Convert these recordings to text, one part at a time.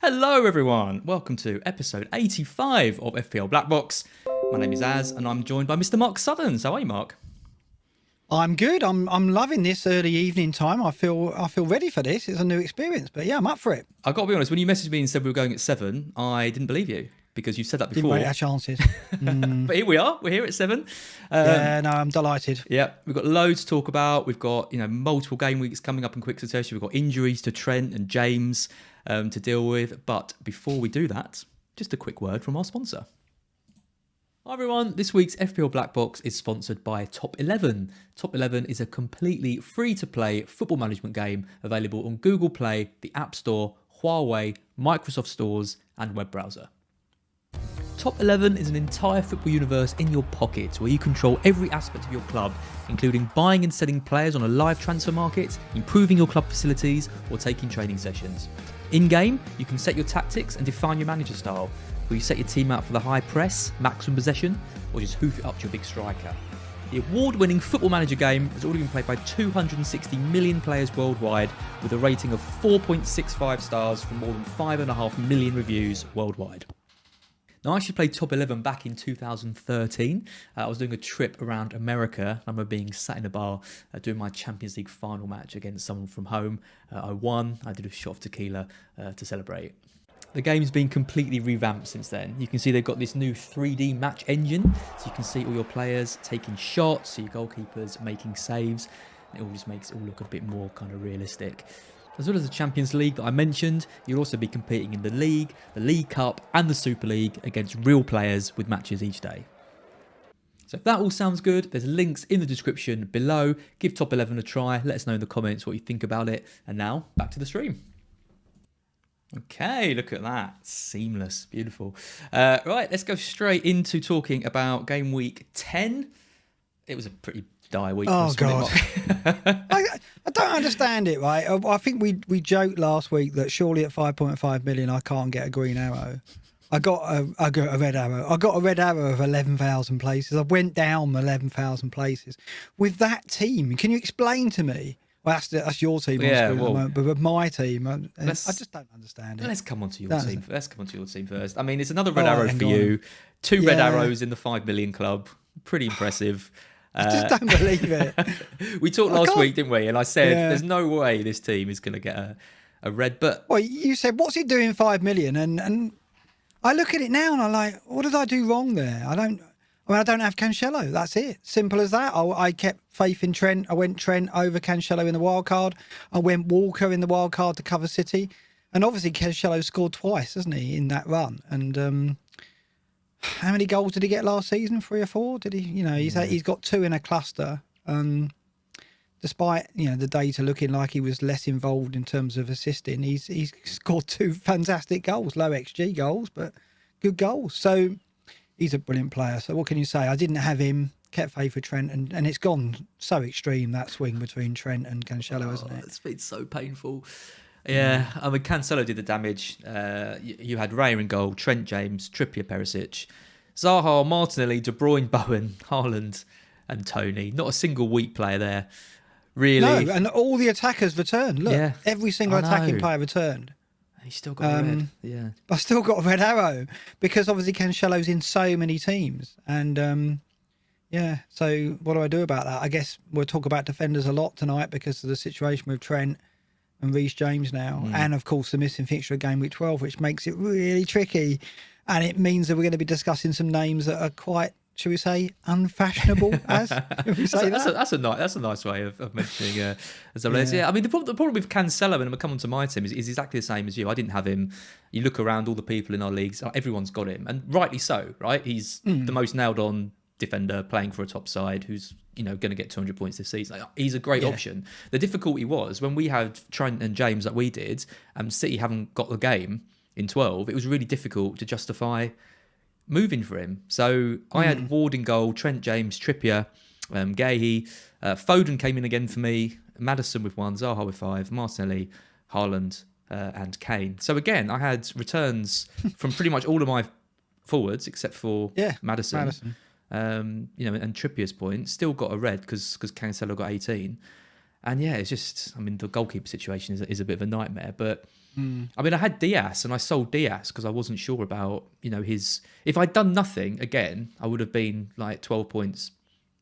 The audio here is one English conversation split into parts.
Hello everyone, welcome to episode 85 of FPL BlackBox. My name is Az and I'm joined by Mr. Mark Southerns. How are you, Mark? I'm good. I'm loving this early evening time. I feel ready for this. It's a new experience, but yeah, I'm up for it. I've got to be honest, when you messaged me and said we were going at 7, I didn't believe you because you said that before. Didn't rate our chances. But here we are. We're here at 7. No, I'm delighted. Yeah, we've got loads to talk about. We've got multiple game weeks coming up in quick succession. We've got injuries to Trent and James to deal with. But before we do that, just a quick word from our sponsor. Hi everyone, this week's FPL BlackBox is sponsored by Top 11. Top 11 is a completely free-to-play football management game available on Google Play, the App Store, Huawei, Microsoft stores and web browser. Top 11 is an entire football universe in your pocket where you control every aspect of your club, including buying and selling players on a live transfer market, improving your club facilities or taking training sessions. In-game, you can set your tactics and define your manager style. Will you set your team out for the high press, maximum possession, or just hoof it up to your big striker? The award-winning Football Manager game has already been played by 260 million players worldwide with a rating of 4.65 stars from more than 5.5 million reviews worldwide. Now, I actually played Top 11 back in 2013. I was doing a trip around America. I remember being sat in a bar doing my Champions League final match against someone from home. I won. I did a shot of tequila to celebrate. The game's been completely revamped since then. You can see they've got this new 3D match engine, so you can see all your players taking shots, so your goalkeepers making saves. It all just makes it all look a bit more kind of realistic. As well as the Champions League that I mentioned, you'll also be competing in the League Cup and the Super League against real players with matches each day. So if that all sounds good, there's links in the description below. Give Top 11 a try. Let us know in the comments what you think about it. And now, back to the stream. Okay, look at that. Seamless. Beautiful. Right, let's go straight into talking about game week 10. It was a pretty dire week. Oh, God. I don't understand it, right? I think we joked last week that surely at 5.5 million I can't get a green arrow. I got a red arrow. I got a red arrow of 11,000 places. I went down 11,000 places. With that team, can you explain to me? Well, that's your team, at the moment, but with my team, I just don't understand it. Let's come on to your team. Let's come on to your team first. I mean, it's another red arrow for you. 2 red arrows in the 5 million club. Pretty impressive. I just don't believe it. We talked last week, didn't we? And I said, there's no way this team is going to get a red. But well, you said, what's it doing 5 million? And I look at it now and I'm like, what did I do wrong there? I don't have Cancelo. That's it. Simple as that. I kept faith in Trent. I went Trent over Cancelo in the wild card. I went Walker in the wild card to cover City. And obviously Cancelo scored twice, hasn't he, in that run? And how many goals did he get last season? 3 or 4? Did he? He's got 2 in a cluster. Despite the data looking like he was less involved in terms of assisting, he's scored 2 fantastic goals, low XG goals, but good goals. So he's a brilliant player. So what can you say? I didn't have him, kept faith with Trent, and it's gone so extreme, that swing between Trent and Cancelo, hasn't it? It's been so painful. Yeah, I mean, Cancelo did the damage. You had Raya in goal, Trent, James, Trippier, Perisic, Zaha, Martinelli, De Bruyne, Bowen, Haaland and Tony. Not a single weak player there, really. No, and all the attackers returned. Look, every single attacking player returned. He still got a red. Yeah, I still got a red arrow because obviously Cancelo's in so many teams, and So what do I do about that? I guess we'll talk about defenders a lot tonight because of the situation with Trent and Reece James now, and of course the missing fixture of game week 12, which makes it really tricky, and it means that we're going to be discussing some names that are quite, shall we say, unfashionable. That's a nice way of mentioning some players. Yeah, I mean the problem with Cancelo, and I'm gonna come on to my team, is exactly the same as you. I didn't have him. You look around all the people in our leagues, everyone's got him, and rightly so. Right, he's the most nailed on defender playing for a top side who's going to get 200 points this season. He's a great option. The difficulty was when we had Trent and James like we did, City haven't got the game in 12. It was really difficult to justify moving for him. So I had Ward in goal, Trent, James, Trippier, Gahey, Foden came in again for me, Maddison with 1, Zaha with 5, Martinelli, Haaland and Kane. So again, I had returns from pretty much all of my forwards except for Maddison. And Trippier's point still got a red because Cancelo got 18, And yeah, it's just, I mean, the goalkeeper situation is a bit of a nightmare. But I mean, I had Diaz and I sold Diaz because I wasn't sure about, his. If I'd done nothing again, I would have been like 12 points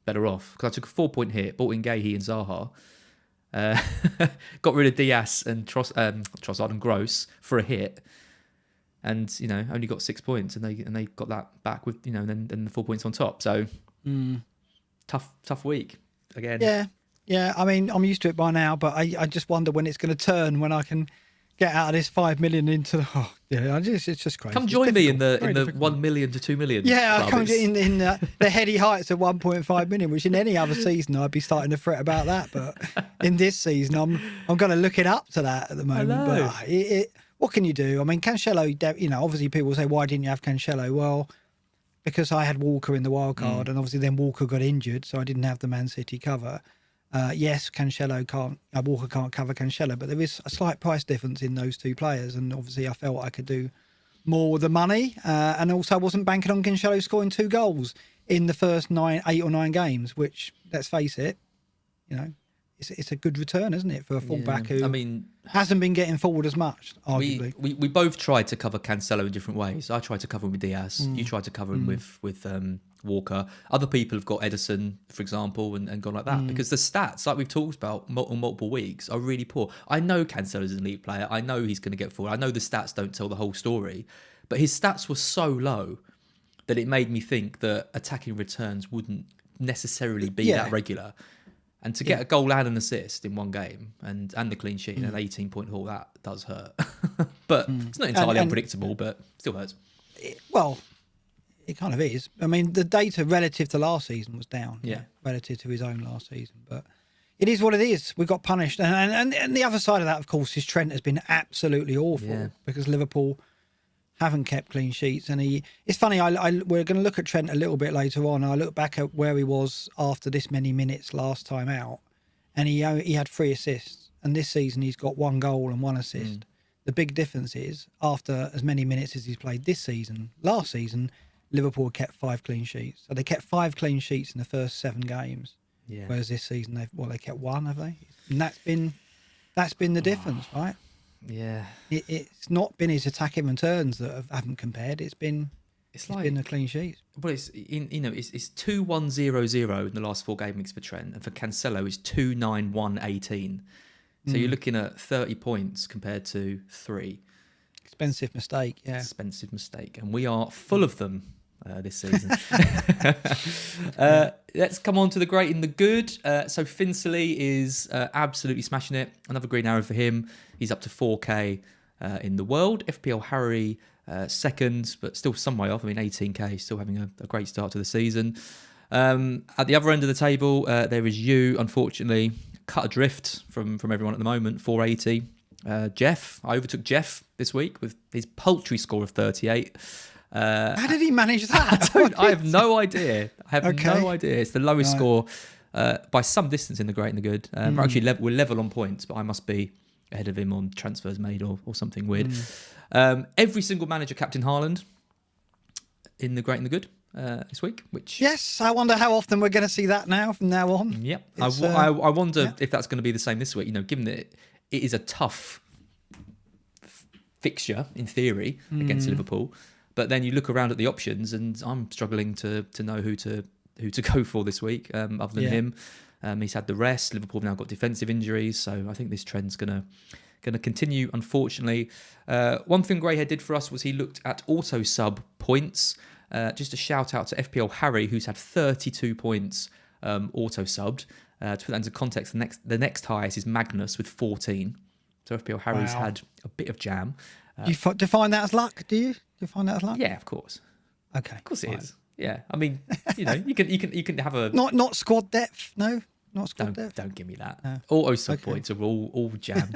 better off because I took a 4-point hit, bought in Gahey and Zaha, got rid of Diaz and Trossard and Gross for a hit, and only got 6 points, and they got that back with and then the 4 points on top. So tough week again. Yeah. I mean, I'm used to it by now, but I just wonder when it's going to turn, when I can get out of this 5 million into the. It's just crazy. Come join me in the 1 million to 2 million. Yeah, I come in the heady heights of 1.5 million, which in any other season I'd be starting to fret about that, but in this season I'm going to look it up to that at the moment. But what can you do? I mean, Cancelo, obviously people say, why didn't you have Cancelo? Well, because I had Walker in the wild card, and obviously then Walker got injured, so I didn't have the Man City cover. Yes, Walker can't cover Cancelo, but there is a slight price difference in those two players, and obviously I felt I could do more with the money, and also I wasn't banking on Cancelo scoring 2 goals in the first 8 or 9 games, which, let's face it, it's a good return, isn't it, for a fullback who hasn't been getting forward as much, arguably. We both tried to cover Cancelo in different ways. I tried to cover him with Diaz. You tried to cover him with Walker. Other people have got Edison, for example, and gone like that because the stats, like we've talked about on multiple weeks, are really poor. I know Cancelo's an elite player. I know he's going to get forward. I know the stats don't tell the whole story, but his stats were so low that it made me think that attacking returns wouldn't necessarily be that regular. And to get a goal and an assist in one game and the clean sheet and an 18-point haul, that does hurt. But it's not entirely unpredictable, but still hurts. It kind of is. I mean, the data relative to last season was down. Relative to his own last season. But it is what it is. We got punished. And the other side of that, of course, is Trent has been absolutely awful because Liverpool haven't kept clean sheets. And it's funny, we're going to look at Trent a little bit later on. I look back at where he was after this many minutes last time out, and he had 3 assists. And this season he's got 1 goal and 1 assist. The big difference is, after as many minutes as he's played this season, last season, Liverpool kept 5 clean sheets. So they kept 5 clean sheets in the first 7 games. Yeah. Whereas this season they kept 1, have they? And that's been the difference, right? Yeah. It's not been his attacking returns that haven't compared. It's been the clean sheets. But it's 2-1-0-0 in the last 4 game weeks for Trent, and for Cancelo it's 2-9-1-18. So you're looking at 30 points compared to 3. Expensive mistake, yeah. Expensive mistake, and we are full of them this season. Let's come on to the great and the good. So Finsley is absolutely smashing it. Another green arrow for him. He's up to 4k in the world. FPL Harry second, but still some way off. I mean, 18k, still having a great start to the season. At the other end of the table, there is you, unfortunately, cut adrift from everyone at the moment, 480. Jeff, I overtook Jeff this week with his paltry score of 38. How did he manage that? I have no idea. No idea. It's the lowest score by some distance in the great and the good. We're actually we're level on points, but I must be ahead of him on transfers made or something weird. Every single manager captain Haaland in the great and the good this week. Which yes, I wonder how often we're going to see that now from now on. Yep, I wonder if that's going to be the same this week. Given that it is a tough fixture in theory against Liverpool. But then you look around at the options, and I'm struggling to know who to go for this week, other than him. He's had the rest. Liverpool have now got defensive injuries, so I think this trend's gonna continue. Unfortunately, one thing Greyhead did for us was he looked at auto sub points. Just a shout out to FPL Harry, who's had 32 points auto subbed. To put that into context, the next highest is Magnus with 14. So FPL Harry's had a bit of jam. Do you define that as luck? Do you define that as luck? Yeah, of course. Okay, of course it is. Yeah, I mean, you can have a not squad depth. No, not squad depth. Don't give me that. No. Auto sub points are all jam.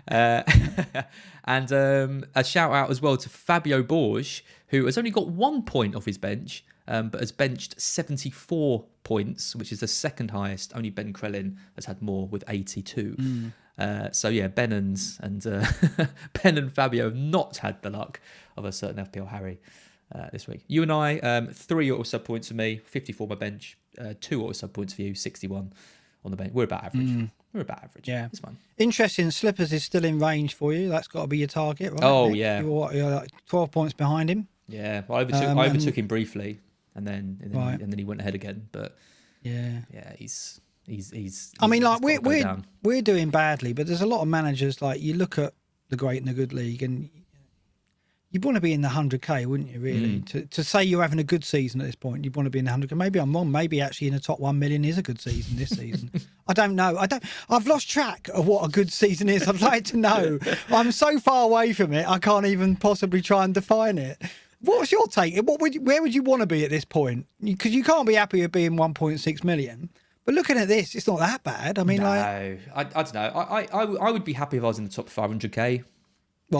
And a shout out as well to Fabio Borges, who has only got 1 point off his bench, but has benched 74 points, which is the second highest. Only Ben Krellin has had more with 82. So yeah, Ben and Fabio have not had the luck of a certain FPL Harry this week. You and I, 3 auto sub points for me, 54 my bench, 2 auto sub points for you, 61 on the bench. We're about average. We're about average. Yeah. It's fine. Interesting. Slippers is still in range for you. That's got to be your target, right? Oh, Nick? yeah. You're like 12 points behind him. Yeah. Well, I overtook him briefly, and then he went ahead again. But yeah, he's. I mean, like we're doing badly, but there's a lot of managers. Like you look at the great and the good league, and you'd want to be in the 100k, wouldn't you? Really, to say you're having a good season at this point, you'd want to be in the 100k. Maybe I'm wrong. Maybe actually in the top 1 million is a good season this season. I don't know. I've lost track of what a good season is. I'd like to know. I'm so far away from it. I can't even possibly try and define it. What's your take? Where would you want to be at this point? Because you can't be happy with being 1.6 million. But looking at this, it's not that bad. I mean, no, I don't know. I would be happy if I was in the top 500k.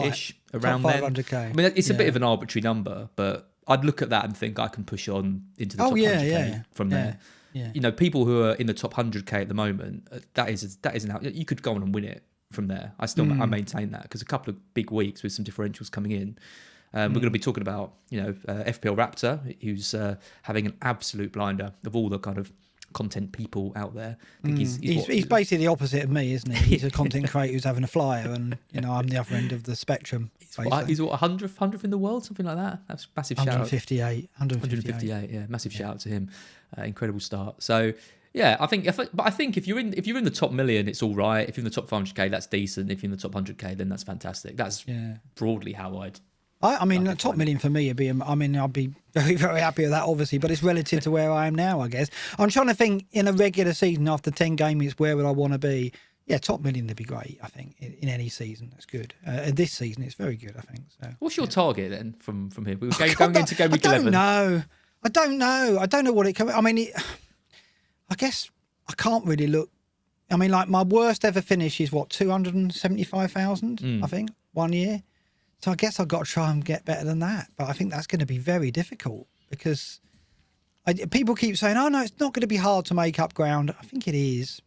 Ish, around top 500k. Then. I mean, it's a bit of an arbitrary number, but I'd look at that and think I can push on into the top 100k from there. Yeah. You know, people who are in the top 100k at the moment, that is you could go on and win it from there. I maintain that because a couple of big weeks with some differentials coming in. We're going to be talking about FPL Raptor, who's having an absolute blinder of all the kind of content people out there. I think he's basically the opposite of me, isn't he? He's a content creator who's having a flyer, and I'm the other end of the spectrum. He's what 100th in the world, something like that. That's massive. 158. Yeah, massive shout out to him. Incredible start. So yeah, I think if you're in the top million, it's all right. If you're in the top 500k, that's decent. If you're in the top 100k, then that's fantastic. That's broadly how I'd. I mean, the top million for me would be. I mean, I'd be very, very happy with that, obviously, but it's relative to where I am now, I guess. I'm trying to think in a regular season after 10 games, where would I want to be? Yeah, top million would be great, I think, in any season. That's good. This season, it's very good, I think. So, what's your target then from here? We were going into Gameweek 11. I don't know what it can. I mean, I guess I can't really look. I mean, like my worst ever finish is what 275,000, I think, 1 year. So I guess I've got to try and get better than that. But I think that's going to be very difficult because people keep saying, oh, no, it's not going to be hard to make up ground. I think it is.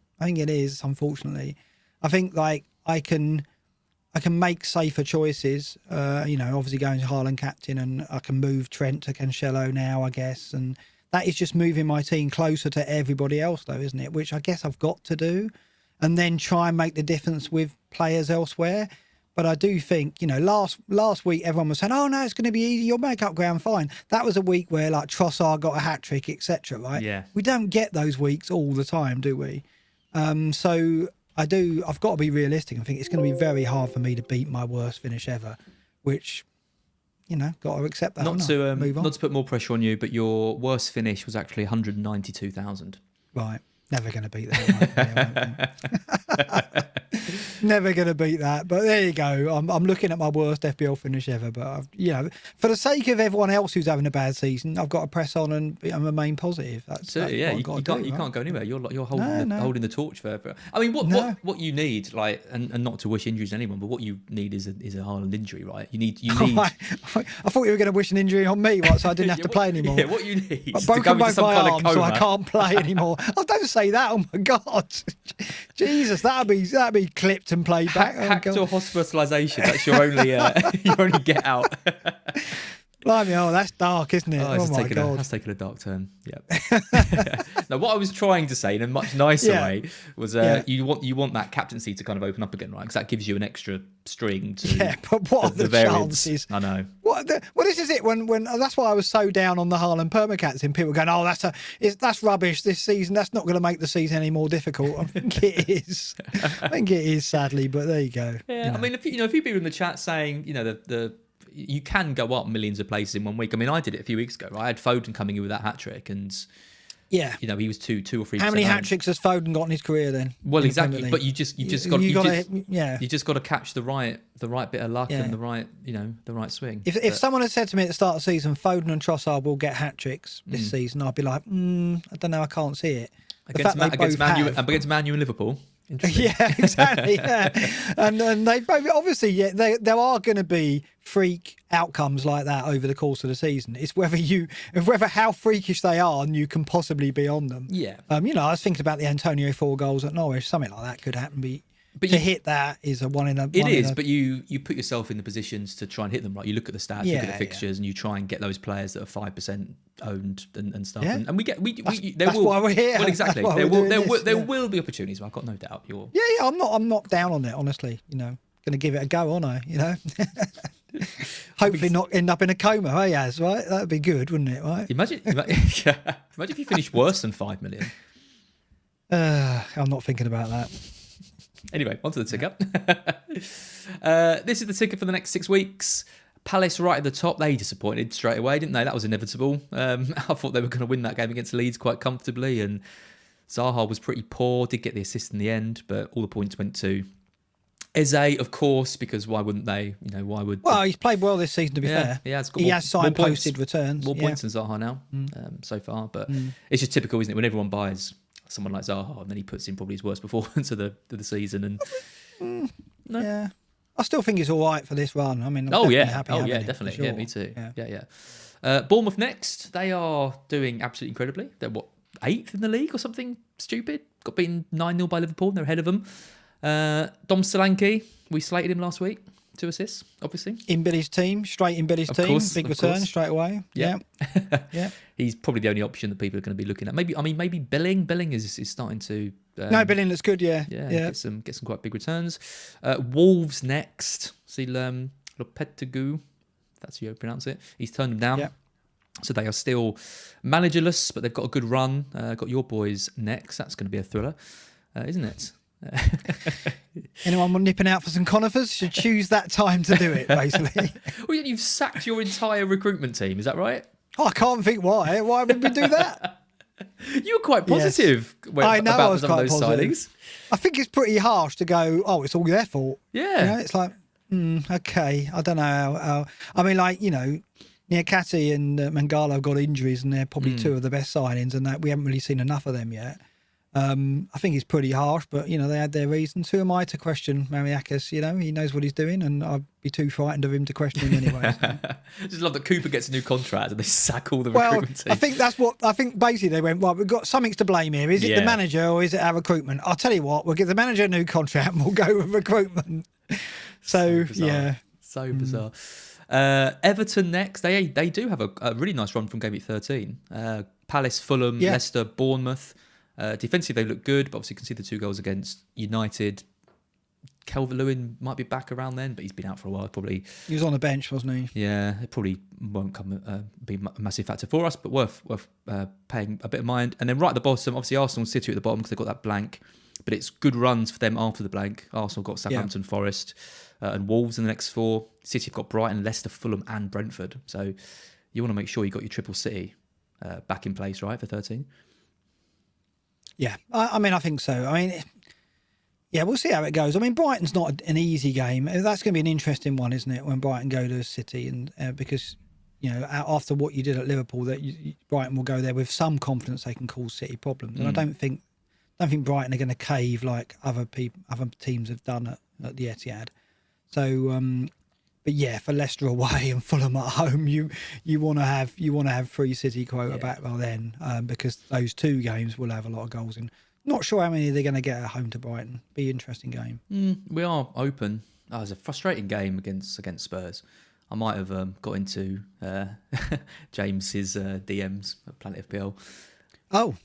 Unfortunately. I think like I can make safer choices, obviously going to Haaland captain, and I can move Trent to Cancelo now, I guess. And that is just moving my team closer to everybody else, though, isn't it? Which I guess I've got to do. And then try and make the difference with players elsewhere. But I do think, last week everyone was saying, oh, no, it's going to be easy. You'll make up ground fine. That was a week where, like, Trossard got a hat-trick, etc., right? Yeah. We don't get those weeks all the time, do we? So I've got to be realistic and think it's going to be very hard for me to beat my worst finish ever, which, got to accept that. Not to put more pressure on you, but your worst finish was actually 192,000. Right. Never going to beat that. Never going to beat that. But there you go. I'm looking at my worst FPL finish ever. But, for the sake of everyone else who's having a bad season, I've got to press on and remain positive. That's you can't go anywhere. You're holding the torch for. I mean, what you need, like, and not to wish injuries on anyone, but what you need is a Haaland injury, right? You need. I thought you were going to wish an injury on me, right? So I didn't have to play anymore. Yeah, what you need. I've broken both my arms, so I can't play anymore. Oh, don't say that. Oh my God, Jesus, that'd be clipped and played back. Hacked or hospitalisation. That's your only your only get out. Blimey, that's dark, isn't it? Oh my God, that's taken a dark turn. Yeah. Now, what I was trying to say in a much nicer way was, you want that captaincy to kind of open up again, right? Because that gives you an extra string to. Yeah, but what are the chances? I know. This is it. When that's why I was so down on the Haaland permacaptain. People going, oh, that's rubbish this season. That's not going to make the season any more difficult. I think it is. Sadly, but there you go. Yeah, I mean, if you've been in the chat saying, you can go up millions of places in 1 week. I mean, I did it a few weeks ago, right? I had Foden coming in with that hat trick, and he was 2 or 3. How many hat tricks has Foden got in his career then? Well, exactly. But you just got to catch the right bit of luck and the right swing. If someone had said to me at the start of the season, Foden and Trossard will get hat tricks this season, I'd be like, I don't know, I can't see it. Against Man U and Liverpool. Yeah, exactly. Yeah. And they both obviously, there are going to be freak outcomes like that over the course of the season. It's whether how freakish they are and you can possibly be on them. Yeah. I was thinking about the Antonio 4 goals at Norwich. Something like that could happen. But hit that is a one in a. But you put yourself in the positions to try and hit them. Right, you look at the stats, you look at the fixtures, and you try and get those players that are 5% owned and stuff. Yeah. And we there that's will, why we're here. Well, exactly. That's why There will be opportunities. I've got no doubt. Yeah. I'm not down on it, honestly. Going to give it a go, aren't I? Hopefully not end up in a coma. Hey, Az, right? That'd be good, wouldn't it? Right? Imagine if you finish worse than 5 million. I'm not thinking about that. Anyway, onto the ticker. This is the ticker for the next 6 weeks. Palace right at the top. They disappointed straight away, didn't they? That was inevitable. I thought they were going to win that game against Leeds quite comfortably, and Zaha was pretty poor. Did get the assist in the end, but all the points went to Eze, of course, because why wouldn't they? Why would? Well, he's played well this season, to be fair. Yeah, he has signposted returns. More points than Zaha now so far, but it's just typical, isn't it? When everyone buys someone like Zaha, and then he puts in probably his worst performance of the season, and no. Yeah. I still think it's all right for this run. I mean, I'm happy definitely. Sure. Yeah, me too. Yeah. Bournemouth next. They are doing absolutely incredibly. They're 8th in the league or something stupid. Got beaten 9-0 by Liverpool. They're ahead of them. Dom Solanke, we slated him last week. 2 assists, obviously. In Billy's team, straight in Billy's team. Big return straight away. Yeah. Yeah. He's probably the only option that people are going to be looking at. Maybe Billing. Billing is starting to. No, Billing looks good. Yeah. Get some quite big returns. Wolves next. See Lopetegui. That's how you pronounce it. He's turned them down. Yeah. So they are still managerless, but they've got a good run. Got your boys next. That's going to be a thriller, isn't it? Anyone nipping out for some conifers should choose that time to do it, basically. Well, you've sacked your entire recruitment team, is that right? Oh, I can't think why. Why would we do that? You were quite positive about some of those signings. I think it's pretty harsh to go, oh, it's all their fault. Yeah. It's like, okay, I don't know how I mean, Niakate and Mangala have got injuries, and they're probably 2 of the best signings, and that we haven't really seen enough of them yet. I think it's pretty harsh, but they had their reasons. Who am I to question Mariakis? He knows what he's doing, and I'd be too frightened of him to question him anyway. So. I just love that Cooper gets a new contract and they sack all the recruitment team. I think basically they went, right, we've got something to blame here. Is it the manager or is it our recruitment? I'll tell you what, we'll give the manager a new contract and we'll go with recruitment. So bizarre. Everton next. They do have a really nice run from Gameweek 13. Palace, Fulham, Leicester, Bournemouth. Defensively, they look good, but obviously you can see the 2 goals against United. Calvert-Lewin might be back around then, but he's been out for a while. Probably he was on the bench, wasn't he? Yeah, it probably won't be a massive factor for us, but worth paying a bit of mind. And then right at the bottom, obviously Arsenal and City at the bottom because they've got that blank, but it's good runs for them after the blank. Arsenal got Southampton, Forest, and Wolves in the next 4. City have got Brighton, Leicester, Fulham, and Brentford. So you want to make sure you got your triple City back in place, right, for 13. Yeah, I think so. We'll see how it goes. Brighton's not an easy game. That's going to be an interesting one, isn't it, when Brighton go to City? And because, after what you did at Liverpool, that Brighton will go there with some confidence they can cause City problems. And I don't think Brighton are going to cave like other teams have done at the Etihad. So, but yeah, for Leicester away and Fulham at home, you want to have free City quota back by then, because those 2 games will have a lot of goals in. Not sure how many they're going to get at home to Brighton. Be an interesting game. We are open. It was a frustrating game against Spurs. I might have got into James's DMs at Planet FPL. Oh.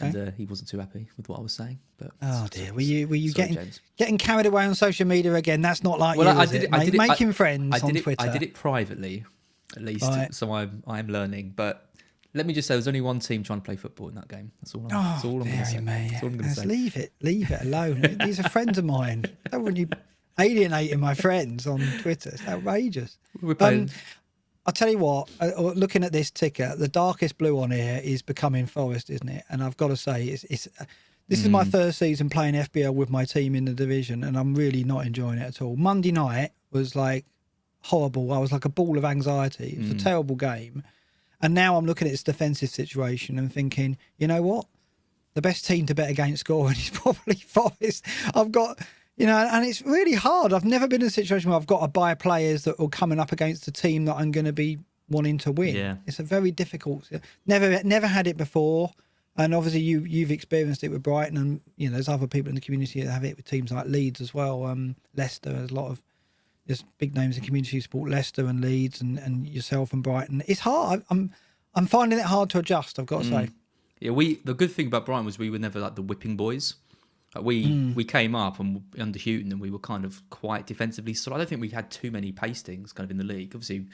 Okay. And he wasn't too happy with what I was saying. But oh dear, were you getting carried away on social media again? That's not like you, I did it, making friends on Twitter. I did it privately, at least, right. So I'm learning. But let me just say, there's only one team trying to play football in that game. That's all I'm going to say. Leave it alone. These are friends of mine. I don't want you alienating my friends on Twitter. It's outrageous. We're playing. I'll tell you what, looking at this ticker, the darkest blue on here is becoming Forest, isn't it? And I've got to say, this is my first season playing FPL with my team in the division, and I'm really not enjoying it at all. Monday night was like horrible. I was like a ball of anxiety. It was a terrible game. And now I'm looking at this defensive situation and thinking, you know what? The best team to bet against scoring is probably Forest. I've got... and it's really hard. I've never been in a situation where I've got to buy players that are coming up against a team that I'm going to be wanting to win. Yeah. It's a very difficult... Never had it before. And obviously you've experienced it with Brighton, and there's other people in the community that have it with teams like Leeds as well. Leicester, there's big names in community support, Leicester and Leeds and yourself and Brighton. It's hard. I'm I'm finding it hard to adjust, I've got to say. Yeah, the good thing about Brighton was we were never like the whipping boys. Like we came up and under Houghton and we were kind of quite defensively. So I don't think we had too many pastings kind of in the league. Obviously,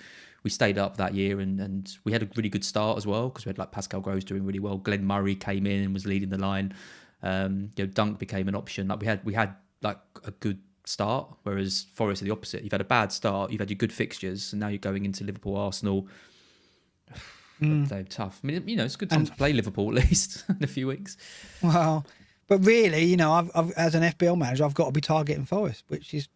we stayed up that year and we had a really good start as well because we had like Pascal Gross doing really well. Glenn Murray came in and was leading the line. Dunk became an option. Like we had like a good start, whereas Forest are the opposite. You've had a bad start, you've had your good fixtures, and now you're going into Liverpool, Arsenal. They're tough. I mean, it's a good time to play Liverpool at least in a few weeks. Well, but really, I've as an FPL manager, I've got to be targeting Forest, which is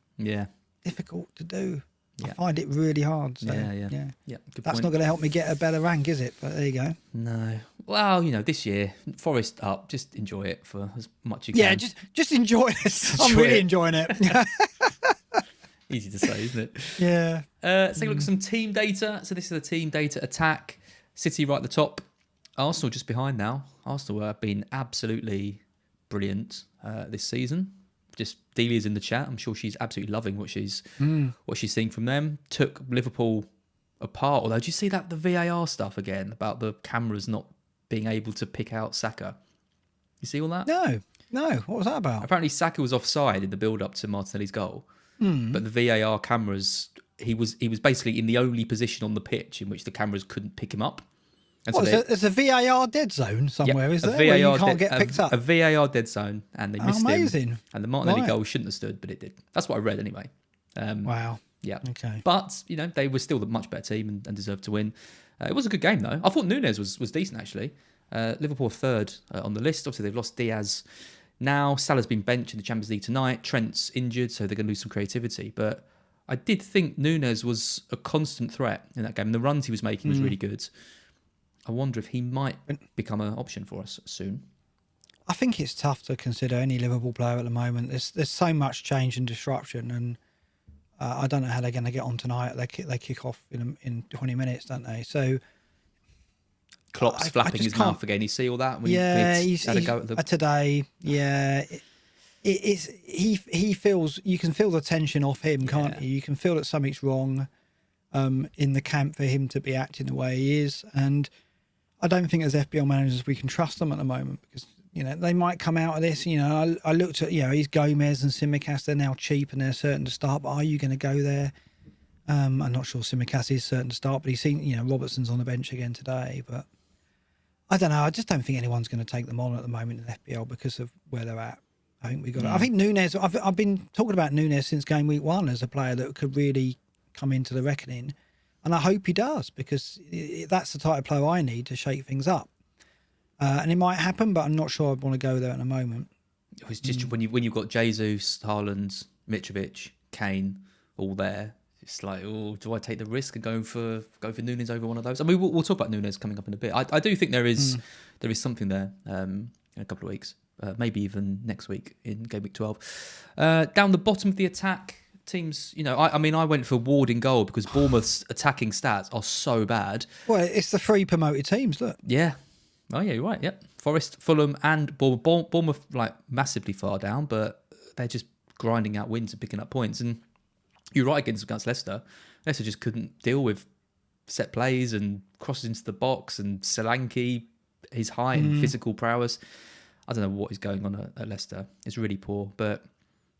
difficult to do. I find it really hard. So, yeah. That's not going to help me get a better rank, is it? But there you go. No. Well, this year, Forest up. Just enjoy it for as much as you can. Yeah, just enjoy it. I'm really enjoying it. Easy to say, isn't it? Yeah. Let's take a look at some team data. So this is the team data attack. City right at the top. Arsenal just behind now. Arsenal have been absolutely brilliant this season. Just Delia's in the chat. I'm sure she's absolutely loving what she's seeing from them. Took Liverpool apart. Although, do you see that the VAR stuff again about the cameras not being able to pick out Saka? You see all that? No. What was that about? Apparently, Saka was offside in the build-up to Martinelli's goal, but the VAR cameras, he was basically in the only position on the pitch in which the cameras couldn't pick him up. There's a VAR dead zone somewhere, is there? VAR where you can't get picked up? A VAR dead zone, and they missed him. And the Martinelli goal shouldn't have stood, but it did. That's what I read anyway. Wow. Yeah. Okay. But, they were still the much better team and deserved to win. It was a good game, though. I thought Núñez was decent, actually. Liverpool third on the list. Obviously, they've lost Diaz now. Salah's been benched in the Champions League tonight. Trent's injured, so they're going to lose some creativity. But I did think Núñez was a constant threat in that game. The runs he was making was really good. I wonder if he might become an option for us soon. I think it's tough to consider any Liverpool player at the moment. There's so much change and disruption, and I don't know how they're going to get on tonight. They kick off in 20 minutes, don't they? So Klopp's flapping his mouth again. You see all that? He's had a go at today. Yeah, he feels. You can feel the tension off him, can't you? You can feel that something's wrong in the camp for him to be acting the way he is, and I don't think as FPL managers we can trust them at the moment because they might come out of this. I looked at he's Gomez and Tsimikas. They're now cheap and they're certain to start. But are you going to go there? I'm not sure Tsimikas is certain to start, but he's seen Robertson's on the bench again today. But I don't know. I just don't think anyone's going to take them on at the moment in FPL because of where they're at. I think we got. I think Núñez. I've been talking about Núñez since game week 1 as a player that could really come into the reckoning. And I hope he does because that's the type of player I need to shake things up. And it might happen, but I'm not sure I'd want to go there at the moment. It was just when you've got Jesus, Haaland, Mitrovic, Kane all there. It's like, do I take the risk and go for Núñez over one of those? I mean, we'll talk about Núñez coming up in a bit. I do think there is something there in a couple of weeks, maybe even next week in Game Week 12. Down the bottom of the attack. Teams, I went for Ward in goal because Bournemouth's attacking stats are so bad. Well, it's the 3 promoted teams, look. Yeah. Oh, yeah, you're right. Yep. Forest, Fulham, and Bournemouth. Bournemouth, massively far down, but they're just grinding out wins and picking up points. And you're right against Leicester. Leicester just couldn't deal with set plays and crosses into the box and Solanke, his height and physical prowess. I don't know what is going on at Leicester. It's really poor, but...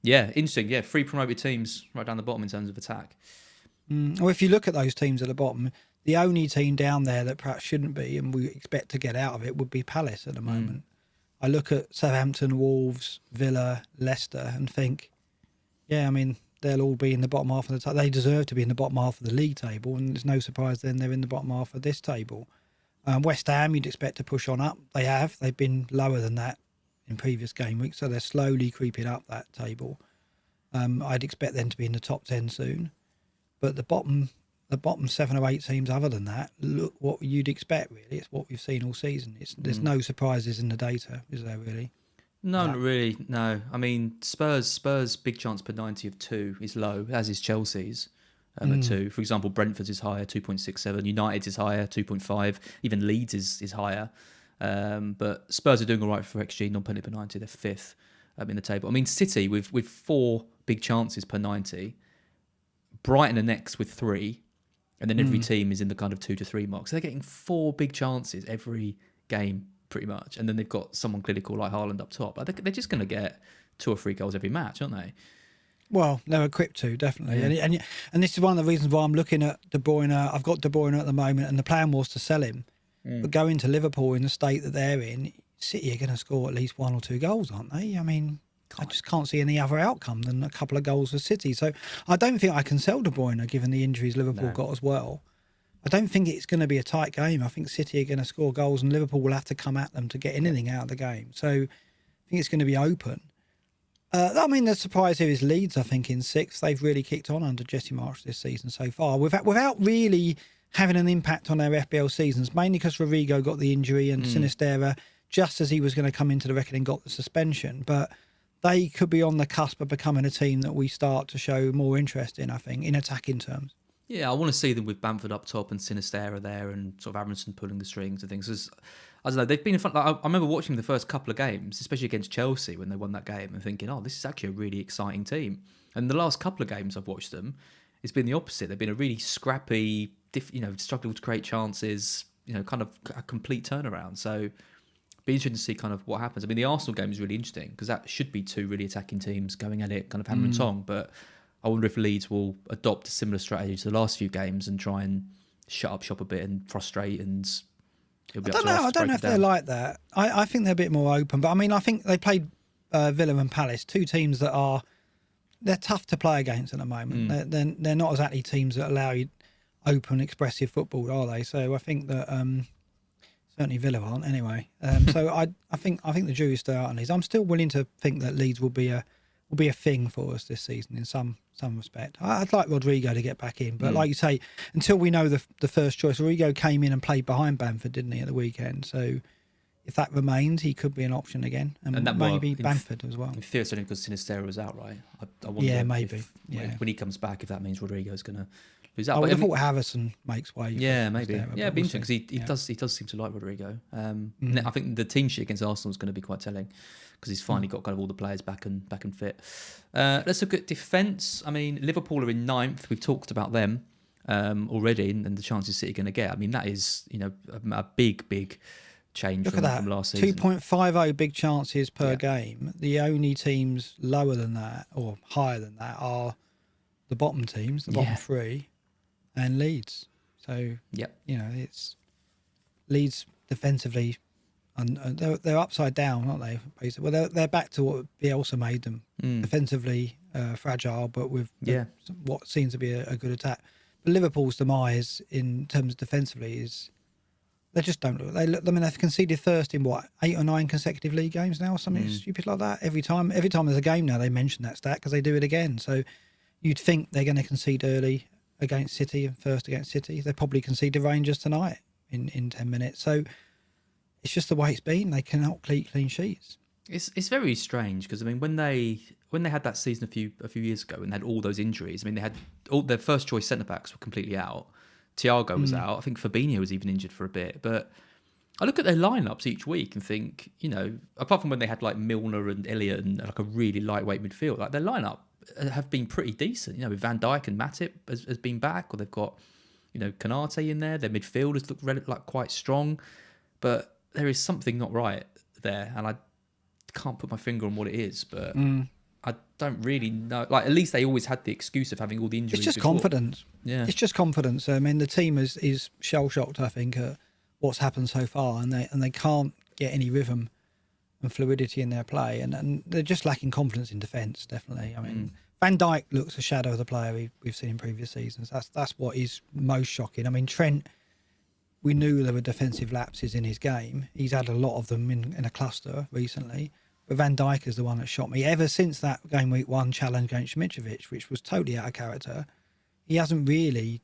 yeah, interesting. Yeah, 3 promoted teams right down the bottom in terms of attack. Well, if you look at those teams at the bottom, the only team down there that perhaps shouldn't be and we expect to get out of it would be Palace at the moment. I look at Southampton, Wolves, Villa, Leicester and think, they'll all be in the bottom half of the table. They deserve to be in the bottom half of the league table, and there's no surprise then they're in the bottom half of this table. West Ham, you'd expect to push on up. They have. They've been lower than that in previous game weeks, so they're slowly creeping up that table. I'd expect them to be in the top 10 soon, but the bottom 7 or 8 teams other than that, look what you'd expect really. It's what we've seen all season. There's no surprises in the data, is there really? No, not really. No, I mean Spurs big chance per 90 of 2 is low, as is Chelsea's at 2. For example, Brentford's is higher, 2.67. United's is higher, 2.5. Even Leeds is higher. But Spurs are doing all right for XG, non-penalty per 90. They're 5th in the table. I mean, City with 4 big chances per 90. Brighton are next with 3. And then every team is in the kind of 2 to 3 mark. So they're getting 4 big chances every game, pretty much. And then they've got someone clinical like Haaland up top. They're just going to get 2 or 3 goals every match, aren't they? Well, they're equipped to, definitely. Yeah. And this is one of the reasons why I'm looking at De Bruyne. I've got De Bruyne at the moment, and the plan was to sell him. But going to Liverpool in the state that they're in, City are going to score at least 1 or 2 goals, aren't they? I mean, I just can't see any other outcome than a couple of goals for City. So I don't think I can sell De Bruyne, given the injuries Liverpool got as well. I don't think it's going to be a tight game. I think City are going to score goals, and Liverpool will have to come at them to get anything out of the game. So I think it's going to be open. I mean, the surprise here is Leeds, I think, in 6th. They've really kicked on under Jesse Marsch this season so far, without really having an impact on their FPL seasons, mainly because Rodrigo got the injury and Sinisterra, just as he was going to come into the reckoning, got the suspension. But they could be on the cusp of becoming a team that we start to show more interest in, I think, in attacking terms. Yeah, I want to see them with Bamford up top and Sinisterra there and sort of Aronson pulling the strings and things. I don't know, they've been fun. Like, I remember watching the first couple of games, especially against Chelsea when they won that game, and thinking, oh, this is actually a really exciting team. And the last couple of games I've watched them, it's been the opposite. They've been a really scrappy, struggled to create chances, kind of a complete turnaround. So be interesting to see kind of what happens. I mean, the Arsenal game is really interesting because that should be 2 really attacking teams going at it, kind of hammer and tong. But I wonder if Leeds will adopt a similar strategy to the last few games and try and shut up shop a bit and frustrate and... I don't know if they're like that. I think they're a bit more open. But I mean, I think they played Villa and Palace, 2 teams that they're tough to play against at the moment. They're not exactly teams that allow you open, expressive football, are they? So I think that certainly Villa aren't anyway. So I think the jury's still out on these. I'm still willing to think that Leeds will be a thing for us this season in some respect. I'd like Rodrigo to get back in, but like you say, until we know the first choice, Rodrigo came in and played behind Bamford, didn't he, at the weekend? So if that remains, he could be an option again, and that maybe Bamford as well. In theory, it's only because Sinisterra was out, right? I wonder maybe. When he comes back, if that means Rodrigo's going to lose out. I would have thought Haverson makes way. Yeah, maybe. It'd be interesting because he does seem to like Rodrigo. I think the team sheet against Arsenal is going to be quite telling because he's finally got kind of all the players back and fit. Let's look at defence. I mean, Liverpool are in 9th. We've talked about them already and the chances City are going to get. I mean, that is a big change from last season. 2.50 big chances per game. The only teams lower than that or higher than that are the bottom teams, the bottom 3, and Leeds. So it's Leeds defensively, and they're upside down, aren't they? Basically, well, they're back to what Bielsa made them, defensively fragile, but with what seems to be a good attack. But Liverpool's demise in terms of defensively is they just don't look. I mean, they've conceded first in 8 or 9 consecutive league games now, or something stupid like that. Every time there's a game now, they mention that stat because they do it again. So you'd think they're going to concede early against City and first against City. They probably conceded Rangers tonight in 10 minutes. So it's just the way it's been. They cannot keep clean sheets. It's very strange because I mean when they had that season a few years ago and they had all those injuries, I mean they had all their first choice centre backs were completely out. Thiago was out. I think Fabinho was even injured for a bit. But I look at their lineups each week and think, apart from when they had like Milner and Elliott and like a really lightweight midfield, like their lineup have been pretty decent. With Van Dijk and Matip has been back, or they've got Konate in there. Their midfielders look like quite strong, but there is something not right there, and I can't put my finger on what it is, but I don't really know. Like, at least they always had the excuse of having all the injuries. It's just before. confidence. Yeah, it's just confidence. I mean, the team is shell shocked, I think, at what's happened so far, and they can't get any rhythm and fluidity in their play, and they're just lacking confidence in defence. Definitely. I mean, Van Dijk looks a shadow of the player we've seen in previous seasons. That's what is most shocking. I mean, Trent. We knew there were defensive lapses in his game. He's had a lot of them in a cluster recently. But Van Dijk is the one that shot me. Ever since that Gameweek 1 challenge against Mitrovic, which was totally out of character, he hasn't really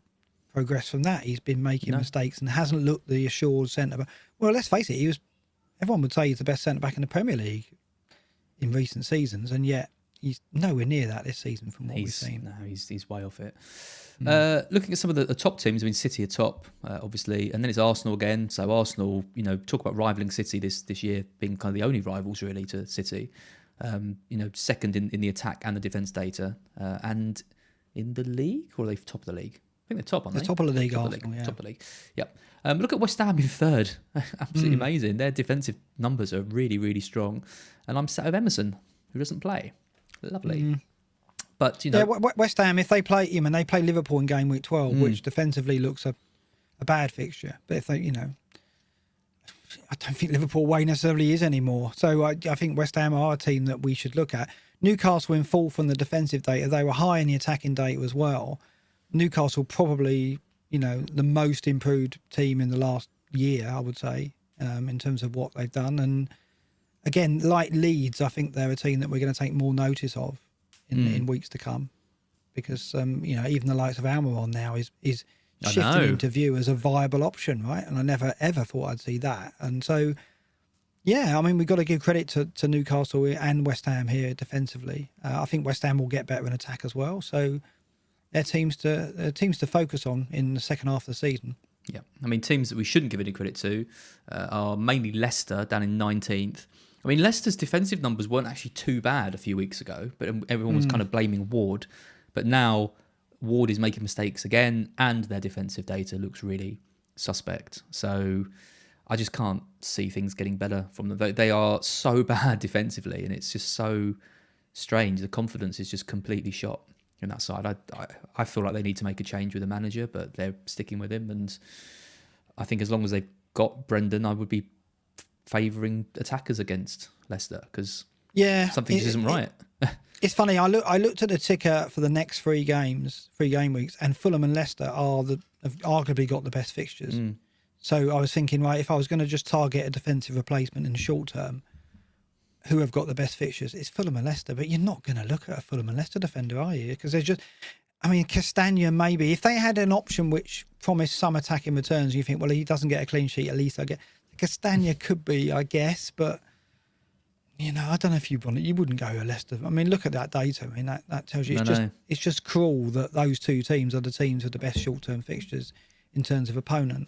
progressed from that. He's been making mistakes and hasn't looked the assured centre-back. Well, let's face it, everyone would say he's the best centre-back in the Premier League in recent seasons, and yet he's nowhere near that this season from what we've seen. No, he's way off it. Looking at some of the top teams, I mean, City are top, obviously, and then it's Arsenal again. So Arsenal, talk about rivaling City this year, being kind of the only rivals really to City. Second in the attack and the defence data, and in the league, or are they top of the league? think they're top, aren't They're they? top of the league, Top of Arsenal, yeah. Top of the league. Yep. Look at West Ham in third. Absolutely amazing. Their defensive numbers are really, really strong. And I'm sat with Emerson, who doesn't play. Lovely. But, Yeah, West Ham, if they play him and they play Liverpool in game week 12, which defensively looks a bad fixture, but if they, I don't think Liverpool way necessarily is anymore. So I think West Ham are a team that we should look at. Newcastle in fourth on the defensive data. They were high in the attacking data as well. Newcastle probably, the most improved team in the last year, I would say, in terms of what they've done. And again, like Leeds, I think they're a team that we're going to take more notice of in weeks to come, because even the likes of Almiron now is shifting into view as a viable option, right? And I never ever thought I'd see that. And so, yeah, I mean, we've got to give credit to Newcastle and West Ham here defensively. I think West Ham will get better in attack as well. So they're teams to focus on in the second half of the season. Yeah, I mean, teams that we shouldn't give any credit to are mainly Leicester down in 19th. I mean, Leicester's defensive numbers weren't actually too bad a few weeks ago, but everyone was kind of blaming Ward. But now Ward is making mistakes again, and their defensive data looks really suspect. So I just can't see things getting better from them. They are so bad defensively, and it's just so strange. The confidence is just completely shot on that side. I feel like they need to make a change with the manager, but they're sticking with him. And I think as long as they've got Brendan, I would be favouring attackers against Leicester, because something just isn't right. It's funny. I looked at the ticker for the next three game weeks, and Fulham and Leicester have arguably got the best fixtures. So I was thinking, right, if I was going to just target a defensive replacement in the short term, who have got the best fixtures? It's Fulham and Leicester. But you're not going to look at a Fulham and Leicester defender, are you? Because they're just, I mean, Castagna maybe. If they had an option which promised some attacking returns, you think, well, he doesn't get a clean sheet, at least I get. Castagna could be, I guess, but. I don't know if you wouldn't go to Leicester. I mean, look at that data. I mean, that tells you it's just cruel that those two teams are the teams with the best short-term fixtures in terms of opponent.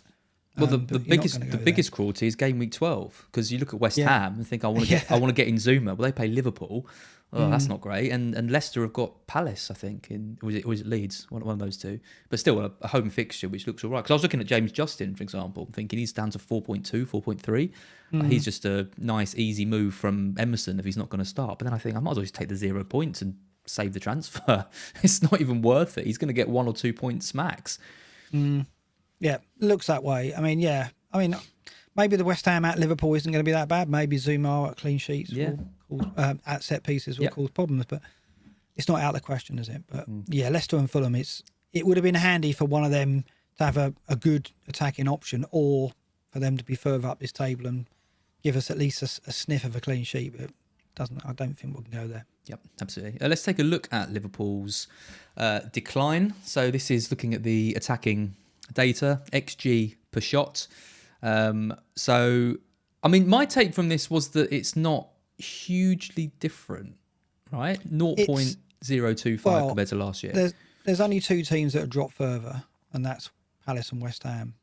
Well, the biggest cruelty is game week 12, because you look at West Ham and think I want to get in Zuma. Well, they play Liverpool. Oh, that's not great. And Leicester have got Palace, I think, was it Leeds, one of those two. But still a home fixture which looks all right. Because I was looking at James Justin, for example, thinking he's down to 4.2, 4.3. He's just a nice, easy move from Emerson if he's not going to start. But then I think I might as well just take the 0 points and save the transfer. It's not even worth it. He's going to get 1 or 2 points max. Yeah, looks that way. I mean, yeah. I mean, maybe the West Ham at Liverpool isn't going to be that bad. Maybe Zuma at clean sheets at set pieces will cause problems, but it's not out of the question, is it? But yeah, Leicester and Fulham, it would have been handy for one of them to have a good attacking option, or for them to be further up this table and give us at least a sniff of a clean sheet. But I don't think we can go there. Yep, absolutely. Let's take a look at Liverpool's decline. So this is looking at the attacking data, XG per shot. So, I mean, my take from this was that it's not hugely different, right? 0.025 compared to last year. There's only two teams that have dropped further, and that's Palace and West Ham,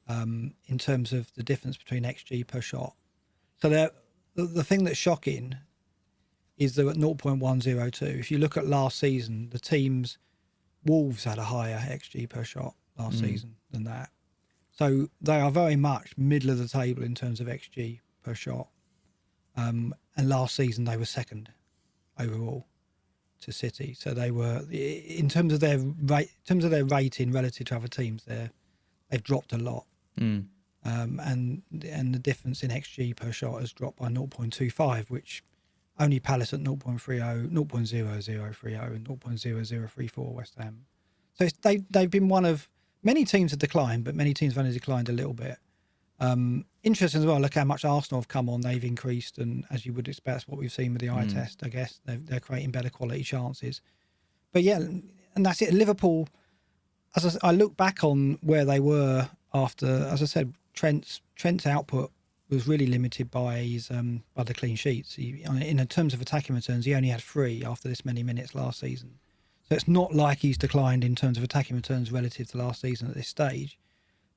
in terms of the difference between XG per shot. So the thing that's shocking is they're at 0.102. If you look at last season, the teams, Wolves had a higher XG per shot last season than that. So they are very much middle of the table in terms of XG per shot. And last season they were second overall to City. So they were, in terms of their rating relative to other teams, they've dropped a lot. And the difference in XG per shot has dropped by 0.25, which only Palace at 0.30, 0.0030, and 0.0034 West Ham. So they've been one of many teams have declined, but many teams have only declined a little bit. Interesting as well, look how much Arsenal have come on. They've increased, and as you would expect, that's what we've seen with the eye test, I guess. They're creating better quality chances. But yeah, and that's it. Liverpool, I look back on where they were after, as I said, Trent's output was really limited by the clean sheets. In terms of attacking returns, he only had 3 after this many minutes last season. So it's not like he's declined in terms of attacking returns relative to last season at this stage.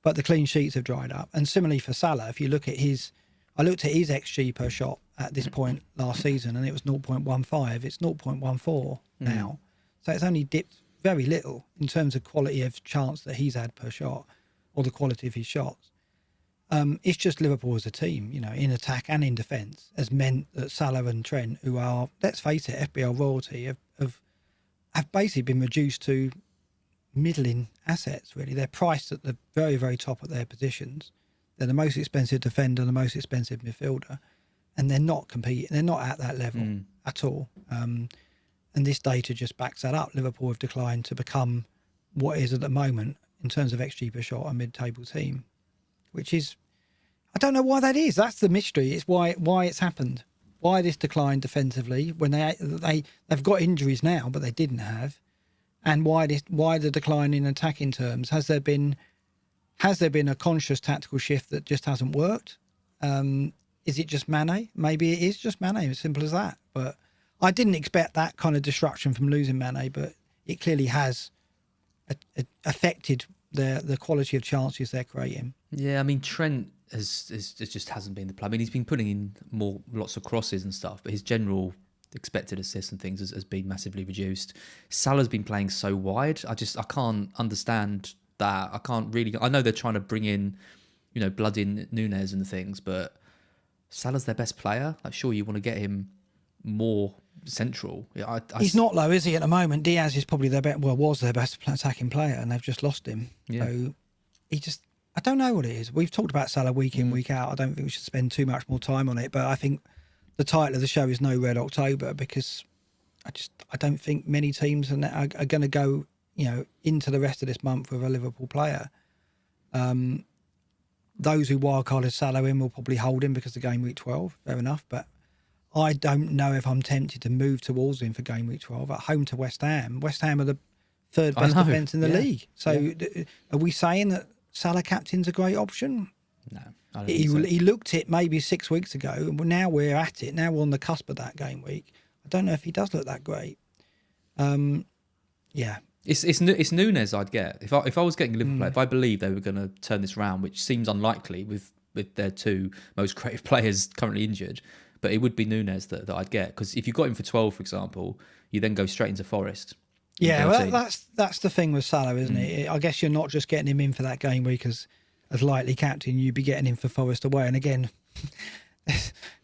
But the clean sheets have dried up. And similarly for Salah, if you look at I looked at his XG per shot at this point last season, and it was 0.15. It's 0.14 now. So it's only dipped very little in terms of quality of chance that he's had per shot or the quality of his shots. It's just Liverpool as a team, in attack and in defence, has meant that Salah and Trent, who are, let's face it, FPL royalty, have basically been reduced to middling assets, really. They're priced at the very, very top of their positions. They're the most expensive defender, the most expensive midfielder, and they're not competing. They're not at that level at all. And this data just backs that up. Liverpool have declined to become what is at the moment, in terms of XG per shot, a mid-table team, which is, I don't know why that is. That's the mystery. It's why it's happened. Why this decline defensively when they've got injuries now, but they didn't have, and why the decline in attacking terms? Has there been a conscious tactical shift that just hasn't worked? Is it just Mane? Maybe it is just Mane. As simple as that. But I didn't expect that kind of disruption from losing Mane, but it clearly has affected the quality of chances they're creating. Yeah, I mean, Trent has just hasn't been the play. I mean, he's been putting in lots of crosses and stuff, but his general expected assists and things has been massively reduced. Salah's been playing so wide. I can't understand that. I know they're trying to bring in, blood in Núñez and things, but Salah's their best player. Like, sure, you want to get him more central. He's not low, is he, at the moment? Diaz is probably was their best attacking player, and they've just lost him. Yeah. So I don't know what it is. We've talked about Salah week in, week out. I don't think we should spend too much more time on it, but I think the title of the show is No Red October, because I don't think many teams are going to go, into the rest of this month with a Liverpool player. Those who wildcarded Salah in will probably hold him because of game week 12. Fair enough, but I don't know if I'm tempted to move towards him for game week 12 at home to West Ham. West Ham are the third best defence in the league. So are we saying that Salah captain's a great option? No, I don't think so. He looked it maybe 6 weeks ago, and now we're at it. Now we're on the cusp of that game week. I don't know if he does look that great. Yeah. It's Núñez I'd get. If I was getting Liverpool, if I believe they were going to turn this round, which seems unlikely with their two most creative players currently injured, but it would be Núñez that I'd get, because if you got him for 12, for example, you then go straight into Forest. Yeah, well, that's the thing with Salah, isn't it? I guess you're not just getting him in for that game week as lightly captain. You'd be getting him for Forest away, and again,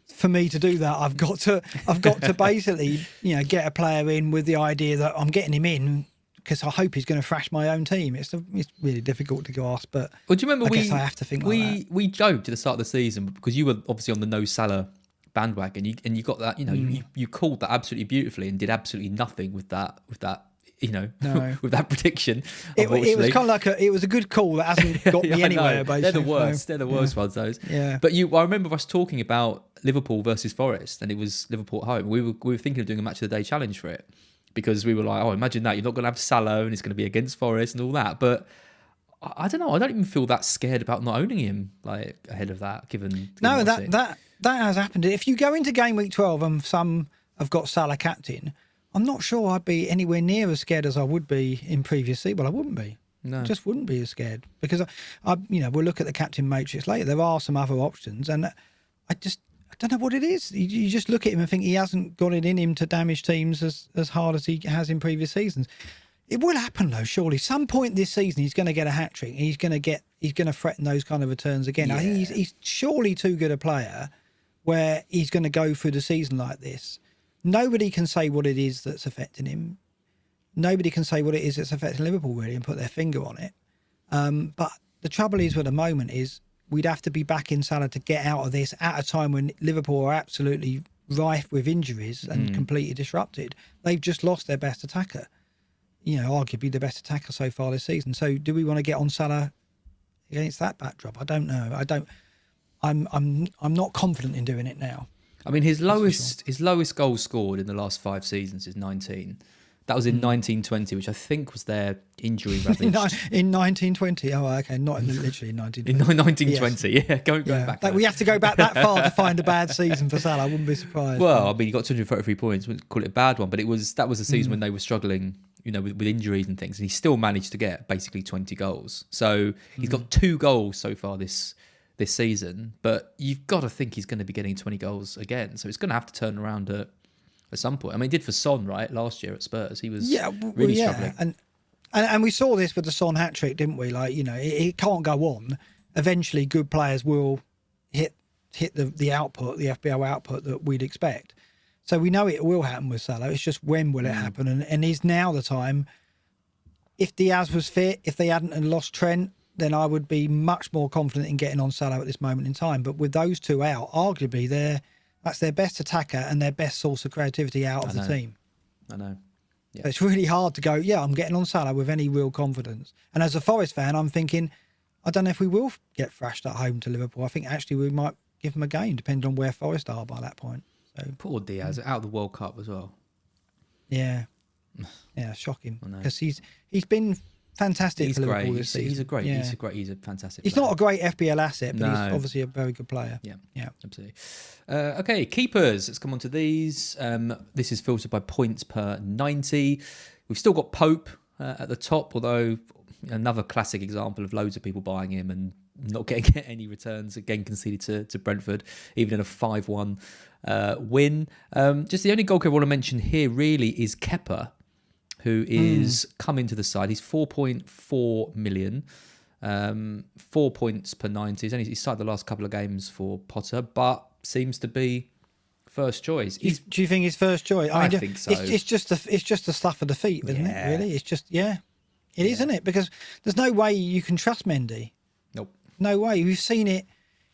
for me to do that, I've got to basically get a player in with the idea that I'm getting him in because I hope he's going to thrash my own team. It's really difficult to grasp, but do you remember I guess I have to think like that. We joked at the start of the season because you were obviously on the no Salah bandwagon, and you got that, you called that absolutely beautifully and did absolutely nothing with that. No. With that prediction. It was kind of like it was a good call that hasn't got me anywhere. Basically. They're the worst. They're the worst ones, those. Yeah. But I remember us talking about Liverpool versus Forest, and it was Liverpool at home. We were thinking of doing a match of the day challenge for it, because we were like, oh, imagine that, you're not going to have Salah and it's going to be against Forest and all that. But I don't know. I don't even feel that scared about not owning him ahead of that. Given that has happened. If you go into game week 12 and some have got Salah captain, I'm not sure I'd be anywhere near as scared as I would be in previous season. Well, I wouldn't be. No. I just wouldn't be as scared, because we'll look at the captain matrix later. There are some other options, and I don't know what it is. You just look at him and think he hasn't got it in him to damage teams as hard as he has in previous seasons. It will happen though, surely. Some point this season he's going to get a hat trick. He's going to threaten those kind of returns again. Yeah. I think he's surely too good a player where he's going to go through the season like this. Nobody can say what it is that's affecting him. Nobody can say what it is that's affecting Liverpool, really, and put their finger on it. But the trouble is, at the moment, is we'd have to be back in Salah to get out of this at a time when Liverpool are absolutely rife with injuries and completely disrupted. They've just lost their best attacker. Arguably the best attacker so far this season. So do we want to get on Salah against that backdrop? I don't know. I'm not confident in doing it now. I mean, his lowest goal scored in the last 5 seasons is 19. That was in 1920, which I think was their injury ravaged. In 1920. Oh, okay. Not literally 1920. In 1920, yes. Going back. We have to go back that far to find a bad season for Salah. I wouldn't be surprised. Well, I mean, he got 233 points. Wouldn't call it a bad one, but that was the season when they were struggling, with injuries and things. And he still managed to get basically 20 goals. So he's got 2 goals so far this season, but you've got to think he's going to be getting 20 goals again. So it's going to have to turn around at some point. I mean, he did for Son, right? Last year at Spurs, he was really struggling. And we saw this with the Son hat-trick, didn't we? Like, it can't go on. Eventually, good players will hit the output, the FPL output that we'd expect. So we know it will happen with Salah. It's just when will it happen? And is now the time? If Diaz was fit, if they hadn't lost Trent, then I would be much more confident in getting on Salah at this moment in time. But with those two out, arguably that's their best attacker and their best source of creativity out of the team. I know. Yeah. So it's really hard to go, I'm getting on Salah with any real confidence. And as a Forest fan, I'm thinking, I don't know if we will get thrashed at home to Liverpool. I think actually we might give them a game, depending on where Forest are by that point. So poor Diaz, out of the World Cup as well. Yeah. Yeah, shocking. Because he's been fantastic for Liverpool this season. He's a fantastic He's player. Not a great FPL asset, but he's obviously a very good player. Yeah, absolutely. Okay, keepers. Let's come on to these. This is filtered by points per 90. We've still got Pope at the top, although another classic example of loads of people buying him and not getting any returns. Again, conceded to Brentford, even in a 5-1 win. Just the only goalkeeper I want to mention here really is Kepa, who is come into the side. He's 4.4 million, 4 points per 90. He started the last couple of games for Potter, but seems to be first choice. Do you think he's first choice? I think so. It's just the stuff of the feet, isn't it? Really, it's just it is, isn't it? Because there's no way you can trust Mendy. Nope. No way. We've seen it.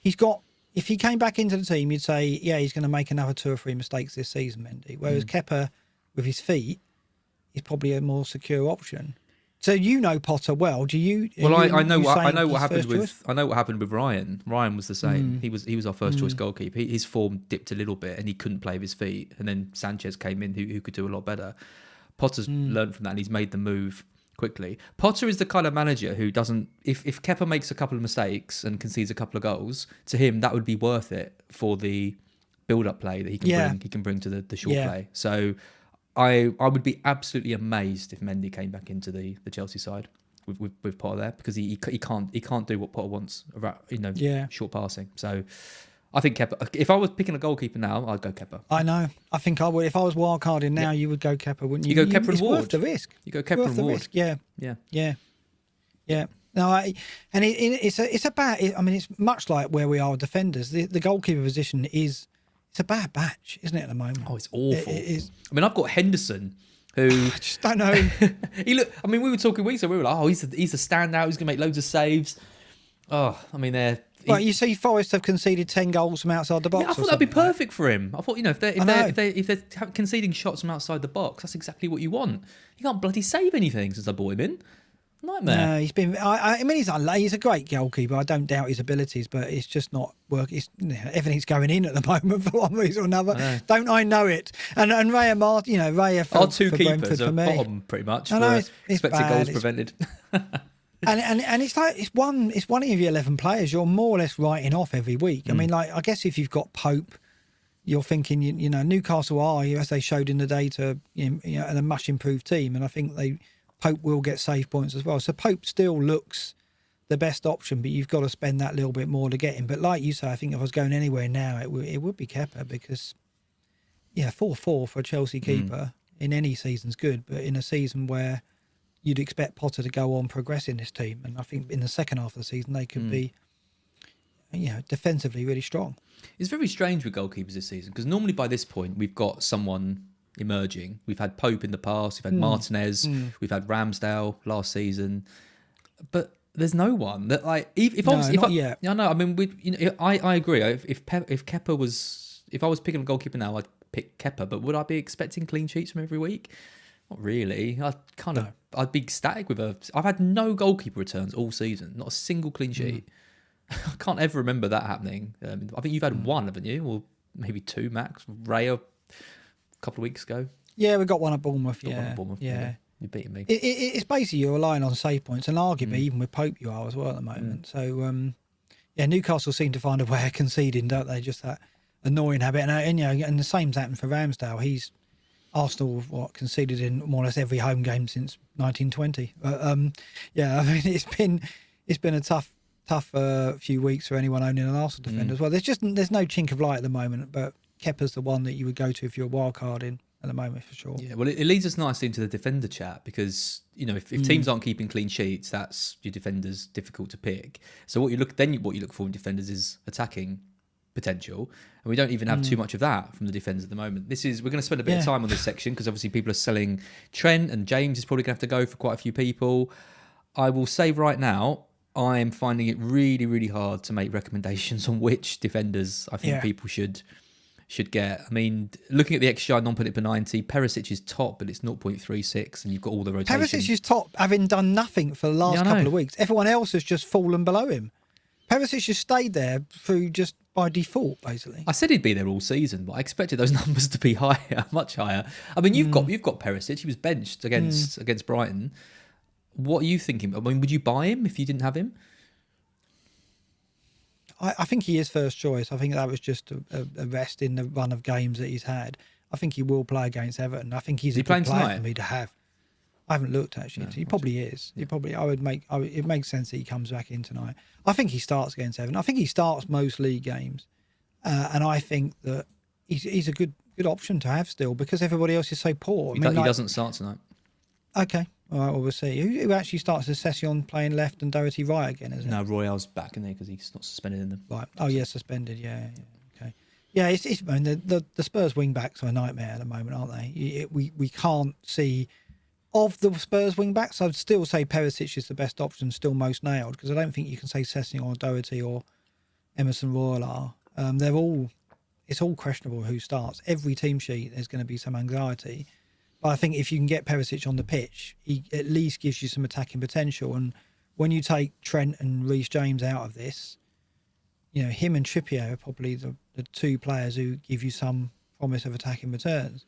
If he came back into the team, you'd say, he's going to make another 2 or 3 mistakes this season, Mendy. Whereas Kepa, with his feet, is probably a more secure option. So you know Potter well. Do you? Well, I know what happened with Ryan. Ryan was the same. He was our first choice goalkeeper. His form dipped a little bit, and he couldn't play with his feet. And then Sanchez came in, who could do a lot better. Potter's learned from that, and he's made the move quickly. Potter is the kind of manager who doesn't. If Kepa makes a couple of mistakes and concedes a couple of goals, to him that would be worth it for the build-up play that he can bring to the short play. So I would be absolutely amazed if Mendy came back into the Chelsea side with Potter there, because he can't do what Potter wants about short passing. So I think Kepa. If I was picking a goalkeeper now, I'd go Kepa. I know. I think I would. If I was wildcarding now, you would go Kepa, wouldn't you? You go Kepa and Ward. It's worth the risk. You go Kepa and Ward. Yeah. No, it's much like where we are with defenders. The goalkeeper position it's a bad batch, isn't it, at the moment? Oh, it's awful. It is. I mean, I've got Henderson, who I just don't know. we were talking weeks ago. We were like, he's a standout. He's going to make loads of saves. Oh, I mean, they're. Well, you see, Forest have conceded 10 goals from outside the box. Yeah, I thought that'd be perfect for him. I thought, if they're conceding shots from outside the box, that's exactly what you want. He can't bloody save anything since I bought him in. Nightmare. No, he's been. He's a great goalkeeper. I don't doubt his abilities, but it's just not working. Everything's going in at the moment for one reason or another. Don't I know it? And Raya Martin, Raya for our two for keepers Brentford are for me. bottom pretty much for it's expected bad. goals prevented. And it's like it's one of your 11 players you're more or less writing off every week. I mean, like, I guess if you've got Pope, you're thinking Newcastle are, as they showed in the data, a much improved team, and I think Pope will get save points as well. So Pope still looks the best option, but you've got to spend that little bit more to get him. But like you say, I think if I was going anywhere now, it would be Kepa, because 4-4 for a Chelsea keeper in any season's good, but in a season where you'd expect Potter to go on progressing this team, and I think in the second half of the season they could be, defensively really strong. It's very strange with goalkeepers this season, because normally by this point we've got someone emerging. We've had Pope in the past, we've had Martinez, we've had Ramsdale last season, but there's no one that, like, I agree. If Kepa was, if I was picking a goalkeeper now, I'd pick Kepa, but would I be expecting clean sheets from every week? Not really. I'd be ecstatic with I've had no goalkeeper returns all season, not a single clean sheet. I can't ever remember that happening. I think you've had one, haven't you? Or maybe two max. Raya a couple of weeks ago. Yeah, we got one at Bournemouth. Yeah. You're beating me. It's basically you're relying on save points, and arguably even with Pope you are as well at the moment. So Newcastle seem to find a way of conceding, don't they? Just that annoying habit, and the same's happened for Ramsdale. Arsenal conceded in more or less every home game since 1920. It's been a tough few weeks for anyone owning an Arsenal defender as well. There's no chink of light at the moment, but Kepa's the one that you would go to if you're wild carding. at the moment for sure. Yeah, well, it leads us nicely into the defender chat because if teams aren't keeping clean sheets, that's your defenders difficult to pick. So what you look for in defenders is attacking potential, and we don't even have too much of that from the defenders at the moment. We're going to spend a bit of time on this section because obviously people are selling Trent, and James is probably going to have to go for quite a few people. I will say right now, I am finding it really, really hard to make recommendations on which defenders I think people should get. I mean, looking at the XGI non-put per 90, Perisic is top, but it's 0.36, and you've got all the rotation. Perisic is top, having done nothing for the last couple of weeks. Everyone else has just fallen below him. Perisic has stayed there through just by default, basically. I said he'd be there all season, but I expected those numbers to be higher, much higher. I mean, you've got Perisic. He was benched against Brighton. What are you thinking? I mean, would you buy him if you didn't have him? I think he is first choice. I think that was just a rest in the run of games that he's had. I think he will play against Everton. I think he's a good player for me to have. I haven't looked actually. He probably is. He probably. It makes sense that he comes back in tonight. I think he starts against Everton. I think he starts most league games, and I think that he's a good option to have still because everybody else is so poor. He doesn't start tonight. Okay. All right, well, we'll see. Who actually starts the Session playing left and Doherty right again, isn't it? No, Royale's back in there because he's not suspended in them. Right. Oh, yeah, suspended. Yeah. Okay. Yeah, I mean, the Spurs wing-backs are a nightmare at the moment, aren't they? We can't see... Of the Spurs wing-backs, I'd still say Perisic is the best option, still most nailed, because I don't think you can say Session or Doherty or Emerson Royal are. It's all questionable who starts. Every team sheet, there's going to be some anxiety. But I think if you can get Perisic on the pitch, he at least gives you some attacking potential. And when you take Trent and Reece James out of this, him and Trippier are probably the two players who give you some promise of attacking returns.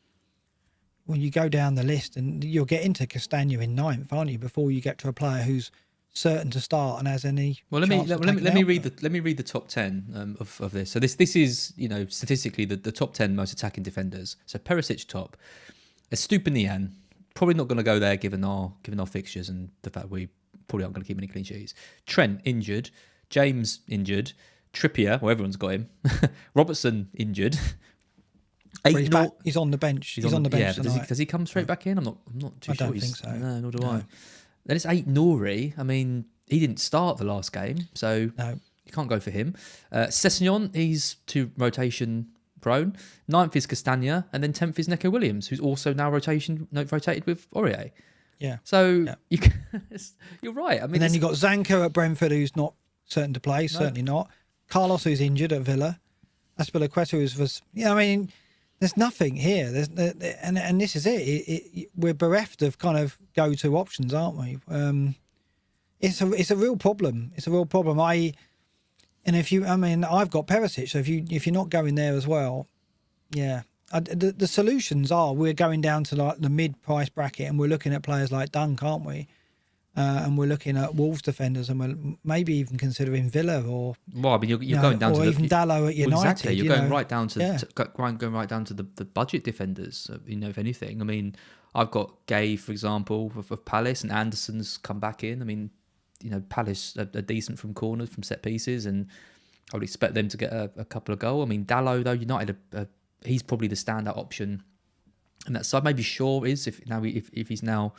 When you go down the list, and you'll get into Castagna in 9th, aren't you? Before you get to a player who's certain to start and has any. Well, let me read the top 10 of this. So this is statistically the top 10 most attacking defenders. So Perisic top. Estupinian, probably not going to go there given our fixtures and the fact we probably aren't going to keep any clean sheets. Trent injured, James injured, Trippier, well, everyone's got him. Robertson injured. He's on the bench. He's on the bench. Yeah, does he come straight back in? I'm not too sure. I don't think so. No, nor do I. Then it's 8 Nouri. I mean, he didn't start the last game, so you can't go for him. Sessegnon, he's too rotation prone. 9th is Castagna, and then 10th is Neco Williams, who's also now rotated with Aurier. Yeah. So you're right. I mean, and then you got Zanko at Brentford, who's not certain to play. Certainly not. Carlos, who's injured at Villa. Azpilicueta, was. I mean, there's nothing here. And this is it. We're bereft of kind of go-to options, aren't we? It's a real problem. It's a real problem. I've got Perisic, so if you're not going there as well, the solutions are we're going down to like the mid-price bracket, and we're looking at players like Dunk, aren't we? And we're looking at Wolves defenders, and we're maybe even considering Villa or. Well, I mean, you're going down to even Dalot at United. Well, exactly, you're going right down to going right down to the budget defenders. If anything, I mean, I've got Gay, for example, of Palace, and Anderson's come back in. I mean, Palace are decent from corners, from set pieces, and I would expect them to get a couple of goals. I mean, Dalot, though, United, he's probably the standout option, and that side maybe Shaw is if he's now.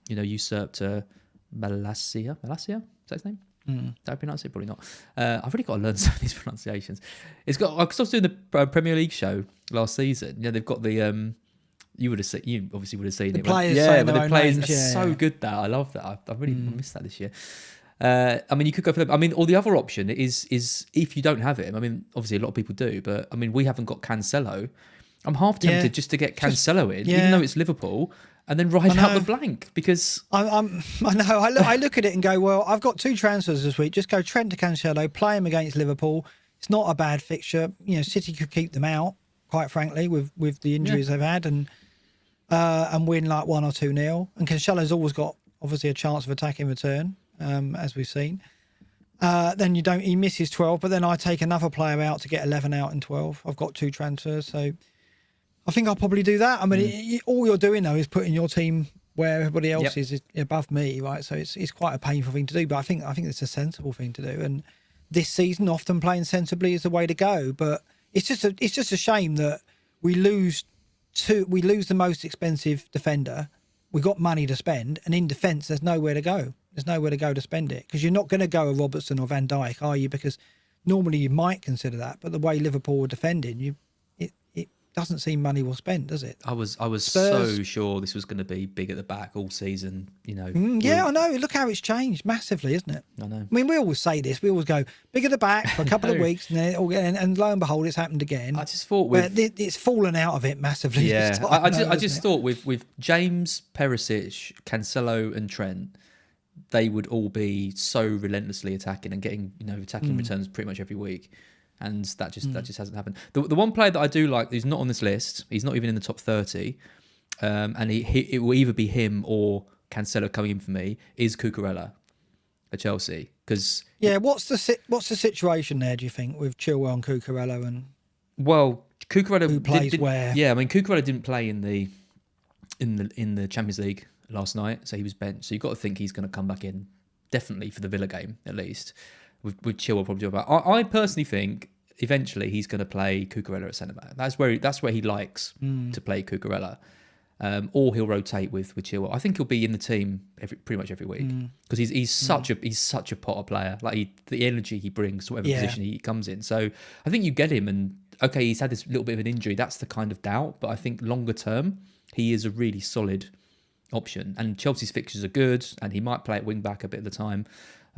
Usurped Malacia. Malacia? Is that his name? Did I pronounce it? Probably not. I've really got to learn some of these pronunciations. Because I was doing the Premier League show last season. They've got the you obviously would have seen the it. Players but the players names, are so good that I love that. I really missed that this year. I mean, you could go for them. I mean, or the other option is if you don't have him. I mean, obviously a lot of people do, but I mean, we haven't got Cancelo. I'm half tempted just to get Cancelo in, even though it's Liverpool. And then ride out the blank because I know. I look at it and go, well, I've got 2 transfers this week. Just go Trent to Cancelo, play him against Liverpool. It's not a bad fixture. City could keep them out, quite frankly, with the injuries they've had, and win like 1 or 2-0. And Cancelo's always got obviously a chance of attacking return, as we've seen. Then he misses 12, but then I take another player out to get 11 out in 12. I've got 2 transfers, so. I think I'll probably do that. I mean, all you're doing though is putting your team where everybody else is above me, right? So it's quite a painful thing to do, but I think it's a sensible thing to do. And this season, often playing sensibly is the way to go. But it's just a shame that we lose we lose the most expensive defender. We got money to spend, and in defence, there's nowhere to go. There's nowhere to go to spend it because you're not going to go a Robertson or Van Dijk, are you? Because normally you might consider that, but the way Liverpool were defending, it doesn't seem money well spent, does it? I was Spurs, so sure this was going to be big at the back all season. I know. Look how it's changed massively, isn't it? I know. I mean, we always say this. We always go big at the back for a couple of weeks, and then and lo and behold, it's happened again. I just thought it's fallen out of it massively. Yeah, this time, I just thought with James, Perisic, Cancelo, and Trent, they would all be so relentlessly attacking and getting attacking returns pretty much every week. And that just hasn't happened. The one player that I do like, who's not on this list, he's not even in the top 30, and it will either be him or Cancelo coming in for me, is Cucurella at Chelsea. Because what's the situation there? Do you think with Chilwell and Cucurella and Cucurella who plays where? Yeah, I mean Cucurella didn't play in the Champions League last night, so he was benched. So you've got to think he's going to come back in definitely for the Villa game at least. With Chilwell probably do about. I personally think eventually he's going to play Cucurella at centre back. That's where he likes to play Cucurella, or he'll rotate with Chilwell. I think he'll be in the team pretty much every week because he's such a Potter player. Like the energy he brings to whatever position he comes in. So I think you get him, and okay, he's had this little bit of an injury. That's the kind of doubt, but I think longer term he is a really solid option. And Chelsea's fixtures are good, and he might play at wing back a bit of the time.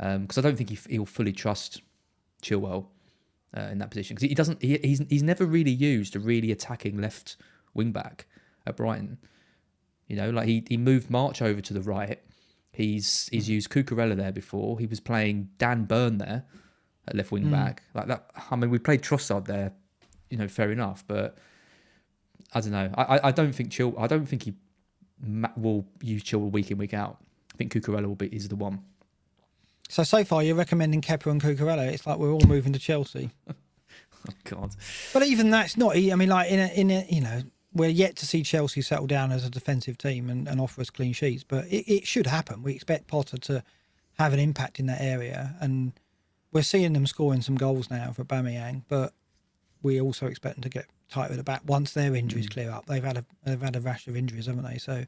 Because I don't think he'll fully trust Chilwell in that position because he doesn't. He's never really used a really attacking left wing back at Brighton. Like he moved March over to the right. He's used Cucurella there before. He was playing Dan Burn there at left wing back like that. I mean, we played Trossard there. Fair enough, but I don't know. I don't think I don't think he will use Chilwell week in week out. I think Cucurella is the one. So far, you're recommending Kepa and Cucurella. It's like we're all moving to Chelsea. Oh God! But even that's not. I mean, like we're yet to see Chelsea settle down as a defensive team and offer us clean sheets. But it should happen. We expect Potter to have an impact in that area, and we're seeing them scoring some goals now for Aubameyang. But we also expect them to get tight at the back once their injuries clear up. They've had a rash of injuries, haven't they? So,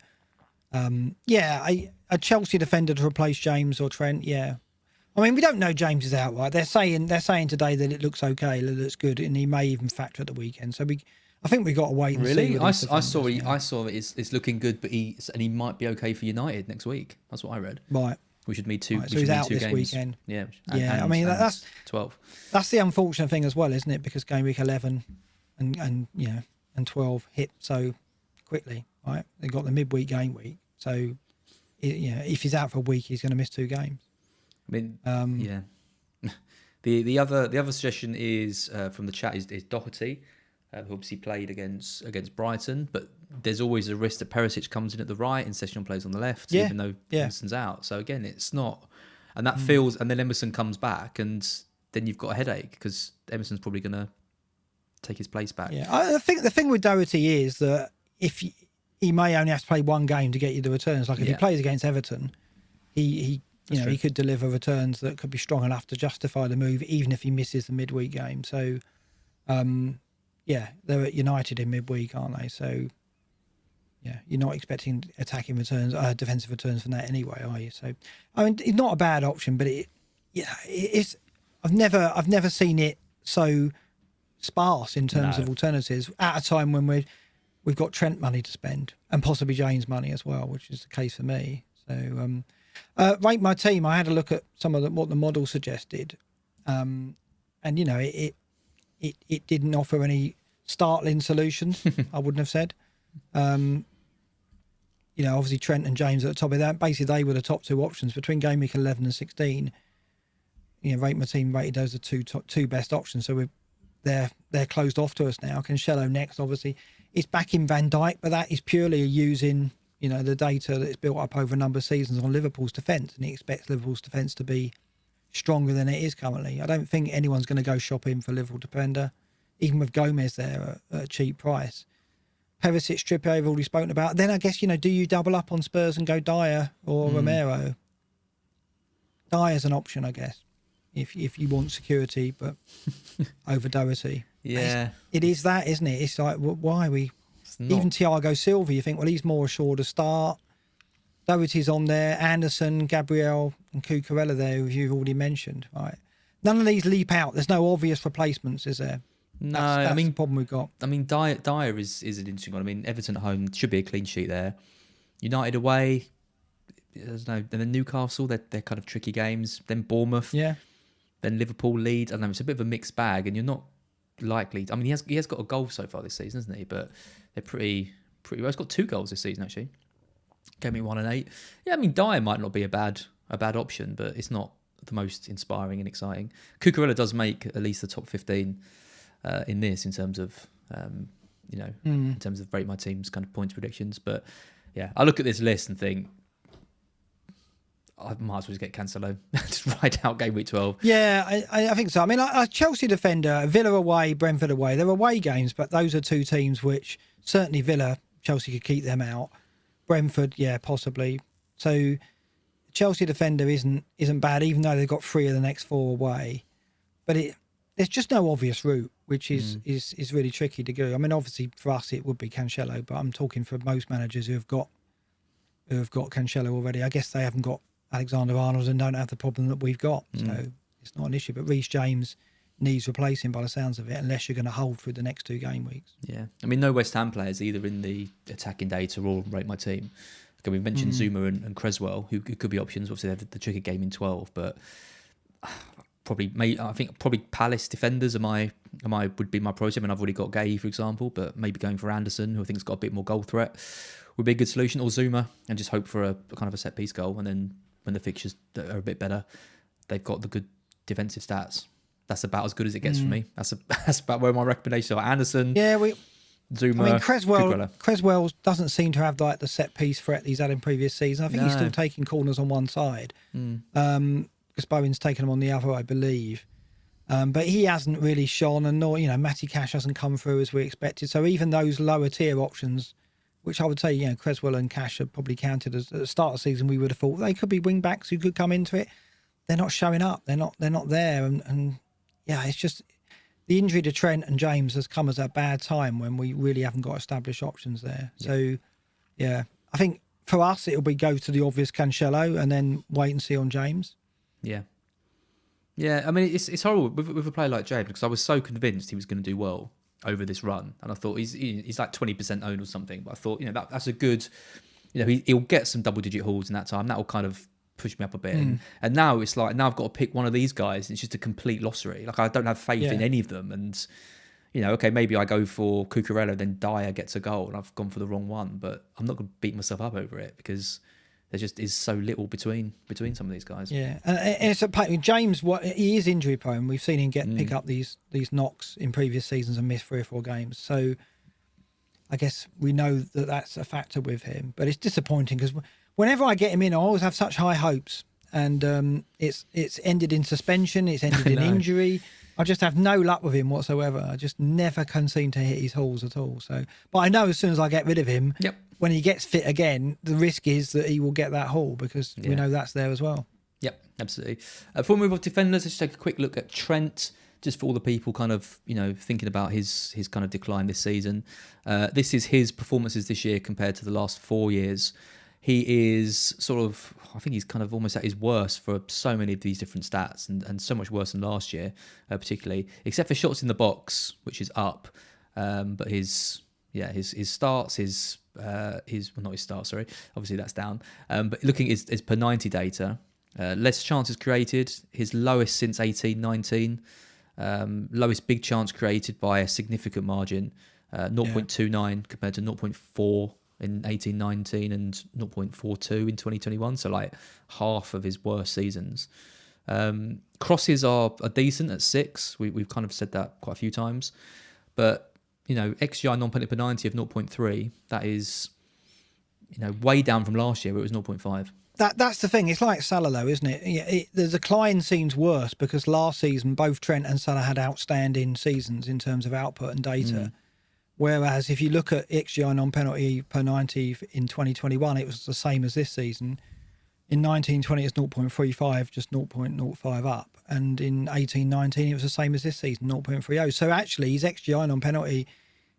a Chelsea defender to replace James or Trent. Yeah. I mean, we don't know James is out, right? They're saying today that it looks okay, that it's good, and he may even factor at the weekend. So I think we got to wait and see. Really, I saw that it's looking good, but he might be okay for United next week. That's what I read. Right. We should meet two. Right, so he's out this weekend. Yeah. I mean, that's 12. That's the unfortunate thing as well, isn't it? Because game week 11 and 12 hit so quickly, right? They got the midweek game week, so if he's out for a week, he's going to miss 2 games. I mean, The other suggestion is from the chat is Doherty, who obviously played against Brighton, but there's always a risk that Perisic comes in at the right and Sessegnon plays on the left, even though Emerson's out. So again, it's not, and that feels, and then Emerson comes back, and then you've got a headache because Emerson's probably going to take his place back. Yeah, I think the thing with Doherty is that if he may only have to play one game to get you the returns. Like if he plays against Everton, he could deliver returns that could be strong enough to justify the move, even if he misses the midweek game. So, they're at United in midweek, aren't they? So, you're not expecting attacking returns, defensive returns from that anyway, are you? So, I mean, it's not a bad option, but it's. I've never seen it so sparse in terms of alternatives at a time when we've got Trent money to spend and possibly James money as well, which is the case for me. So. Rate my team. I had a look at some of what the model suggested, and it didn't offer any startling solutions. I wouldn't have said. Obviously Trent and James at the top of that. Basically, they were the top 2 options between game week 11 and 16. Rate my team rated those the two best options. So they're closed off to us now. Cancelo next, obviously, it's back in Van Dijk, but that is purely using. The data that's built up over a number of seasons on Liverpool's defence, and he expects Liverpool's defence to be stronger than it is currently. I don't think anyone's going to go shopping for Liverpool defender, even with Gomez there at a cheap price. Perisic, Trippier, I've already spoken about. Then I guess, do you double up on Spurs and go Dyer or Romero? Dyer's an option, I guess, if you want security, but over Doherty. Yeah. It is that, isn't it? It's like, why are we... not. Even Thiago Silva, you think, well, he's more assured to start. Doherty's on there, Anderson, Gabriel, and Cucurella there, who you've already mentioned, right? None of these leap out. There's no obvious replacements, is there? No, that's the problem we've got. I mean, Dyer is an interesting one. I mean, Everton at home should be a clean sheet there. United away, there's no. Then Newcastle, they're kind of tricky games. Then Bournemouth, Yeah. Then Liverpool, Leeds. I don't know, it's a bit of a mixed bag, and you're not likely. I mean, he has got a goal so far this season, hasn't he? But they're pretty well. He's got 2 goals this season actually. Game 1 and 8. Yeah, I mean, Dyer might not be a bad option, but it's not the most inspiring and exciting. Cucurella does make at least the top 15 in this in terms of in terms of rate my team's kind of points predictions. But yeah, I look at this list and think I might as well just get Cancelo. Just write out game week 12. Yeah, I think so. I mean, a Chelsea defender, Villa away, Brentford away. They're away games, but those are 2 teams which certainly Villa, Chelsea could keep them out. Brentford, yeah, possibly. So Chelsea defender isn't bad, even though they've got 3 of the next 4 away. But there's just no obvious route, which is really tricky to do. I mean, obviously for us it would be Cancelo, but I'm talking for most managers who have got Cancelo already. I guess they haven't got Alexander-Arnold and don't have the problem that we've got, so it's not an issue. But Reece James needs replacing by the sounds of it, unless you're going to hold through the next 2 game weeks. Yeah, I mean, no West Ham players either in the attacking data or rate my team. Okay, we've mentioned Zuma and Creswell, who could be options. Obviously, they have the tricky game in 12, but I think probably Palace defenders would be my priority. I mean, I've already got Gay, for example, but maybe going for Anderson, who I think's got a bit more goal threat, would be a good solution, or Zuma, and just hope for a kind of a set piece goal, and then when the fixtures are a bit better, they've got the good defensive stats. That's about as good as it gets for me. That's about where my recommendations are. Anderson, Zuma. I mean, Creswell doesn't seem to have like the set piece threat he's had in previous seasons. I think he's still taking corners on one side. Because Bowen's taken him on the other, I believe. But he hasn't really shone, and nor Matty Cash hasn't come through as we expected. So even those lower tier options, which I would say, Creswell and Cash are probably counted as at the start of the season, we would have thought they could be wing backs who could come into it. They're not showing up. They're not there, and yeah, it's just the injury to Trent and James has come as a bad time when we really haven't got established options there. Yeah. So yeah, I think for us it'll be go to the obvious Cancelo and then wait and see on James. Yeah. I mean, it's horrible with a player like James, because I was so convinced he was going to do well over this run, and I thought he's like 20% owned or something. But I thought that's a good, he'll get some double-digit hauls in that time. That will kind of push me up a bit. And now it's like, now I've got to pick one of these guys, and it's just a complete lossery. Like, I don't have faith in any of them, and okay, maybe I go for Cucurella, then Dyer gets a goal, and I've gone for the wrong one. But I'm not going to beat myself up over it, because there just is so little between some of these guys. Yeah, and it's a James. He is injury prone. We've seen him pick up these knocks in previous seasons and miss 3 or 4 games. So I guess we know that that's a factor with him. But it's disappointing, because whenever I get him in, I always have such high hopes, and it's ended in suspension. It's ended in injury. I just have no luck with him whatsoever. I just never can seem to hit his hauls at all. So, but I know as soon as I get rid of him, when he gets fit again, the risk is that he will get that haul, because we know that's there as well. Yep, absolutely. Before we move on to defenders, let's take a quick look at Trent, just for all the people kind of, thinking about his kind of decline this season. This is his performances this year compared to the last 4 years. He is I think he's kind of almost at his worst for so many of these different stats, and so much worse than last year, particularly, except for shots in the box, which is up. But his starts, not his starts, sorry. Obviously that's down. But looking at his per 90 data, less chances created, his lowest since 18-19, lowest big chance created by a significant margin, 0.29 compared to 0.4 in 18-19 and 0.42 in 2021, so like half of his worst seasons. Crosses are decent at 6. We've kind of said that quite a few times, but XGI non-penalty per 90 of 0.3, that is way down from last year where it was 0.5. That's the thing. It's like Salah, though, isn't it? The decline seems worse because last season both Trent and Salah had outstanding seasons in terms of output and data. Whereas if you look at XGI non-penalty per 90 in 2021, it was the same as this season. In 19-20, it's 0.35, just 0.05 up. And in 18-19, it was the same as this season, 0.30. So actually, his XGI non-penalty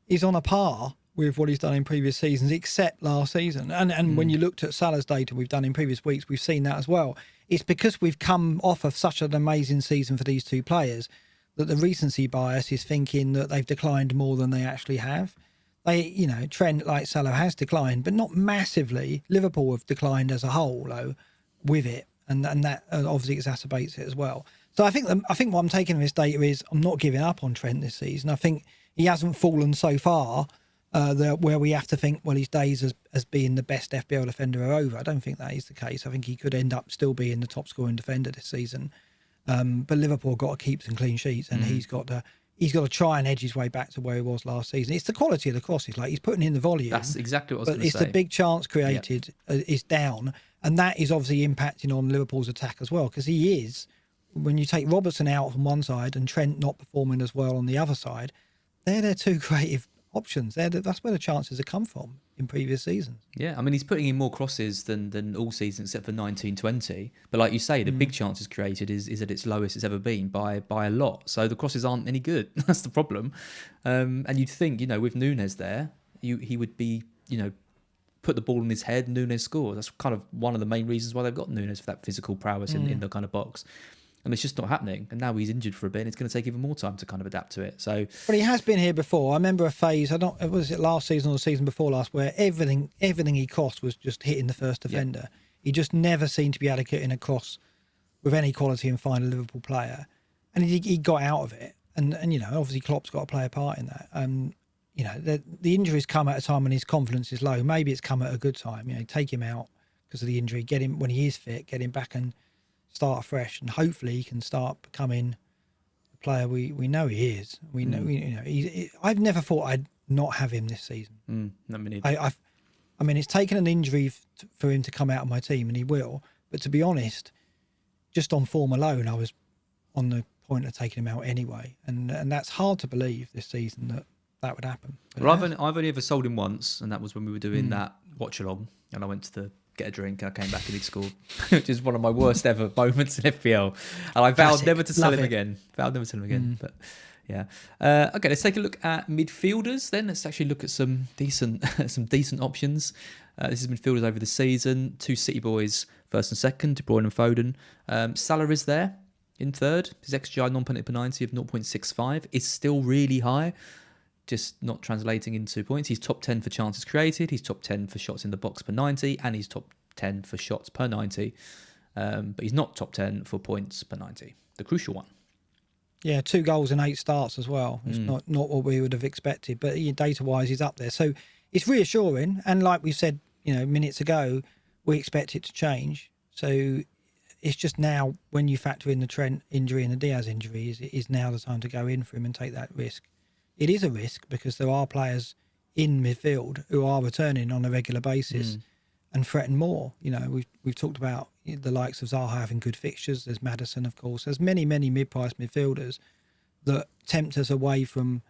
is on a par with what he's done in previous seasons, except last season. And when you looked at Salah's data we've done in previous weeks, we've seen that as well. It's because we've come off of such an amazing season for these two players that the recency bias is thinking that they've declined more than they actually have. Trent, like Salah, has declined, but not massively. Liverpool have declined as a whole, though, with it, and that obviously exacerbates it as well. So I think what I'm taking from this data is I'm not giving up on Trent this season. I think he hasn't fallen so far where we have to think, well, his days as being the best FPL defender are over. I don't think that is the case. I think he could end up still being the top scoring defender this season. But Liverpool got to keep some clean sheets, and he's got to try and edge his way back to where he was last season. It's the quality of the crosses. Like, he's putting in the volume. That's exactly what I was going to say. But it's the big chance created is down, and that is obviously impacting on Liverpool's attack as well, because he is, when you take Robertson out from one side and Trent not performing as well on the other side, they're their two creative options. That's where the chances have come from in previous seasons. Yeah, I mean, he's putting in more crosses than all seasons except for 19-20. But like you say, the big chances created is at its lowest it's ever been by a lot. So the crosses aren't any good. That's the problem. And you'd think, with Núñez there, he would be, put the ball in his head, Núñez scores. That's kind of one of the main reasons why they've got Núñez, for that physical prowess in the kind of box. And it's just not happening. And now he's injured for a bit, and it's going to take even more time to kind of adapt to it. So, but he has been here before. I remember a phase, was it last season or the season before last, where everything he crossed was just hitting the first defender. Yep. He just never seemed to be able to get in a cross with any quality and find a Liverpool player. And he got out of it. And obviously Klopp's got to play a part in that. The injuries come at a time when his confidence is low. Maybe it's come at a good time. Take him out because of the injury, get him when he is fit, get him back and start afresh, and hopefully he can start becoming the player we know he is. We know, I've never thought I'd not have him this season. Not many. I mean, it's taken an injury for him to come out of my team, and he will. But to be honest, just on form alone, I was on the point of taking him out anyway, and that's hard to believe this season that would happen. But well, I've only ever sold him once, and that was when we were doing that watch along, and I went to get a drink, and I came back and he'd scored, which is one of my worst ever moments in FPL. And I vowed never to sell him again. But yeah. Okay, let's take a look at midfielders then. Let's actually look at some decent options. This is midfielders over the season. Two City boys, first and second, De Bruyne and Foden. Salah is there in third. His XGI non-penalty per 90 of 0.65 is still really high, just not translating into points. He's top 10 for chances created. He's top 10 for shots in the box per 90, and he's top 10 for shots per 90. But he's not top 10 for points per 90, the crucial one. Yeah, 2 goals and 8 starts as well. It's not what we would have expected, but data-wise, he's up there. So it's reassuring. And like we said, minutes ago, we expect it to change. So it's just now, when you factor in the Trent injury and the Diaz injury, is now the time to go in for him and take that risk. It is a risk because there are players in midfield who are returning on a regular basis and threaten more. We've talked about the likes of Zaha having good fixtures. There's Maddison, of course. There's many mid-priced midfielders that tempt us away from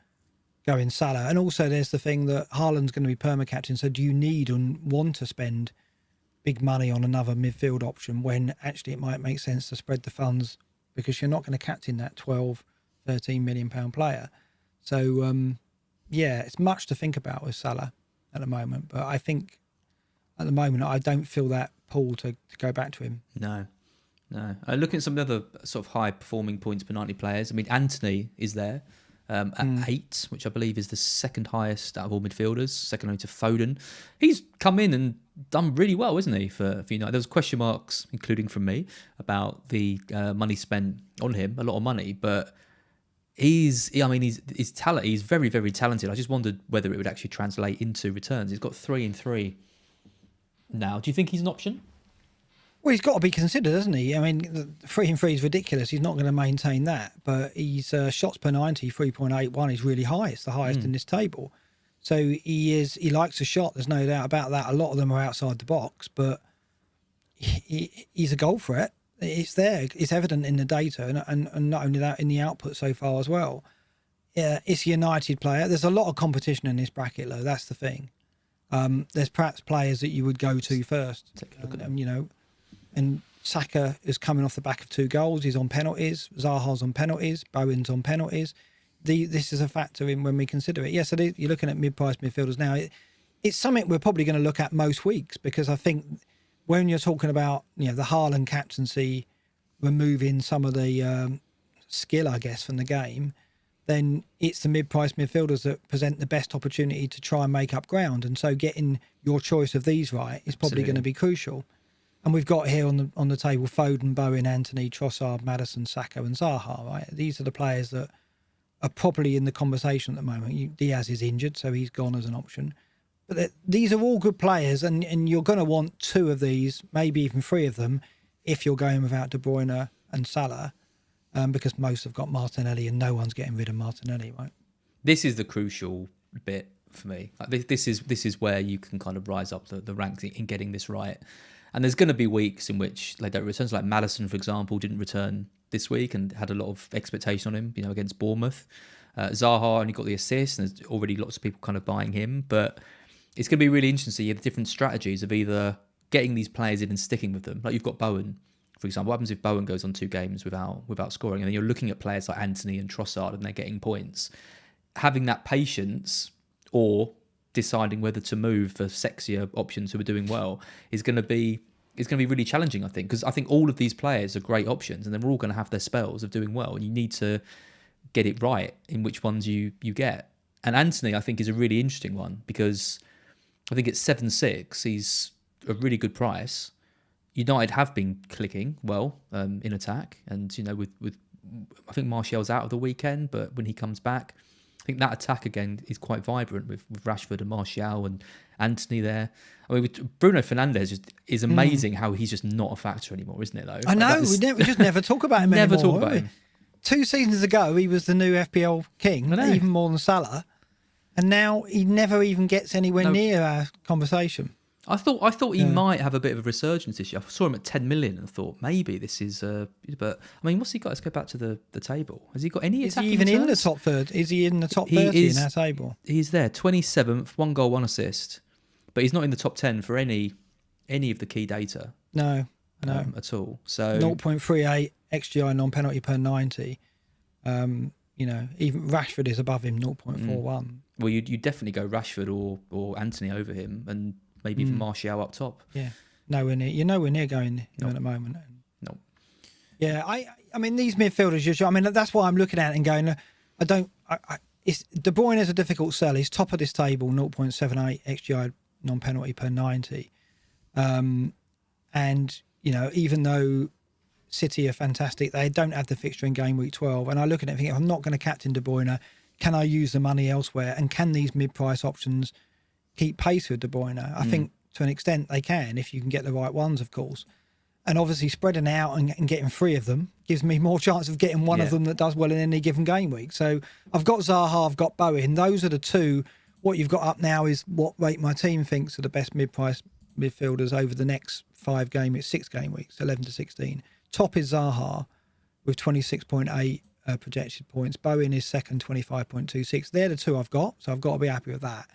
going Salah. And also there's the thing that Haaland's going to be perma-captain. So do you need and want to spend big money on another midfield option when actually it might make sense to spread the funds, because you're not going to captain that 12, 13 million pound player. So, it's much to think about with Salah at the moment. But I think at the moment, I don't feel that pull to go back to him. No. Looking at some of the other sort of high-performing points per 90 players, I mean, Anthony is there at 8, which I believe is the second highest out of all midfielders, second only to Foden. He's come in and done really well, isn't he, for United? There was question marks, including from me, about the money spent on him, a lot of money, but his talent, he's very, very talented. I just wondered whether it would actually translate into returns. He's got 3 and 3 now. Do you think he's an option? Well, he's got to be considered, hasn't he? I mean, 3 and 3 is ridiculous. He's not going to maintain that. But he's shots per 90, 3.81 is really high. It's the highest in this table. So he likes a shot. There's no doubt about that. A lot of them are outside the box, but he's a goal threat. It's there. It's evident in the data, and not only that, in the output so far as well. Yeah, it's a United player. There's a lot of competition in this bracket, though. That's the thing. There's perhaps players that you would go to first. Take a look at them. And Saka is coming off the back of 2 goals. He's on penalties. Zaha's on penalties. Bowen's on penalties. this is a factor in when we consider it. Yeah, so you're looking at mid-price midfielders now. It's something we're probably going to look at most weeks, because I think when you're talking about the Haaland captaincy, removing some of the skill, I guess, from the game, then it's the mid-price midfielders that present the best opportunity to try and make up ground. And so getting your choice of these right is probably going to be crucial. And we've got here on the table Foden, Bowen, Anthony, Trossard, Maddison, Saka and Zaha, right? These are the players that are probably in the conversation at the moment. Diaz is injured, so he's gone as an option. But these are all good players, and you're going to want two of these, maybe even three of them, if you're going without De Bruyne and Salah. Because most have got Martinelli and no one's getting rid of Martinelli, right? This is the crucial bit for me. Like this is where you can kind of rise up the ranks in getting this right. And there's going to be weeks in which they don't return. So like Maddison, for example, didn't return this week and had a lot of expectation on him, against Bournemouth. Zaha only got the assist, and there's already lots of people kind of buying him. But it's going to be really interesting to see the different strategies of either getting these players in and sticking with them. Like you've got Bowen, for example. What happens if Bowen goes on 2 games without scoring? And then you're looking at players like Anthony and Trossard and they're getting points. Having that patience or deciding whether to move for sexier options who are doing well is going to be really challenging, I think, because I think all of theyese players are great options and they're all going to have their spells of doing well, and you need to get it right in which ones you get. And Anthony, I think, is a really interesting one because I think at 7.6 he's a really good price. United have been clicking well in attack, and with I think Martial's out of the weekend, but when he comes back, I think that attack again is quite vibrant with Rashford and Martial and Anthony there. I mean, with Bruno Fernandes is amazing how he's just not a factor anymore, isn't it? Though I know we just never talk about him. Never anymore, talk about him. 2 seasons ago, he was the new FPL king, even more than Salah, and now he never even gets anywhere near our conversation. I thought he might have a bit of a resurgence this year. I saw him at 10 million and thought maybe this is. But I mean, what's he got? Let's go back to the table. Has he got any? Is he even in the top third? Is he in the top 30 in our table? He's there, 27th, 1 goal, 1 assist, but he's not in the top 10 for any of the key data. No, at all. So 0.38 XGI non-penalty per 90. Even Rashford is above him, 0.41. Well, you definitely go Rashford or Anthony over him, and maybe even Martial up top. Yeah, nowhere near. You're nowhere near going at the moment. No. Yeah, I mean these midfielders. I mean that's why I'm looking at it and going. It's De Bruyne is a difficult sell. He's top of this table, 0.78 XGI non-penalty per 90. And even though City are fantastic, they don't have the fixture in game week 12. And I look at it and think, if I'm not going to captain De Bruyne, can I use the money elsewhere? And can these mid-price options keep pace with De Bruyne? I think to an extent they can, if you can get the right ones, of course. And obviously spreading out and getting 3 of them gives me more chance of getting one of them that does well in any given game week. So I've got Zaha, I've got Bowen. Those are the 2. What you've got up now is what rate my team thinks are the best mid-price midfielders over the next 6 game weeks, 11 to 16. Top is Zaha with 26.8 projected points. Bowen is second, 25.26. They're the 2 I've got, so I've got to be happy with that.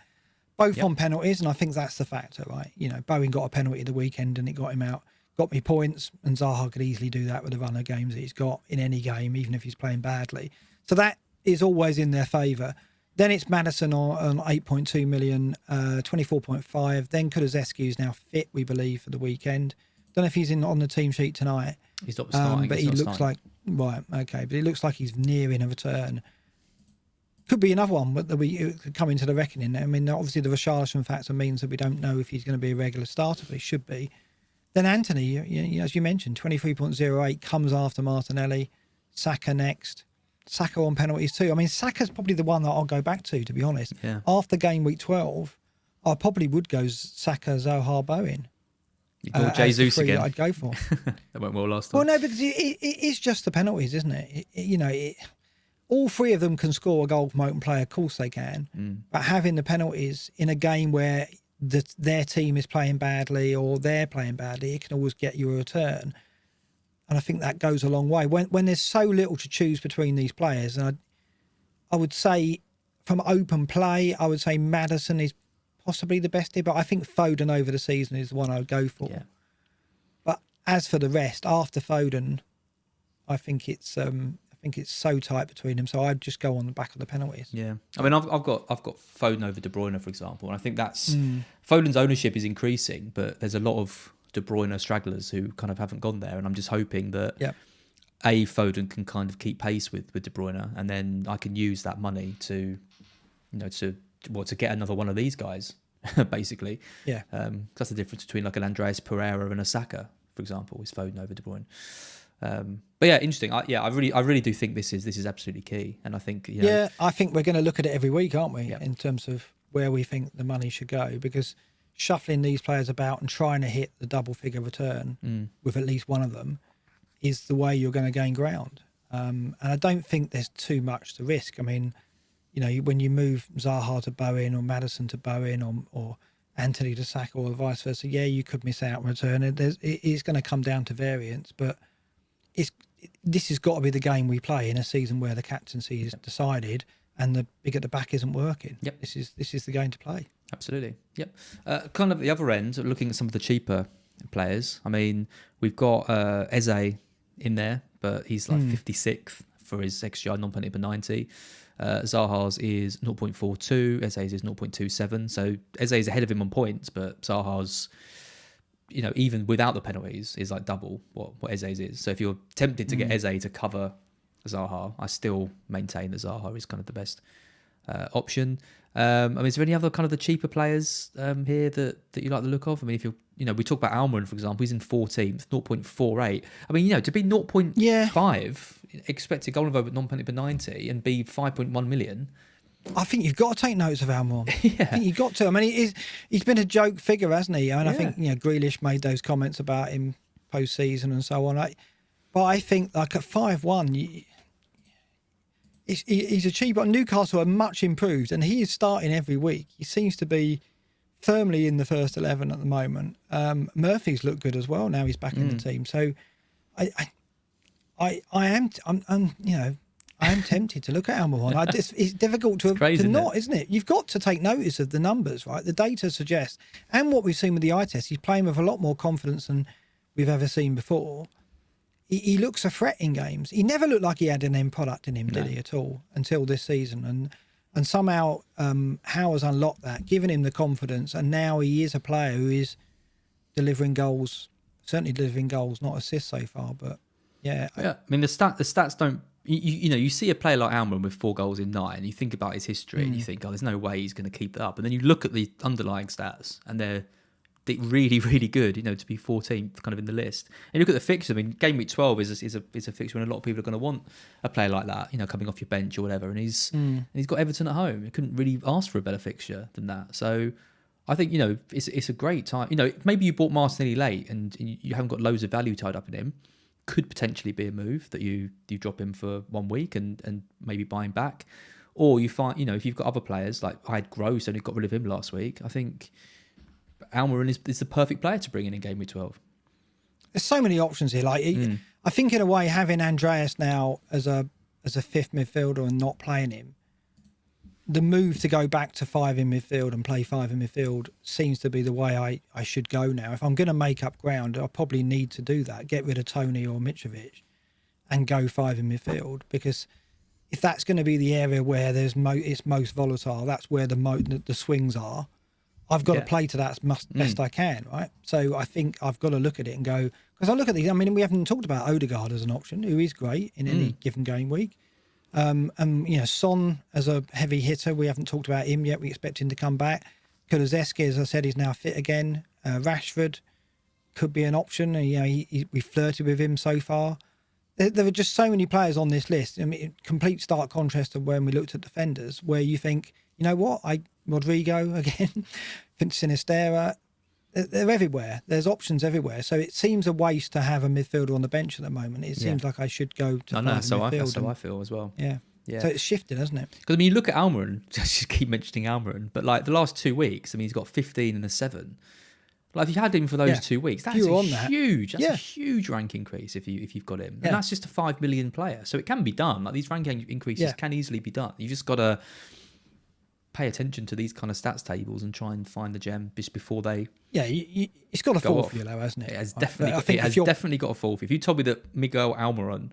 Both on penalties, and I think that's the factor, right? Bowen got a penalty at the weekend and it got him out, got me points, and Zaha could easily do that with the run of games that he's got in any game, even if he's playing badly. So that is always in their favour. Then it's Maddison on 8.2 million, 24.5. Then Kulusevski is now fit, we believe, for the weekend. Don't know if he's on the team sheet tonight. He's not starting. But he looks like but he looks like he's nearing a return. Could be another one that we could come into the reckoning. I mean, obviously the Richarlison factor means that we don't know if he's going to be a regular starter, but he should be. Then Anthony, as you mentioned, 23.08 comes after Martinelli. Saka next. Saka on penalties too. I mean, Saka's probably the one that I'll go back to be honest. Yeah. After game week 12, I probably would go Saka, Zaha, Bowen. You go Jesus again. I'd go for. That went well last time. Well, no, because it is just the penalties, isn't it? All 3 of them can score a goal from open play. Of course they can. But having the penalties in a game where their team is playing badly or they're playing badly, it can always get you a return. And I think that goes a long way. When there's so little to choose between these players, and I would say from open play, I would say Maddison is possibly the best here, but I think Foden over the season is the one I would go for. Yeah. But as for the rest, after Foden, I think it's think it's so tight between them. So I'd just go on the back of the penalties. Yeah, I mean, I've got Foden over De Bruyne, for example, and I think that's Foden's ownership is increasing, but there's a lot of De Bruyne stragglers who kind of haven't gone there, and I'm just hoping that Foden can kind of keep pace with De Bruyne, and then I can use that money to get another one of these guys, basically. Yeah, that's the difference between like an Andreas Pereira and a Saka, for example, is Foden over De Bruyne. But yeah, interesting. I really do think this is absolutely key, and I think I think we're going to look at it every week, aren't we? In terms of where we think the money should go, because shuffling these players about and trying to hit the double figure return with at least one of them is the way you're going to gain ground. And I don't think there's too much to risk. I mean, when you move Zaha to Bowen or Maddison to Bowen or Anthony to Saka or vice versa, you could miss out on return. It is going to come down to variance, but this has got to be the game we play in a season where the captaincy is decided and the big at the back isn't working. Yep. This is the game to play. Absolutely. Yep. Kind of the other end, looking at some of the cheaper players. I mean, we've got Eze in there, but he's like 56th for his XGI non-penalty per 90. Zaha's is 0.42, Eze's is 0.27. So Eze is ahead of him on points, but Zaha's, even without the penalties, is like double what Eze's is. So if you're tempted to get Eze to cover Zaha, I still maintain that Zaha is kind of the best option. I mean, is there any other kind of the cheaper players here that you like the look of? I mean, if we talk about Almiron, for example, he's in 14th, 0.48. I mean, to be 0.5 expected goal involvement non-penalty per 90 and be 5.1 million. I think you've got to take notice of Almiron. I think you've got to. I mean, he's been a joke figure, hasn't he? I mean, I think Grealish made those comments about him post-season and so on. But I think like at 5-1, he's a cheap. Newcastle are much improved, and he is starting every week. He seems to be firmly in the first 11 at the moment. Murphy's looked good as well. Now he's back in the team. So I am tempted to look at Almiron. It's difficult to not, isn't it? You've got to take notice of the numbers, right? The data suggests, and what we've seen with the eye test, he's playing with a lot more confidence than we've ever seen before. He looks a threat in games. He never looked like he had an end product in him, did he, at all, until this season. And somehow Howe has unlocked that, given him the confidence, and now he is a player who is delivering goals, certainly delivering goals, not assists so far, but yeah. I mean, the stats don't. You see a player like Almiron with 4 goals in 9, and you think about his history, and you think, there's no way he's going to keep that up. And then you look at the underlying stats, and they're really, really good. To be 14th, kind of in the list. And you look at the fixture. I mean, Gameweek 12 is a fixture, and a lot of people are going to want a player like that. Coming off your bench or whatever. And he's got Everton at home. You couldn't really ask for a better fixture than that. So I think it's a great time. Maybe you bought Martinelli late, and you haven't got loads of value tied up in him. Could potentially be a move that you drop him for 1 week and maybe buy him back, or you find if you've got other players like I had Gross, only got rid of him last week. I think Almiron is the perfect player to bring in Game Week 12. There's so many options here. I think in a way having Andreas now as a fifth midfielder and not playing him, the move to go back to 5 in midfield and play 5 in midfield seems to be the way I should go now. If I'm going to make up ground, I probably need to do that. Get rid of Tony or Mitrovic and go 5 in midfield, because if that's going to be the area where it's most volatile, that's where the swings are. I've got to play to that as best I can, right? So I think I've got to look at it and go, because I look at these. I mean, we haven't talked about Odegaard as an option, who is great in any given game week. And Son as a heavy hitter, we haven't talked about him yet. We expect him to come back. Kulusevski, as I said, is now fit again. Rashford could be an option. We flirted with him so far. There are just so many players on this list. I mean, complete stark contrast to when we looked at defenders, where you think, Rodrigo again, Sinistera, they're everywhere. There's options everywhere. So it seems a waste to have a midfielder on the bench at the moment. It seems like I should go to midfield. So I feel as well. Yeah. So it's shifted, hasn't it? Because you look at Almiron, I just keep mentioning Almiron, but like the last 2 weeks, he's got 15 and a 7. Like if you had him for those 2 weeks, that's a huge rank increase if you've got him. And that's just a 5 million player. So it can be done. Like these ranking increases can easily be done. You just got to pay attention to these kind of stats tables and try and find the gem just before they it's got a fall for you though, hasn't it? It has definitely got a fall. If you told me that Miguel Almiron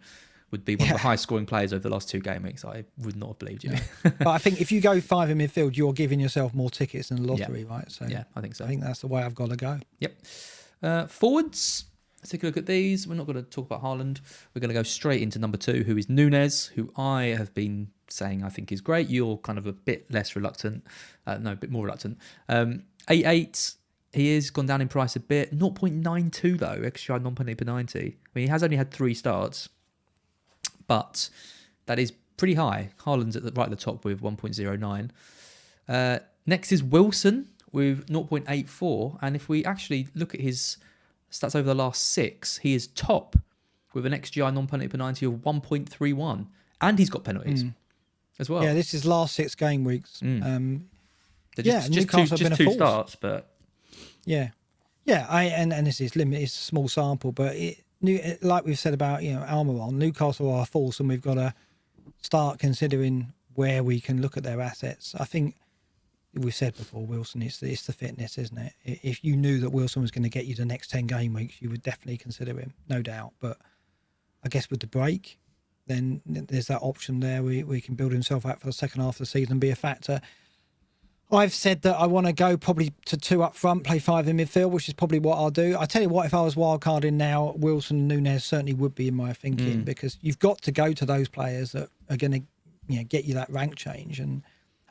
would be one of the highest scoring players over the last 2 game weeks. I would not have believed you. But I think if you go 5 in midfield, you're giving yourself more tickets than the lottery, right? So yeah, I think so. I think that's the way I've got to go. Yep. Forwards. Let's take a look at these. We're not going to talk about Haaland. We're going to go straight into number 2, who is Núñez, who I have been saying I think is great. You're kind of a bit less reluctant. No, a bit more reluctant. 8.8. He is gone down in price a bit. 0.92 though, extra non-penalty per 90. I mean, he has only had 3 starts, but that is pretty high. Haaland's right at the top with 1.09. Next is Wilson with 0.84. And if we actually look at his stats over the last 6, he is top with an XGI non-penalty per 90 of 1.31. And he's got penalties as well. Yeah, this is last 6 game weeks. Just two starts, but... Yeah. And this is limited, it's a small sample, but like we've said about Almiron, Newcastle are false, and we've got to start considering where we can look at their assets. I think we've said before, Wilson, it's the fitness, isn't it? If you knew that Wilson was going to get you the next 10 game weeks, you would definitely consider him, no doubt. But I guess with the break, then there's that option there. We can build himself out for the second half of the season and be a factor. I've said that I want to go probably to 2 up front, play 5 in midfield, which is probably what I'll do. I tell you what, if I was wildcarding now, Wilson and Núñez certainly would be in my thinking, because you've got to go to those players that are going to get you that rank change. And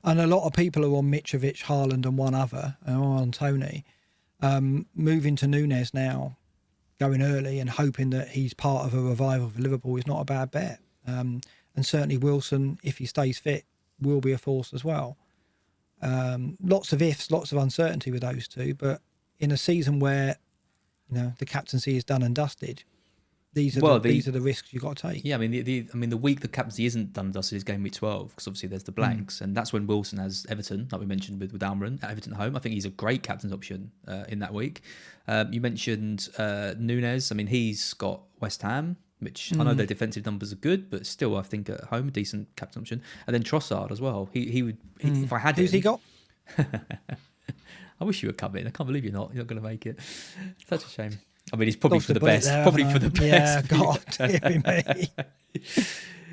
a lot of people are on Mitrovic, Haaland and one other, and on Tony. Moving to Núñez now, going early and hoping that he's part of a revival for Liverpool is not a bad bet. And certainly Wilson, if he stays fit, will be a force as well. Lots of ifs, lots of uncertainty with those two, but in a season where the captaincy is done and dusted, these are the risks you've got to take. Yeah, I mean the week the captaincy isn't done and dusted is game week 12, because obviously there's the blanks, and that's when Wilson has Everton, like we mentioned with Almiron at Everton home. I think he's a great captain's option in that week. You mentioned Núñez. I mean, he's got West Ham, which I know their defensive numbers are good, but still I think at home a decent captain option. And then Trossard as well. He would if I had Who's he got? I wish you would come in. I can't believe you're not going to make it. Such a shame. I mean, he's probably for the best. Yeah, God, dear me.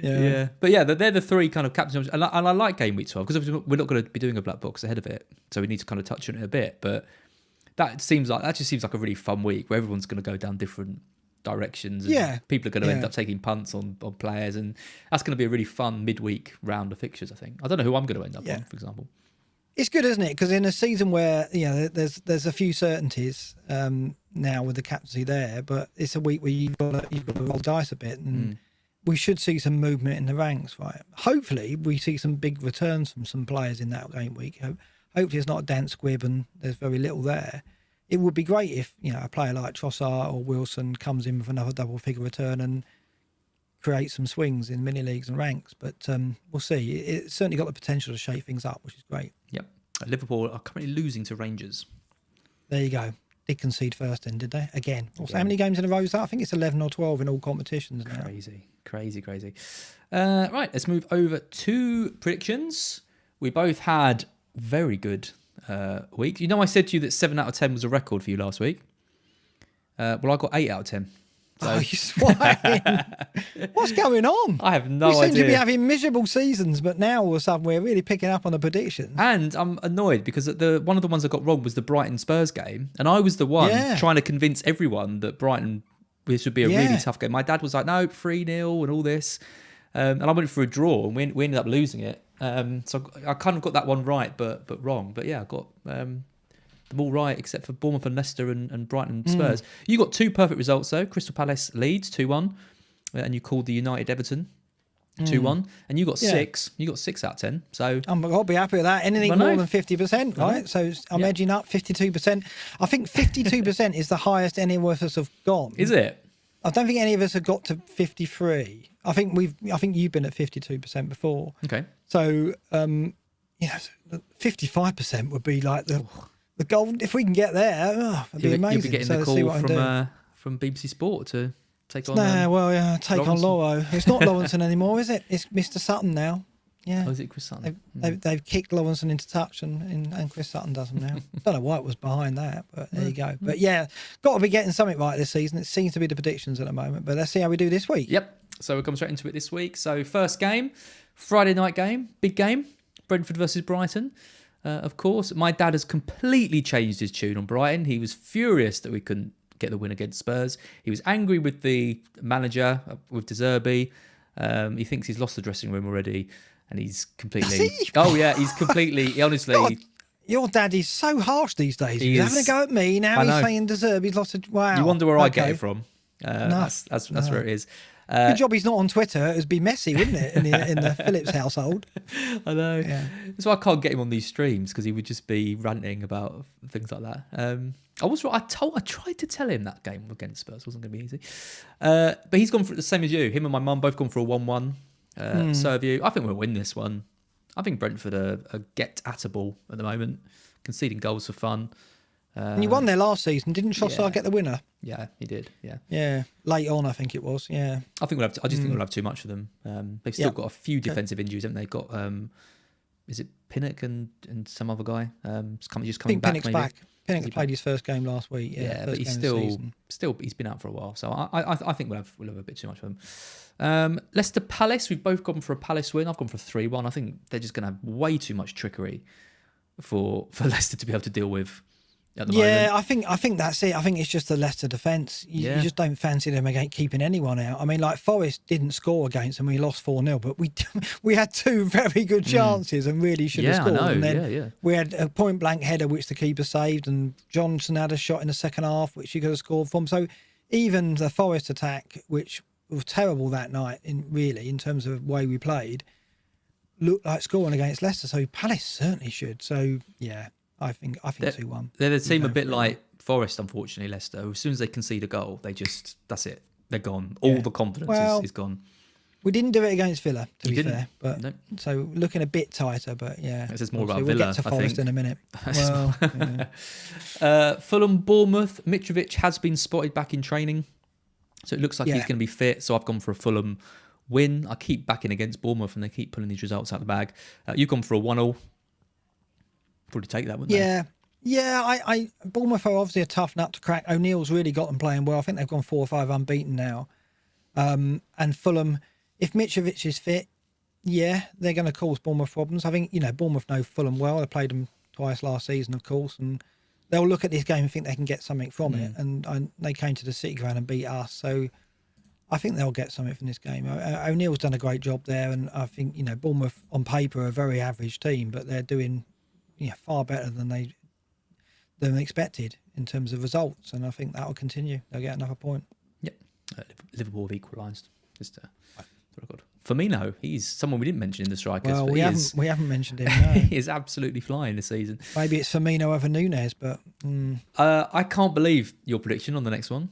Yeah. But yeah, they're the 3 kind of captains. And I like game week 12, because we're not going to be doing a black box ahead of it, so we need to kind of touch on it a bit. But that just seems like a really fun week where everyone's going to go down different directions, and people are going to end up taking punts on players, and that's going to be a really fun midweek round of fixtures. I think I don't know who I'm going to end up on, for example. It's good, isn't it? Because in a season where there's a few certainties now with the captaincy there, but it's a week where you've got to roll dice a bit, and we should see some movement in the ranks, right? Hopefully we see some big returns from some players in that game week. Hopefully it's not a dance squib and there's very little there. It would be great if a player like Trossard or Wilson comes in with another double-figure return and creates some swings in mini leagues and ranks. But we'll see. It's certainly got the potential to shake things up, which is great. Yep. Liverpool are currently losing to Rangers. There you go. Did concede first then, did they? Again. Also, how many games in a row is that? I think it's 11 or 12 in all competitions now. Crazy. Right, let's move over to predictions. We both had very good week. I said to you that 7 out of 10 was a record for you last week. Well, I got 8 out of 10. So. Oh, you swine. What's going on? I have no idea. We seem to be having miserable seasons, but now all of a sudden we're really picking up on the predictions. And I'm annoyed because one of the ones I got wrong was the Brighton Spurs game. And I was the one trying to convince everyone that Brighton, this would be a really tough game. My dad was like, no, 3-0 and all this. And I went for a draw and we ended up losing it. So I kind of got that one right, but wrong. But yeah, I got them all right except for Bournemouth and Leicester and Brighton Spurs. You got 2 perfect results though. Crystal Palace Leeds 2-1, and you called the United Everton 2-1, and you got 6. You got 6 out of 10. So I'll be happy with that. Anything more than 50%, right? So I'm edging up 52%. I think 52% is the highest any of us have gone. Is it? I don't think any of us have got to 53. I think you've been at 52% before. Okay. So 55% would be like the goal. If we can get there, it'd be amazing. You'll be getting the call from BBC Sport to take on. Take on Lauro. It's not Lawrenson anymore, is it? It's Mr. Sutton now. Yeah. Oh, is it Chris Sutton? They've kicked Lawrenson into touch and Chris Sutton does them now. Don't know what was behind that, but there you go. But yeah, got to be getting something right this season. It seems to be the predictions at the moment, but let's see how we do this week. Yep. So we'll come straight into it this week. So first game, Friday night game, big game, Brentford versus Brighton. Of course, my dad has completely changed his tune on Brighton. He was furious that we couldn't get the win against Spurs. He was angry with the manager, with De Zerbi. He thinks he's lost the dressing room already. And he's completely... Oh, yeah, he's completely... Honestly... God, your dad is so harsh these days. He's having a go at me. Now he's saying De Zerbi's lost a... Wow. You wonder where I get it from. That's where it is. Good job he's not on Twitter. It would be messy, wouldn't it, in the Phillips household? I know. Yeah. That's why I can't get him on these streams, because he would just be ranting about things like that. I was right. I tried to tell him that game against Spurs wasn't going to be easy. But he's gone for the same as you. Him and my mum both gone for a 1-1. Serve you. I think we'll win this one. I think Brentford are get-attable at the moment, conceding goals for fun. And you won there last season, didn't Trossard get the winner? Yeah, he did. Yeah. Yeah, late on, I think it was. Yeah. I think I just think we'll have too much for them. They've still got a few defensive injuries, haven't they? Got is it Pinnock and some other guy? Just coming back. Pinnock's back. Pinnock played his first game last week. Yeah, but he's still he's been out for a while. So I think we'll have a bit too much for them. Leicester Palace, we've both gone for a Palace win. I've gone for 3-1. I think they're just going to have way too much trickery for Leicester to be able to deal with. Yeah, I think that's it. I think it's just the Leicester defence. You just don't fancy them against keeping anyone out. I mean, like Forest didn't score against them. We lost 4-0, but we had two very good chances and really should have scored. I know. And then we had a point blank header which the keeper saved, and Johnson had a shot in the second half which he could have scored from. So even the Forest attack, which was terrible that night in terms of the way we played, looked like scoring against Leicester. So Palace certainly should. So yeah. I think 2-1. They're the team a bit like Forest, unfortunately, Leicester. As soon as they concede a goal, that's it. They're gone. All the confidence is gone. We didn't do it against Villa, to be fair. But nope. So looking a bit tighter, but yeah. This is more about Villa, we'll get to Forest in a minute. Fulham, Bournemouth. Mitrovic has been spotted back in training. So it looks like he's going to be fit. So I've gone for a Fulham win. I keep backing against Bournemouth and they keep pulling these results out of the bag. You've gone for a 1-1. Probably take that, wouldn't they? Yeah. Bournemouth are obviously a tough nut to crack. O'Neill's really got them playing well. I think they've gone 4 or 5 unbeaten now. And Fulham, if Mitrovic is fit, they're going to cause Bournemouth problems. I think Bournemouth know Fulham well. They played them twice last season, of course, and they'll look at this game and think they can get something from it. And they came to the City Ground and beat us, so I think they'll get something from this game. O'Neill's done a great job there, and I think Bournemouth on paper are a very average team, but they're doing far better than expected in terms of results, and I think that will continue. They'll get another point. Yep. Liverpool have equalised. Just good. Firmino, he's someone we didn't mention in the strikers. Well, we haven't mentioned him. No. He is absolutely flying this season. Maybe it's Firmino over Nunes, but I can't believe your prediction on the next one.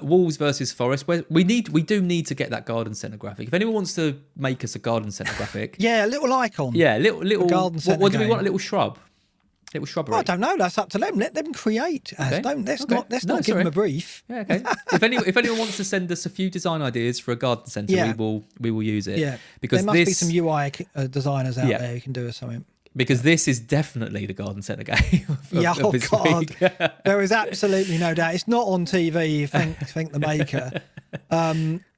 Wolves versus Forest. We do need to get that garden centre graphic. If anyone wants to make us a garden centre graphic, a little icon. Yeah, little garden centre. What do we want? A little shrub. Little shrubbery. I don't know. That's up to them. Let them create. Okay. Let's not give them a brief. Yeah, okay. if anyone wants to send us a few design ideas for a garden centre, we will use it. Yeah, because there must be some UI designers out there who can do us something. Because this is definitely the garden centre game. God, there is absolutely no doubt. It's not on TV. Thank the maker.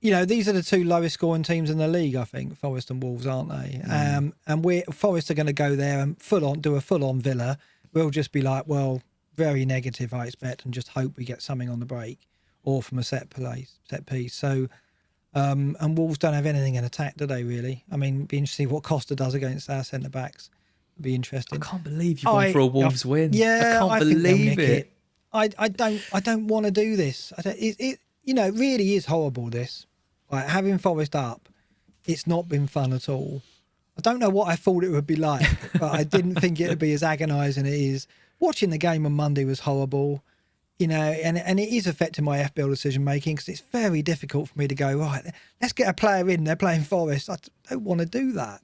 These are the two lowest scoring teams in the league, I think, Forest and Wolves, aren't they? And Forest are going to go there and do a full on Villa. We'll just be like, well, very negative, I expect, and just hope we get something on the break or from a set piece. So, and Wolves don't have anything in attack, do they? Really? I mean, it'd be interesting what Costa does against our centre backs. It'd be interesting. I can't believe you've gone for a Wolves win. Yeah, I can't believe it. I don't want to do this. It really is horrible, this. Like, having Forest up, it's not been fun at all. I don't know what I thought it would be like, but I didn't think it would be as agonising as it is. Watching the game on Monday was horrible, and it is affecting my FPL decision making, because it's very difficult for me to go, right, let's get a player in, they're playing Forest. I don't want to do that,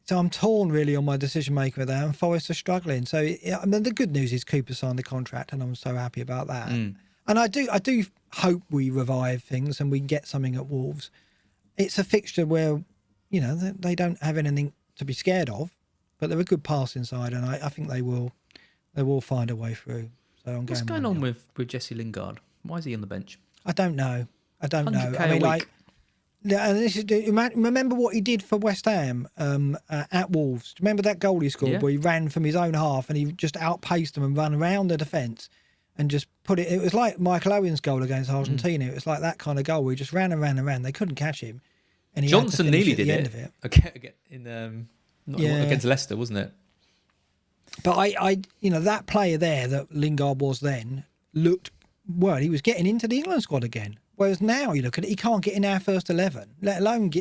so I'm torn really on my decision making with that, and Forest are struggling. So the good news is Cooper signed the contract, and I'm so happy about that. And I do hope we revive things and we get something at Wolves. It's a fixture where they don't have anything to be scared of, but they're a good passing side, and I think they will find a way through. So I'm What's going going on with Jesse Lingard? Why is he on the bench? I don't know. 100K I mean, a week. yeah, and this is, remember what he did for West Ham at Wolves? Remember that goal he scored where he ran from his own half and he just outpaced them and ran around the defence and just put it. It was like Michael Owen's goal against Argentina. It was like that kind of goal where he just ran and ran and ran. They couldn't catch him. And he Johnson nearly did it. Again, against Leicester, wasn't it? But I that player there that Lingard was then looked well. He was getting into the England squad again. Whereas now you look at it, he can't get in our first 11, let alone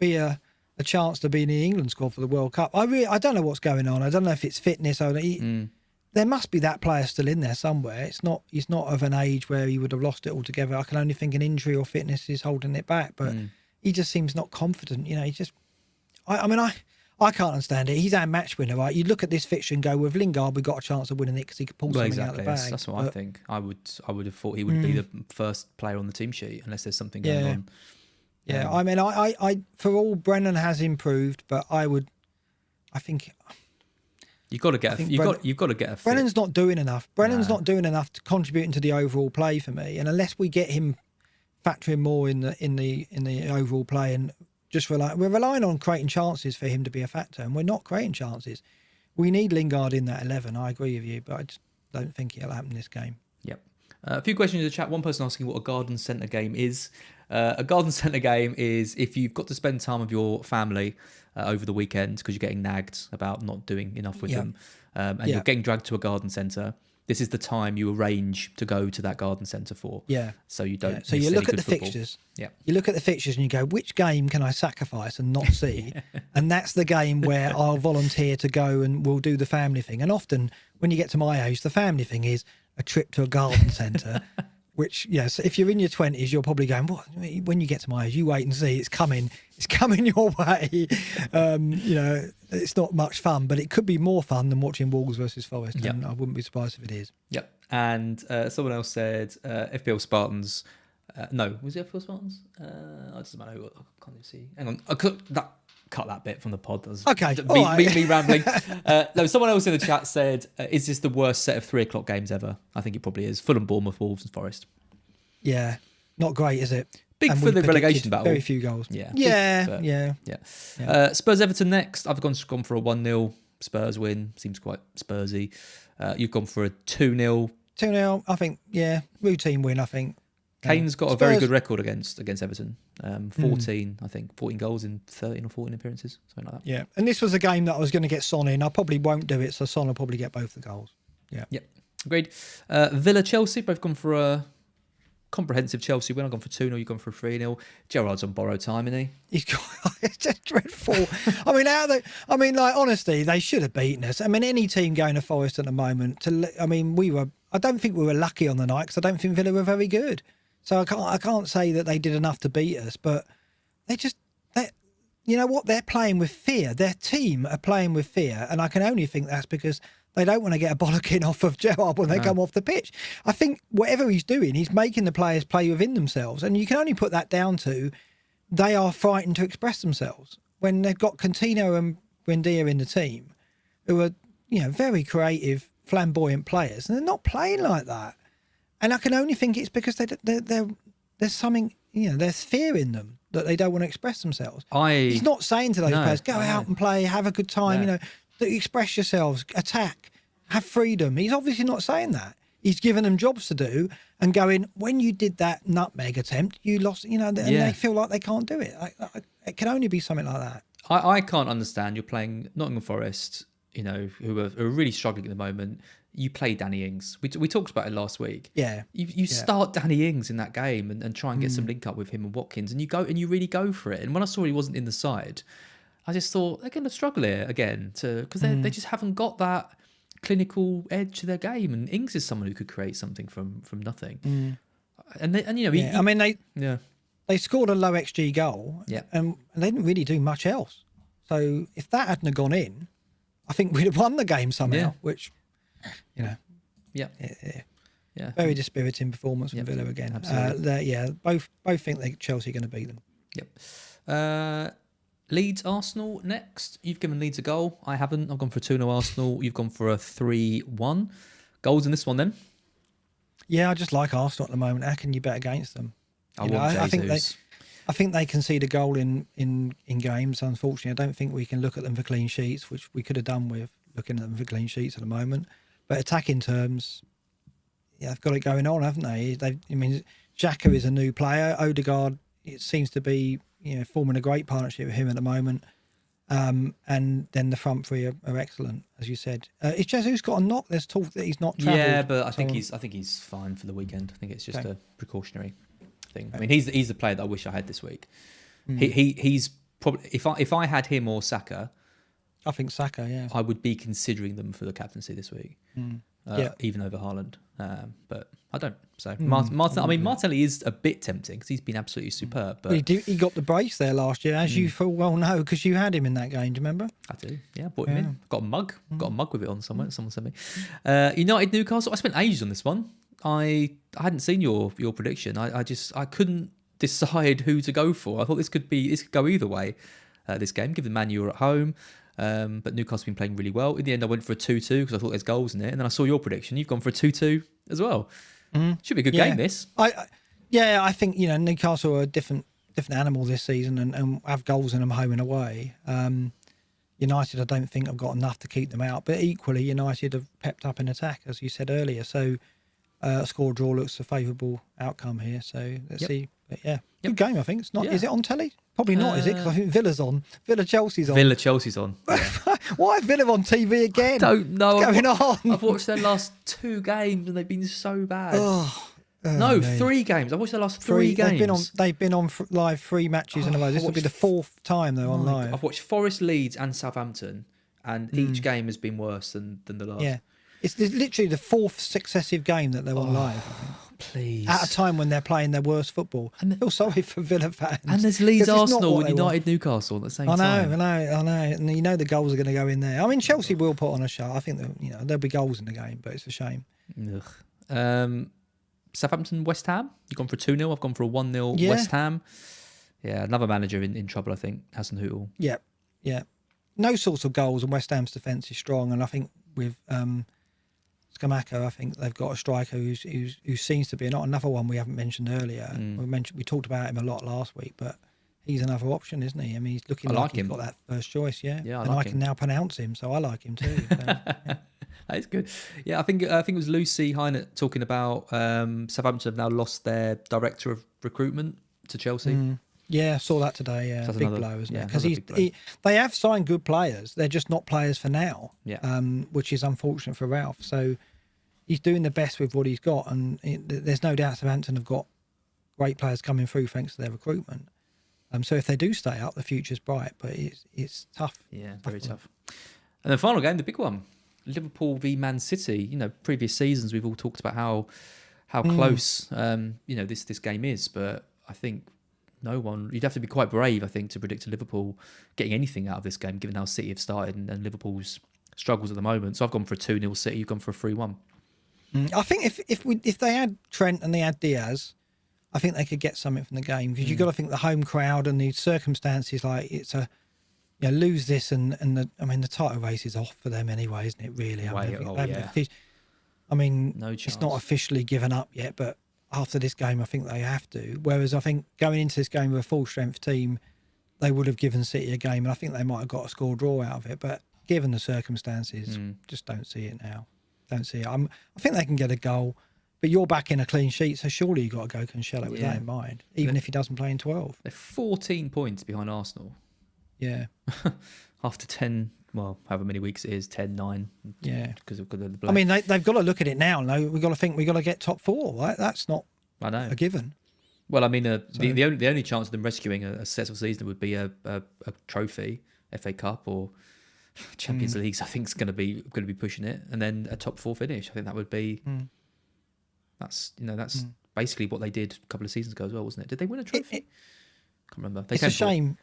be a chance to be in the England squad for the World Cup. I don't know what's going on. I don't know if it's fitness or there must be that player still in there somewhere. He's not of an age where he would have lost it altogether. I can only think an injury or fitness is holding it back. But he just seems not confident. He just. I can't understand it. He's our match winner, right? You look at this fixture and go, with Lingard, we got a chance of winning it because he could pull something out of the bag. That's what I think. I would have thought he would be the first player on the team sheet unless there's something going on. Yeah, I for all Brennan has improved, but I think you've got to get you've got to get a fit. Brennan's not doing enough. Brennan's not doing enough to contribute into the overall play for me. And unless we get him factoring more in the overall play and we're relying on creating chances for him to be a factor, and we're not creating chances. We need Lingard in that 11. I agree with you, but I just don't think it'll happen this game. Yep. A few questions in the chat. One person asking what a garden centre game is. A garden centre game is if you've got to spend time with your family over the weekend because you're getting nagged about not doing enough with them, and you're getting dragged to a garden centre. This is the time you arrange to go to that garden centre for. Yeah. So you don't. So you look at the fixtures. Yeah. You look at the fixtures and you go, which game can I sacrifice and not see? And that's the game where I'll volunteer to go and we'll do the family thing. And often when you get to my age, the family thing is a trip to a garden centre, which, so if you're in your 20s, you're probably going, what? When you get to my age, you wait and see. It's coming your way. It's not much fun, but it could be more fun than watching Wolves versus Forest. Yep. And I wouldn't be surprised if it is. Yep. And someone else said FPL Spartans. No, was it FPL Spartans? It doesn't matter who. I can't even see. Hang on. I cut that bit from the pod. That was okay. Me rambling. No, someone else in the chat said, is this the worst set of 3:00 games ever? I think it probably is. Fulham, Bournemouth, Wolves and Forest. Yeah. Not great, is it? Big for the relegation battle. Very few goals. Yeah. Spurs Everton next. I've gone for a 1-0 Spurs win. Seems quite Spursy. You've gone for a 2-0. 2-0. I think, routine win. I think. Kane's got a very good record against Everton. 14 goals in 13 or 14 appearances, something like that. Yeah, and this was a game that I was going to get Son in. I probably won't do it, so Son will probably get both the goals. Yeah. Yep. Agreed. Villa Chelsea, both gone for a comprehensive Chelsea win. I've gone for 2-0, you've gone for 3-0. Gerrard's on borrowed time, isn't he? It's just dreadful. Honestly, they should have beaten us. I mean, any team going to Forest at the moment, I don't think we were lucky on the night because I don't think Villa were very good. So I can't say that they did enough to beat us, but you know what? They're playing with fear. Their team are playing with fear, and I can only think that's because they don't want to get a bollocking off of Gerrard when they come off the pitch. I think whatever he's doing, he's making the players play within themselves, and you can only put that down to they are frightened to express themselves when they've got Coutinho and Buendia in the team, who are very creative, flamboyant players, and they're not playing like that. And I can only think it's because there's something, there's fear in them that they don't want to express themselves. He's not saying to those players, go out and play, have a good time, express yourselves, attack, have freedom. He's obviously not saying that. He's given them jobs to do and going, when you did that nutmeg attempt, you lost, and they feel like they can't do it. It can only be something like that. I can't understand. You're playing Nottingham Forest, who are really struggling at the moment. You play Danny Ings. We talked about it last week. Yeah. You start Danny Ings in that game and try and get some link up with him and Watkins, and you really go for it. And when I saw he wasn't in the side, I just thought they're going to struggle here again because they just haven't got that clinical edge to their game. And Ings is someone who could create something from nothing. They scored a low XG goal. Yeah. And they didn't really do much else. So if that hadn't gone in, I think we'd have won the game somehow. Which. Very dispiriting performance from Villa again. Absolutely. Both think Chelsea are going to beat them. Yep. Leeds Arsenal next. You've given Leeds a goal. I haven't. I've gone for a 2-0 Arsenal. You've gone for a 3-1. Goals in this one then? Yeah, I just like Arsenal at the moment. How can you bet against them? I think they concede a goal in games. Unfortunately, I don't think we can look at them for clean sheets, which we could have done with looking at them for clean sheets at the moment. But attacking terms, yeah, they've got it going on, haven't they? Xhaka is a new player. Odegaard, it seems to be forming a great partnership with him at the moment. And then the front three are excellent, as you said. Is Jesus got a knock? There's talk that he's not travelled. Yeah, but I think he's fine for the weekend. I think it's just a precautionary thing. I mean, he's the player that I wish I had this week. He's probably if I had him or Saka, I think Saka, yeah, I would be considering them for the captaincy this week, even over Haaland. But I don't. So Martinelli is a bit tempting because he's been absolutely superb. But he got the brace there last year, as you full well know, because you had him in that game. Do you remember? I do. Yeah, bought him in. Got a mug. Got a mug with it on somewhere. Someone sent me. United Newcastle. I spent ages on this one. I hadn't seen your prediction. I couldn't decide who to go for. I thought this could go either way. This game, given Man U are at home. But Newcastle have been playing really well. In the end, I went for a 2-2 because I thought there's goals in it. And then I saw your prediction. You've gone for a 2-2 as well. Should be a good game, this. I think, Newcastle are a different animal this season and have goals in them home and away. United, I don't think have got enough to keep them out. But equally, United have pepped up in attack, as you said earlier. So a score draw looks a favourable outcome here. So let's see. But good game, I think. It's not. Is it on telly? Probably not, is it? Because I think Villa's on. Chelsea's on. Chelsea's on. Yeah. Why is Villa on TV again? I don't know. What's going on? I've watched their last 2 games and they've been so bad. No, 3 games. I've watched their last 3 games. They've been on live 3 matches in a row. This will be the 4th time they're on live. I've watched Forest, Leeds and Southampton, and each game has been worse than the last. Yeah. It's literally the 4th successive game that they're on live. Please. At a time when they're playing their worst football. I feel sorry for Villa fans. And there's Leeds Arsenal and United Newcastle at the same time. I know. And the goals are going to go in there. I mean, Chelsea will put on a show. I think that, there'll be goals in the game, but it's a shame. Southampton, West Ham. You've gone for a 2-0. I've gone for a 1-0 West Ham. Yeah, another manager in trouble, I think. Hasenhüttl. Yeah. No sorts of goals, and West Ham's defence is strong. And I think with Scamacca, I think they've got a striker who seems to be not another one we haven't mentioned earlier. We talked about him a lot last week, but he's another option, isn't he? I mean, he's looking like he's got that first choice, yeah. I can now pronounce him, so I like him too. So, That is good. Yeah, I think it was Lucy Hynett talking about Southampton have now lost their director of recruitment to Chelsea. Yeah, I saw that today. Yeah, so big blow, isn't it? Because they have signed good players. They're just not players for now. Yeah. Which is unfortunate for Ralph. So he's doing the best with what he's got, and there's no doubt Southampton have got great players coming through thanks to their recruitment. So if they do stay up, the future's bright. But it's tough. Yeah, very tough. And the final game, the big one, Liverpool v Man City. Previous seasons we've all talked about how close this game is, but I think. You'd have to be quite brave, I think, to predict Liverpool getting anything out of this game, given how City have started and Liverpool's struggles at the moment. So I've gone for a 2-0 City, you've gone for a 3-1. I think if they had Trent and they had Diaz, I think they could get something from the game, because you've got to think the home crowd and the circumstances, like it's lose this and the title race is off for them anyway, isn't it, really? No chance. It's not officially given up yet, but after this game, I think they have to. Whereas I think going into this game with a full-strength team, they would have given City a game, and I think they might have got a score draw out of it. But given the circumstances, just don't see it now. Don't see it. I think they can get a goal, but you're back in a clean sheet, so surely you've got to go Cancelo with that in mind, even if he doesn't play in 12. They're 14 points behind Arsenal. Yeah. After 10... Well, however many weeks it is, 10, 9. Yeah. Because of the Black. I mean, they've got to look at it now. No, we've got to think we've got to get top 4. Right? That's not a given. Well, I mean, the only chance of them rescuing a successful season would be a trophy, FA Cup or Champions Leagues. I think is going to be pushing it, and then a top 4 finish. I think that would be. That's basically what they did a couple of seasons ago as well, wasn't it? Did they win a trophy? Can't remember. It's a shame.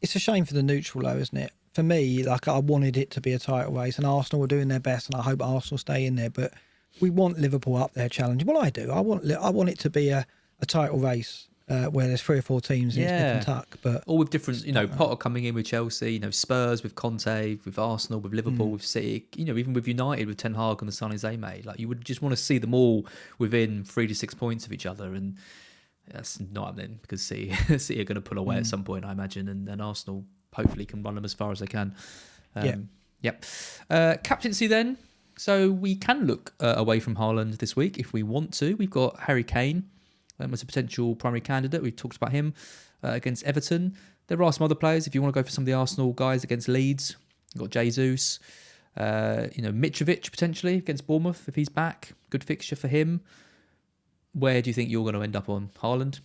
It's a shame for the neutral, though, isn't it? For me, I wanted it to be a title race, and Arsenal were doing their best, and I hope Arsenal stay in there. But we want Liverpool up there challenging. Well, I do. I want it to be a title race, where there's 3 or 4 teams in Nip and Tuck. But all with different, Potter coming in with Chelsea, Spurs with Conte, with Arsenal, with Liverpool, with City, even with United, with Ten Hag and the signings they made. Like, you would just want to see them all within 3 to 6 points of each other, and that's not happening because City are going to pull away at some point, I imagine, and then Arsenal hopefully can run them as far as they can. Captaincy then. So we can look away from Haaland this week if we want to. We've got Harry Kane as a potential primary candidate. We've talked about him against Everton. There are some other players if you want to go for some of the Arsenal guys against Leeds. You've got Jesus, Mitrovic potentially against Bournemouth if he's back. Good fixture for him. Where do you think you're going to end up on? Haaland?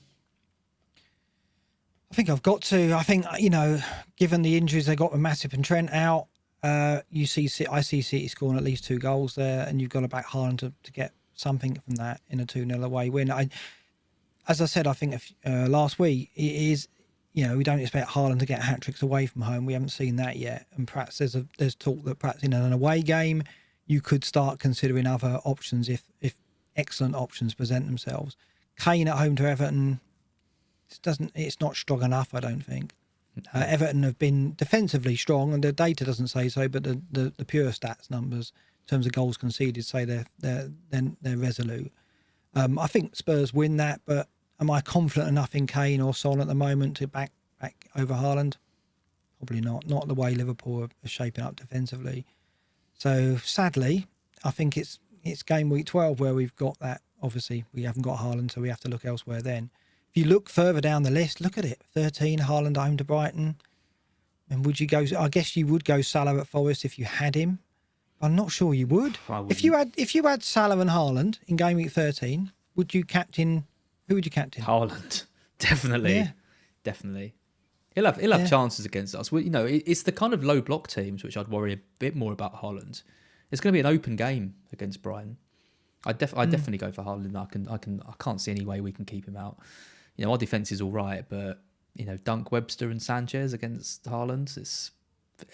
I think I've got to. I think, given the injuries they got with Matip and Trent out, I see City scoring at least 2 goals there, and you've got to back Haaland to get something from that in a 2-0 away win. As I said, I think last week, it is, we don't expect Haaland to get hat-tricks away from home. We haven't seen that yet. And perhaps there's talk that perhaps in an away game, you could start considering other options if excellent options present themselves. Kane at home to Everton, it's not strong enough, I don't think. No. Everton have been defensively strong, and the data doesn't say so, but the pure stats numbers in terms of goals conceded say they're resolute. I think Spurs win that, but am I confident enough in Kane or Son at the moment to back over Haaland? Probably not. Not the way Liverpool are shaping up defensively. So sadly, I think it's game week 12 where we've got that. Obviously, we haven't got Haaland, so we have to look elsewhere then. If you look further down the list, look at it. 13, Haaland home to Brighton. And would you go? I guess you would go Salah at Forest if you had him. I'm not sure you would. If you had Salah and Haaland in game week 13, would you captain? Who would you captain? Haaland, definitely. He'll have chances against us. It's the kind of low block teams which I'd worry a bit more about Haaland. It's going to be an open game against Brighton. I definitely go for Haaland. I can't see any way we can keep him out. Our defence is all right, but Dunk, Webster, and Sanchez against Haaland.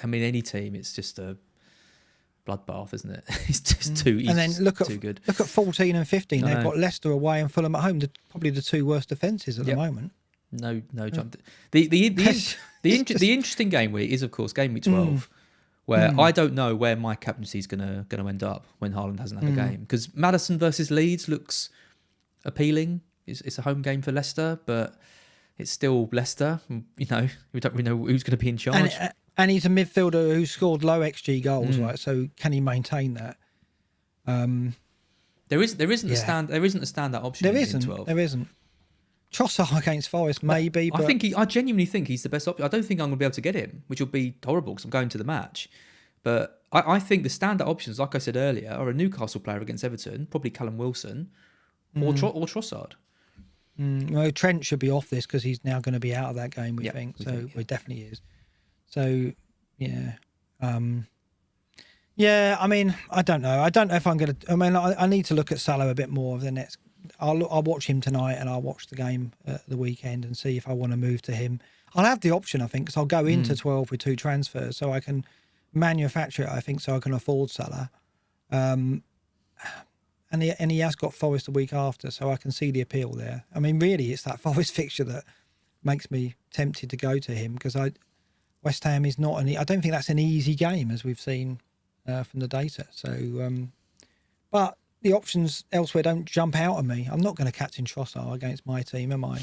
Any team. It's just a bloodbath, isn't it? It's just too easy. And then too good. Look at 14 and 15. They've got Leicester away and Fulham at home. Probably the 2 worst defences at the moment. No jump. The interesting game week is, of course, game week 12. Where I don't know where my captaincy is going to end up when Haaland hasn't had a game. Because Maddison versus Leeds looks appealing. It's a home game for Leicester, but it's still Leicester. We don't really know who's going to be in charge. And he's a midfielder who scored low XG goals, right? So can he maintain that? There isn't a standout option. There in 12. There isn't. Trossard against Forest, maybe. But I genuinely think he's the best option. I don't think I'm going to be able to get him, which will be horrible because I'm going to the match. But I think the standout options, like I said earlier, are a Newcastle player against Everton, probably Callum Wilson, or Trossard. Well, Trent should be off this because he's now going to be out of that game, we think. He definitely is. So, yeah. I don't know. I don't know if I'm going to... I need to look at Salah a bit more over the next... I'll watch him tonight and I'll watch the game at the weekend and see if I want to move to him. I'll have the option, I think, because I'll go into 12 with 2 transfers, so I can manufacture it, I think, so I can afford Salah. And he has got Forest the week after, so I can see the appeal there. Really, it's that Forest fixture that makes me tempted to go to him, because West Ham is not I don't think that's an easy game, as we've seen from the data. So, but the options elsewhere don't jump out at me. I'm not going to captain Trossard against my team, am I?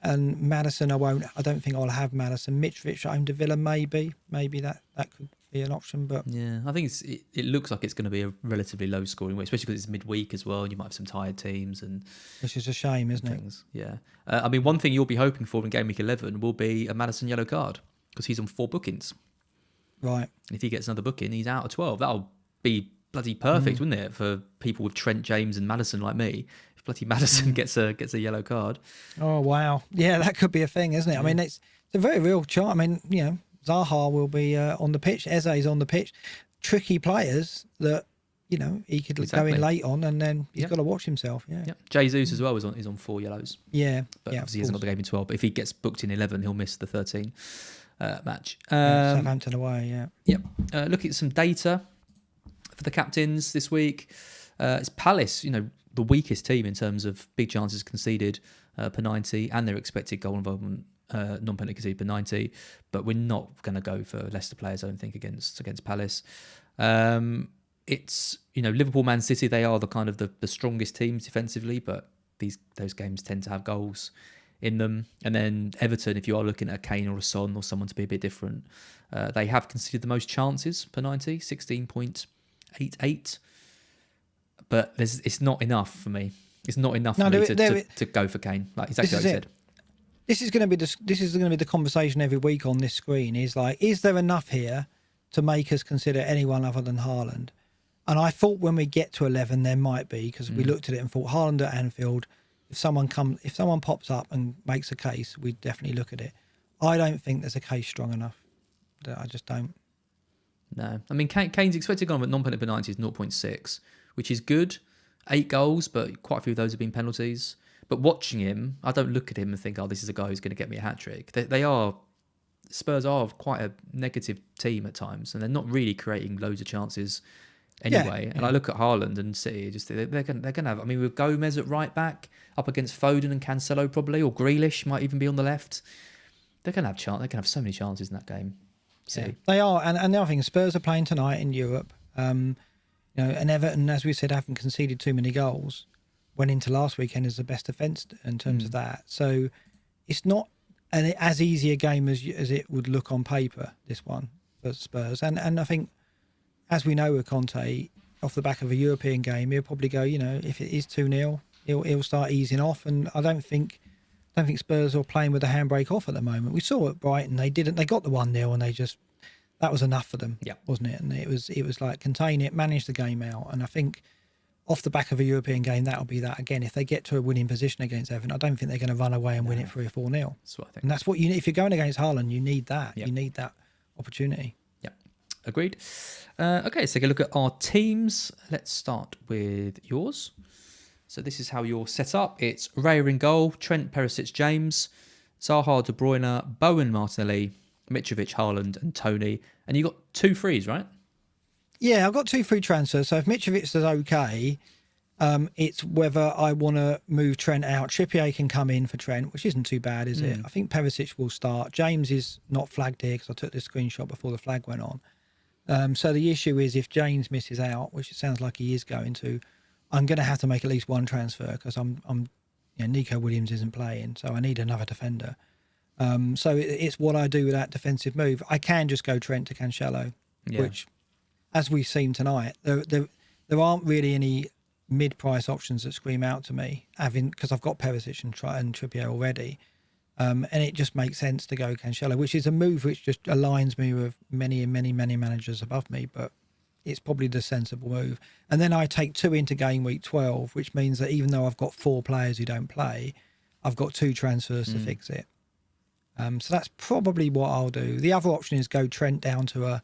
And Maddison, I won't. I don't think I'll have Maddison. Mitrovic at home to Villa, maybe that could be an option. But yeah, I think it looks like it's going to be a relatively low scoring week, especially because it's midweek as well. And you might have some tired teams, which is a shame, isn't it? Yeah. One thing you'll be hoping for in game week 11 will be a Maddison yellow card because he's on 4 bookings. Right. If he gets another booking, he's out of 12. That'll be bloody perfect, wouldn't it, for people with Trent, James, and Maddison like me? If bloody Maddison gets a yellow card. Oh wow, yeah, that could be a thing, isn't it? Yeah. It's a very real chance. Zaha will be on the pitch. Eze's on the pitch. Tricky players that he could go in late on, and then he's got to watch himself. Yeah. Jesus as well is on 4 yellows. Yeah, but obviously he hasn't got the game in 12. But if he gets booked in 11, he'll miss the 13 match. Southampton away. Yeah. Yep. Looking at some data for the captains this week. It's Palace, the weakest team in terms of big chances conceded per 90, and their expected goal involvement, non-penalty conceded per 90. But we're not going to go for Leicester players, I don't think, against Palace. It's, Liverpool, Man City, they are the kind of the strongest teams defensively, but those games tend to have goals in them. And then Everton, if you are looking at a Kane or a Son or someone to be a bit different, they have conceded the most chances per 90, 16.88. But it's not enough for me. It's not enough for me to go for Kane. Like exactly what you said. This is going to be the conversation every week on this screen. Is there enough here to make us consider anyone other than Haaland? And I thought when we get to 11, there might be, because we looked at it and thought Haaland at Anfield. If someone pops up and makes a case, we'd definitely look at it. I don't think there's a case strong enough. I just don't. No, I mean Kane's expected goal at non-penalty per 90 is 0.6, which is good. 8 goals, but quite a few of those have been penalties. But watching him, I don't look at him and think, oh, this is a guy who's going to get me a hat-trick. Spurs are quite a negative team at times, and they're not really creating loads of chances anyway. And I look at Haaland and City, they're going to have, I mean, with Gomez at right back, up against Foden and Cancelo probably, or Grealish might even be on the left. They're going to have they can have so many chances in that game. City. Yeah, they are. And the other thing, Spurs are playing tonight in Europe. And Everton, as we said, haven't conceded too many goals. Went into last weekend as the best defence in terms of that. So it's not as easy a game as it would look on paper, this one, for Spurs. And I think, as we know with Conte, off the back of a European game, he'll probably go, if it is 2-0, he'll start easing off. And I don't think Spurs are playing with the handbrake off at the moment. We saw at Brighton, they got the 1-0 and that was enough for them, wasn't it? And it was like contain it, manage the game out. And I think off the back of a European game, that'll be that again. If they get to a winning position against Everton, I don't think they're going to run away and win it 3 or 4-0. That's what I think. And that's what you need. If you're going against Haaland, you need that. Yep. You need that opportunity. Yeah, agreed. Okay, let's take a look at our teams. Let's start with yours. So this is how you're set up. It's Raya in goal, Trent, Perisic, James, Zaha, De Bruyne, Bowen, Martinelli, Mitrovic, Haaland, and Tony. And you got 2 frees, right? Yeah, I've got 2 free transfers. So if Mitrovic is okay, it's whether I want to move Trent out. Trippier can come in for Trent, which isn't too bad, is it? I think Perisic will start. James is not flagged here because I took this screenshot before the flag went on. So the issue is if James misses out, which it sounds like he is going to, I'm going to have to make at least one transfer because Nico Williams isn't playing, so I need another defender. So it's what I do with that defensive move. I can just go Trent to Cancelo, which, as we've seen tonight, there aren't really any mid-price options that scream out to me, because I've got Perisic and Trippier already. And it just makes sense to go Cancelo, which is a move which just aligns me with many managers above me, but it's probably the sensible move. And then I take 2 into game week 12, which means that even though I've got 4 players who don't play, I've got 2 transfers to fix it. So that's probably what I'll do. The other option is go Trent down to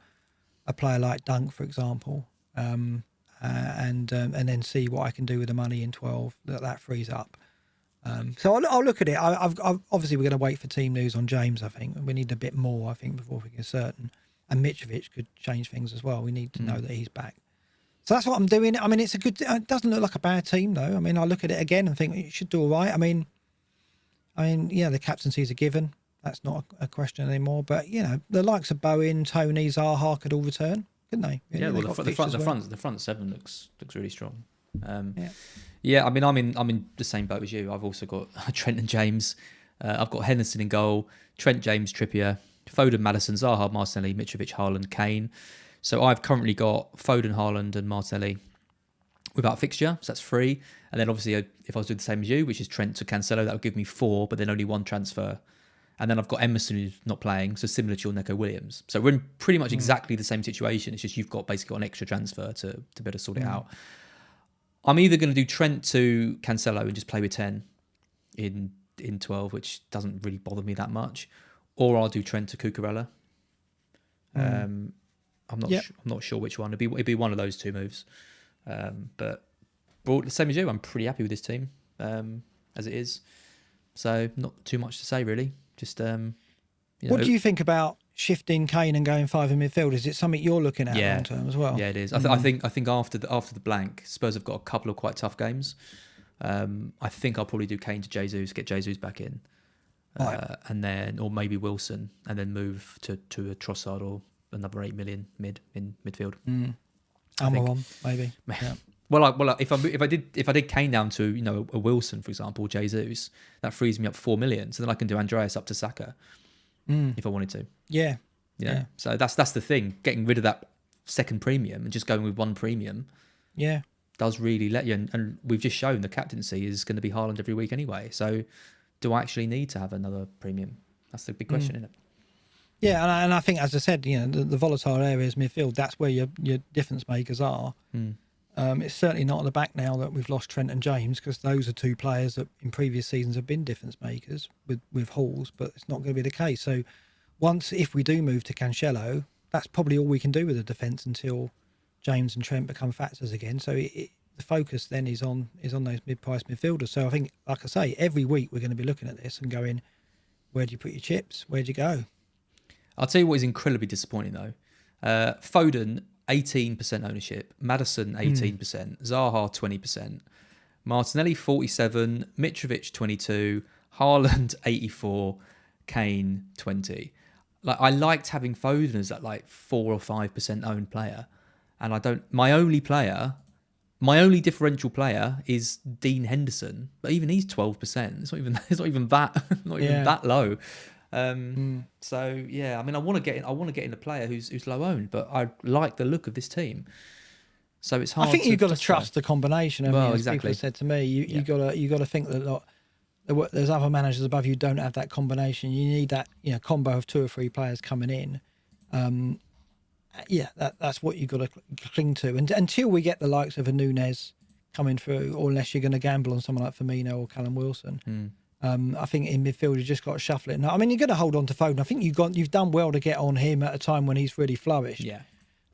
a player like Dunk, for example, and then see what I can do with the money in 12 that frees up. So I'll look at it. I've obviously we're going to wait for team news on James. I think we need a bit more. I think before we get certain. And Mitrovic could change things as well. We need to know that he's back. So that's what I'm doing. I mean, it doesn't look like a bad team though. I mean, I look at it again and think it should do all right. I mean, the captaincy is a given. That's not a question anymore. But the likes of Bowen, Tony, Zaha could all return, couldn't they? The front 7 looks really strong. Yeah, I mean, I'm in the same boat as you. I've also got Trent and James. I've got Henderson in goal. Trent, James, Trippier, Foden, Maddison, Zaha, Martinelli, Mitrovic, Haaland, Kane. So I've currently got Foden, Haaland, and Martinelli without fixture. So that's 3. And then obviously, if I was doing the same as you, which is Trent to Cancelo, that would give me 4, but then only 1 transfer. And then I've got Emerson who's not playing, so similar to your Neco Williams. So we're in pretty much exactly the same situation. It's just you've got basically an extra transfer to better sort it out. I'm either going to do Trent to Cancelo and just play with 10 in 12, which doesn't really bother me that much, or I'll do Trent to Cucurella. I'm not sure which one. It'd be one of those 2 moves. But the same as you, I'm pretty happy with this team as it is. So not too much to say really. Just what do you think about shifting Kane and going 5 in midfield? Is it something you're looking at long term as well? Yeah, it is. I think after the blank, Spurs have got a couple of quite tough games. I think I'll probably do Kane to Jesus, get Jesus back in, and then or maybe Wilson, and then move to a Trossard or another 8 million in midfield. Almiron, maybe. Yeah. Well, if I did Kane down to a Wilson, for example, Jesus, that frees me up 4 million. So then I can do Andreas up to Saka if I wanted to. Yeah. Yeah. So that's the thing. Getting rid of that second premium and just going with one premium. Yeah. Does really let you, and we've just shown the captaincy is going to be Haaland every week anyway. So do I actually need to have another premium? That's the big question, isn't it? Yeah, and I think, as I said, the volatile areas midfield, that's where your difference makers are. It's certainly not at the back now that we've lost Trent and James, because those are two players that in previous seasons have been difference makers with Halls, but it's not going to be the case. So if we do move to Cancelo, that's probably all we can do with the defence until James and Trent become factors again. So the focus then is on those mid-price midfielders. So I think, like I say, every week we're going to be looking at this and going, where do you put your chips? Where do you go? I'll tell you what is incredibly disappointing though. Foden, 18% ownership. Maddison, 18%. Zaha, 20%. Martinelli, 47%. Mitrovic, 22%. Haaland, 84%. Kane, 20%. I liked having Foden as that 4 or 5% owned player. And my only differential player is Dean Henderson, but even he's 12%. It's not even that low. So yeah, I mean, I want to get in a player who's low owned, but I like the look of this team. So it's hard. I think you've got to trust the combination. As exactly. people have said to me, you got to think that there's other managers above you who don't have that combination. You need that combo of 2 or 3 players coming in. That's what you've got to cling to. And until we get the likes of a Nunez coming through, or unless you're going to gamble on someone like Firmino or Callum Wilson, I think in midfield you've just got to shuffle it. Now, I mean, you're going to hold on to Foden. I think you've done well to get on him at a time when he's really flourished. Yeah.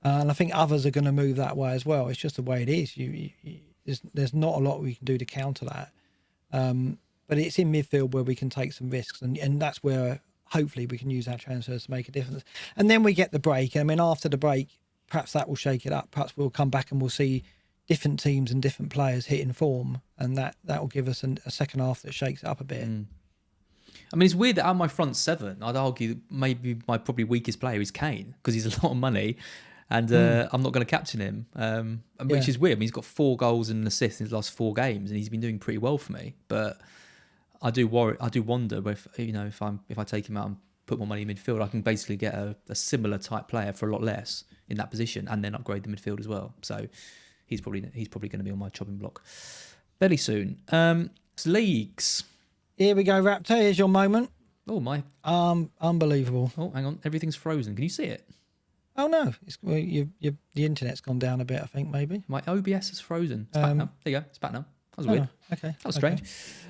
And I think others are going to move that way as well. It's just the way it is. There's not a lot we can do to counter that. But it's in midfield where we can take some risks, and that's where hopefully we can use our transfers to make a difference. And then we get the break. I mean, after the break, perhaps that will shake it up. Perhaps we'll come back and we'll see different teams and different players hitting form, and that will give us a second half that shakes it up a bit. I mean, it's weird that out of my front 7, I'd argue maybe my probably weakest player is Kane, because he's a lot of money, and I'm not going to captain him, which is weird. I mean, he's got 4 goals and an assist in his last 4 games, and he's been doing pretty well for me. But I do wonder if if I take him out and put more money in midfield, I can basically get a similar type player for a lot less in that position, and then upgrade the midfield as well. So he's probably going to be on my chopping block very soon. Leagues. Here we go, Raptor. Here's your moment. Oh my! Unbelievable. Oh, hang on, everything's frozen. Can you see it? Oh no, the internet's gone down a bit. I think maybe my OBS is frozen. It's back now. There you go. It's back now. That was weird. Okay, that was strange.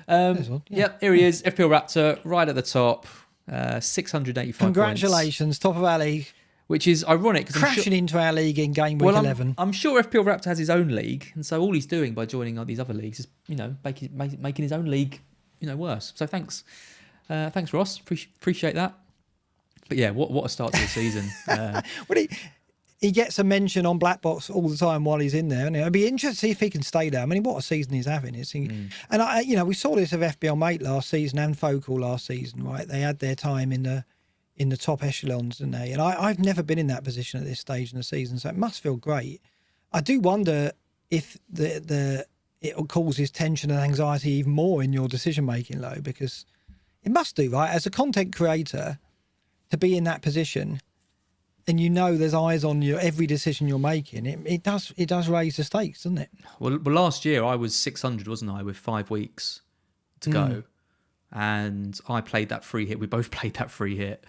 Okay. Yep, here he is. FPL Raptor, right at the top. 685 Congratulations, points. top of our league. Which is ironic, because crashing into our league in game week 11. I'm sure FPL Raptor has his own league, and so all he's doing by joining these other leagues is making his own league worse. So thanks Ross. Appreciate that. But yeah, what a start to the season. Well, he gets a mention on BlackBox all the time while he's in there, and it'd be interesting to see if he can stay there. I mean, what a season he's having! And we saw this of FBL Mate last season and Focal last season, right? They had their time in the top echelons, didn't they? And I've never been in that position at this stage in the season, so it must feel great. I do wonder if it causes tension and anxiety even more in your decision making, though, because it must do, right? As a content creator, to be in that position, and there's eyes on you every decision you're making, it does raise the stakes, doesn't it? Well, last year I was 600, wasn't I, with 5 weeks to go, and I played that free hit. We both played that free hit.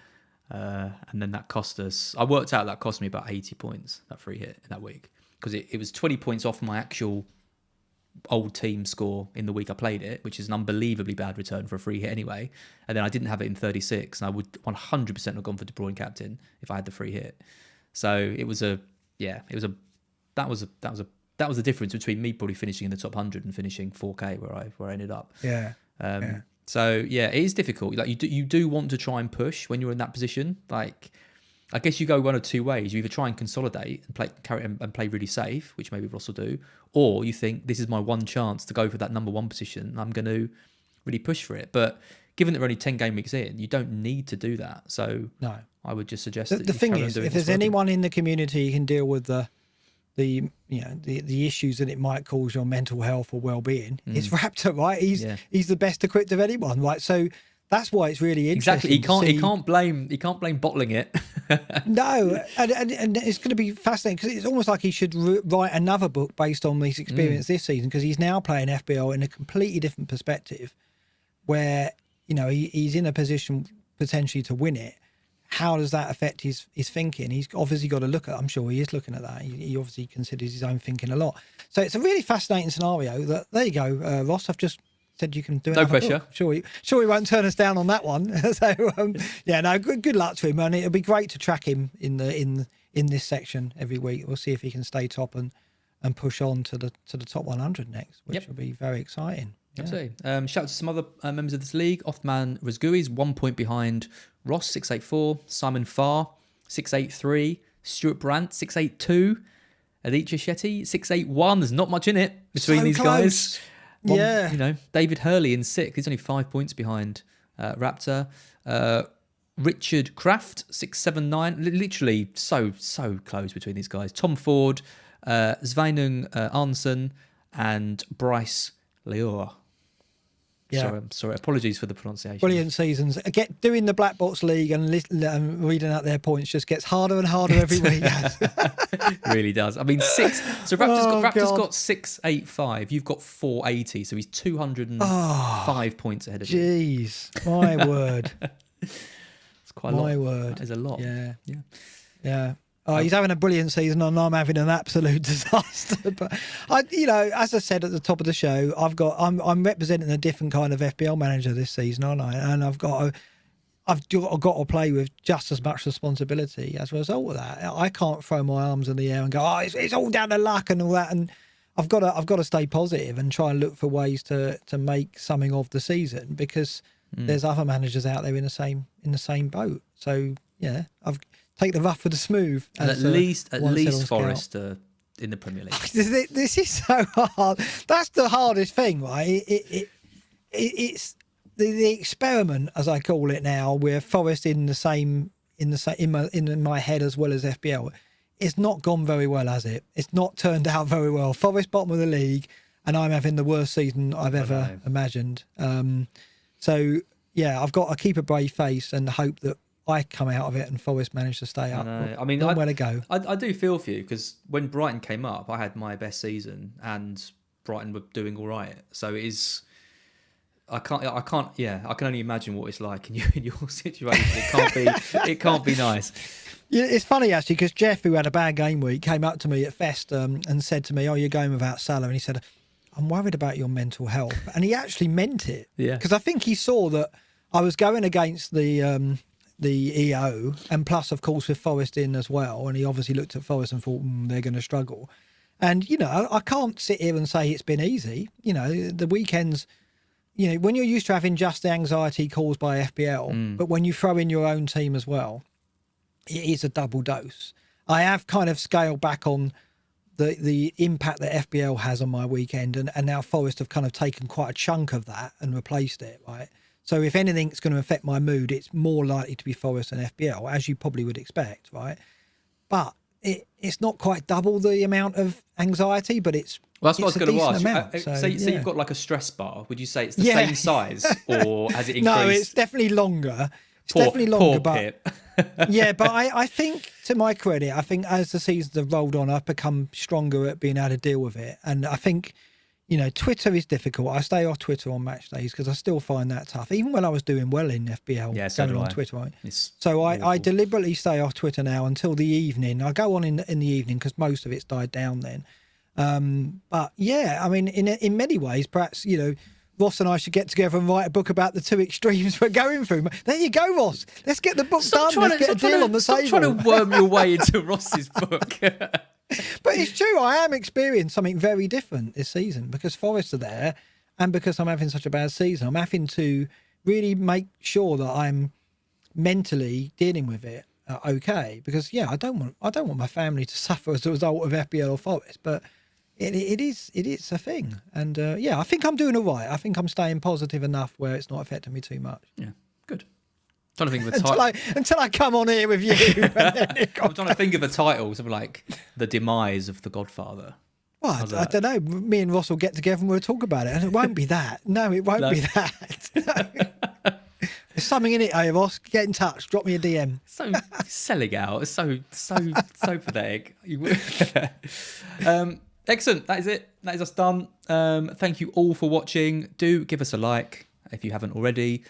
And then that cost us, I worked out that cost me about 80 points, that free hit in that week, because it was 20 points off my actual old team score in the week I played it, which is an unbelievably bad return for a free hit anyway. And then I didn't have it in 36, and I would 100% have gone for De Bruyne captain if I had the free hit. So that was the difference between me probably finishing in the top 100 and finishing 4K where I ended up. Yeah. So yeah, it is difficult. Like you do want to try and push when you're in that position. Like I guess you go one of two ways. You either try and consolidate and play really safe, which maybe Ross will do, or you think this is my one chance to go for that number one position. And I'm going to really push for it. But given that we're only 10 game weeks in, you don't need to do that. So no, I would just suggest the thing is, if there's anyone in the community who can deal with the issues that it might cause your mental health or well-being, it's Raptor, right? He's the best equipped of anyone, right? So that's why it's really interesting. Exactly, he can't blame bottling it. No, and it's going to be fascinating because it's almost like he should write another book based on his experience this season, because he's now playing FPL in a completely different perspective, where he's in a position potentially to win it. How does that affect his thinking? He's obviously got to look at. I'm sure he is looking at that. He obviously considers his own thinking a lot. So it's a really fascinating scenario. There you go, Ross. I've just said you can do it. No pressure. Sure, he won't turn us down on that one. So good luck to him, and it'll be great to track him in this section every week. We'll see if he can stay top and push on to the top 100 next, which will be very exciting. Yeah. Absolutely. Shout out to some other members of this league. Othman Razgoui's 1 point behind Ross, 684. Simon Farr, 683. Stuart Brandt, 682. Aditya Shetty, 681. There's not much in it between these guys. David Hurley in 6th. He's only 5 points behind Raptor. Richard Kraft, 679. Literally so close between these guys. Tom Ford, Sveinung Arnson, and Bryce Leor. Yeah. Sorry. Apologies for the pronunciation. Brilliant seasons. Doing the Blackbox League and reading out their points just gets harder and harder every week. It really does. I mean, 6. So Raptor's got 685. You've got 480. So he's 205 points ahead of you. Jeez, my word. It's quite a lot. My word. That is a lot. Yeah. Oh, he's having a brilliant season, and I'm having an absolute disaster. But as I said at the top of the show, I'm representing a different kind of FPL manager this season, aren't I? And I've got to play with just as much responsibility as a result of that. I can't throw my arms in the air and go, it's all down to luck and all that. And I've got to stay positive and try and look for ways to make something of the season, because there's other managers out there in the same boat. So yeah, take the rough with the smooth. And at least Forest in the Premier League. This is so hard. That's the hardest thing, right? It's the experiment, as I call it now, where Forest in my head as well as FPL. It's not gone very well, has it? It's not turned out very well. Forest bottom of the league, and I'm having the worst season I've ever imagined. So yeah, I've got to keep a brave face and hope that I come out of it and Forest managed to stay up. I mean, where to go. I do feel for you, because when Brighton came up, I had my best season and Brighton were doing all right. So it is. I can only imagine what it's like in your situation. It can't be nice. Yeah, it's funny actually, because Jeff, who had a bad game week, came up to me at Fest and said to me, "Oh, you're going without Salah," and he said, "I'm worried about your mental health," and he actually meant it. Yeah, because I think he saw that I was going against the EO, and plus, of course, with Forest in as well. And he obviously looked at Forest and thought, they're going to struggle. And, I can't sit here and say it's been easy. The weekends, when you're used to having just the anxiety caused by FPL, but when you throw in your own team as well, it is a double dose. I have kind of scaled back on the impact that FPL has on my weekend. And now Forest have kind of taken quite a chunk of that and replaced it, right? So if anything's going to affect my mood, it's more likely to be Forest than FPL, as you probably would expect, right? But it's not quite double the amount of anxiety, but it's that's what I was going to ask. Amount, so you've got like a stress bar. Would you say it's the same size, or has it increased? No, it's definitely longer. Yeah, but I think, to my credit, as the seasons have rolled on, I've become stronger at being able to deal with it. And I think, Twitter is difficult. I stay off Twitter on match days because I still find that tough. Even when I was doing well in FBL, going on Twitter, right? So I deliberately stay off Twitter now until the evening. I go on in the evening because most of it's died down then. But yeah, I mean, in many ways, perhaps, Ross and I should get together and write a book about the two extremes we're going through. There you go, Ross. Let's get the book done. Let's get a deal on the table. Stop trying to worm your way into Ross's book. But it's true. I am experiencing something very different this season because Forest are there, and because I'm having such a bad season, I'm having to really make sure that I'm mentally dealing with it. okay, because I don't want my family to suffer as a result of FPL or Forest, but it is a thing, and I think I'm doing all right. I think I'm staying positive enough where it's not affecting me too much. Yeah, good. I'm trying to think of a title. Until I come on here with you. I'm trying to think of a title, something like The Demise of the Godfather. Well, I don't know. Me and Ross will get together and we'll talk about it, and it won't be that. No, it won't be that. No. There's something in it, Ross. Get in touch. Drop me a DM. So selling out. It's so pathetic. Excellent. That is it. That is us done. Thank you all for watching. Do give us a like if you haven't already.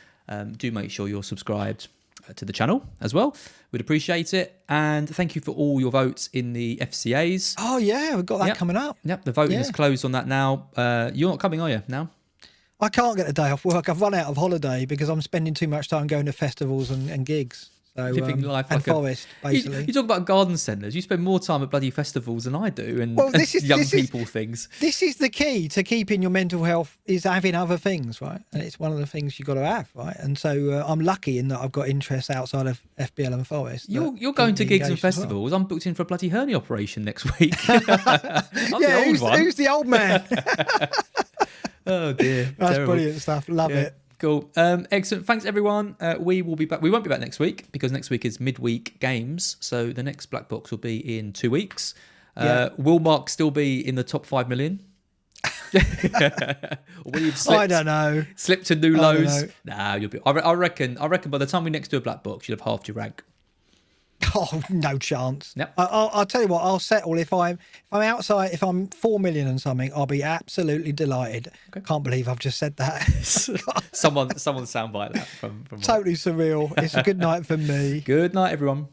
Do make sure you're subscribed to the channel as well. We'd appreciate it. And thank you for all your votes in the FCAs. Oh, yeah. We've got that coming up. Yep. The voting is closed on that now. You're not coming, are you, now? I can't get a day off work. I've run out of holiday because I'm spending too much time going to festivals and gigs. So, living life and like Forest, basically. You talk about garden centres. You spend more time at bloody festivals than I do, and things. This is the key to keeping your mental health, is having other things, right? And it's one of the things you've got to have, right? And so I'm lucky in that I've got interests outside of FPL and Forest. You're going to gigs and festivals. I'm booked in for a bloody hernia operation next week. Who's the old man? Oh dear, that's terrible. Brilliant stuff. Love it. Cool. Excellent. Thanks, everyone. We will be back. We won't be back next week because next week is midweek games. So the next Black Box will be in 2 weeks. Will Mark still be in the top 5 million? I don't know. Slipped to new lows. Nah, you'll be. I reckon by the time we next do a Black Box, you'll have halved your rank. Oh, no chance. Yep. I'll tell you what, I'll settle if I'm outside, if I'm 4 million and something, I'll be absolutely delighted. Okay. Can't believe I've just said that. someone soundbite that from totally surreal. It's a good night for me. Good night, everyone.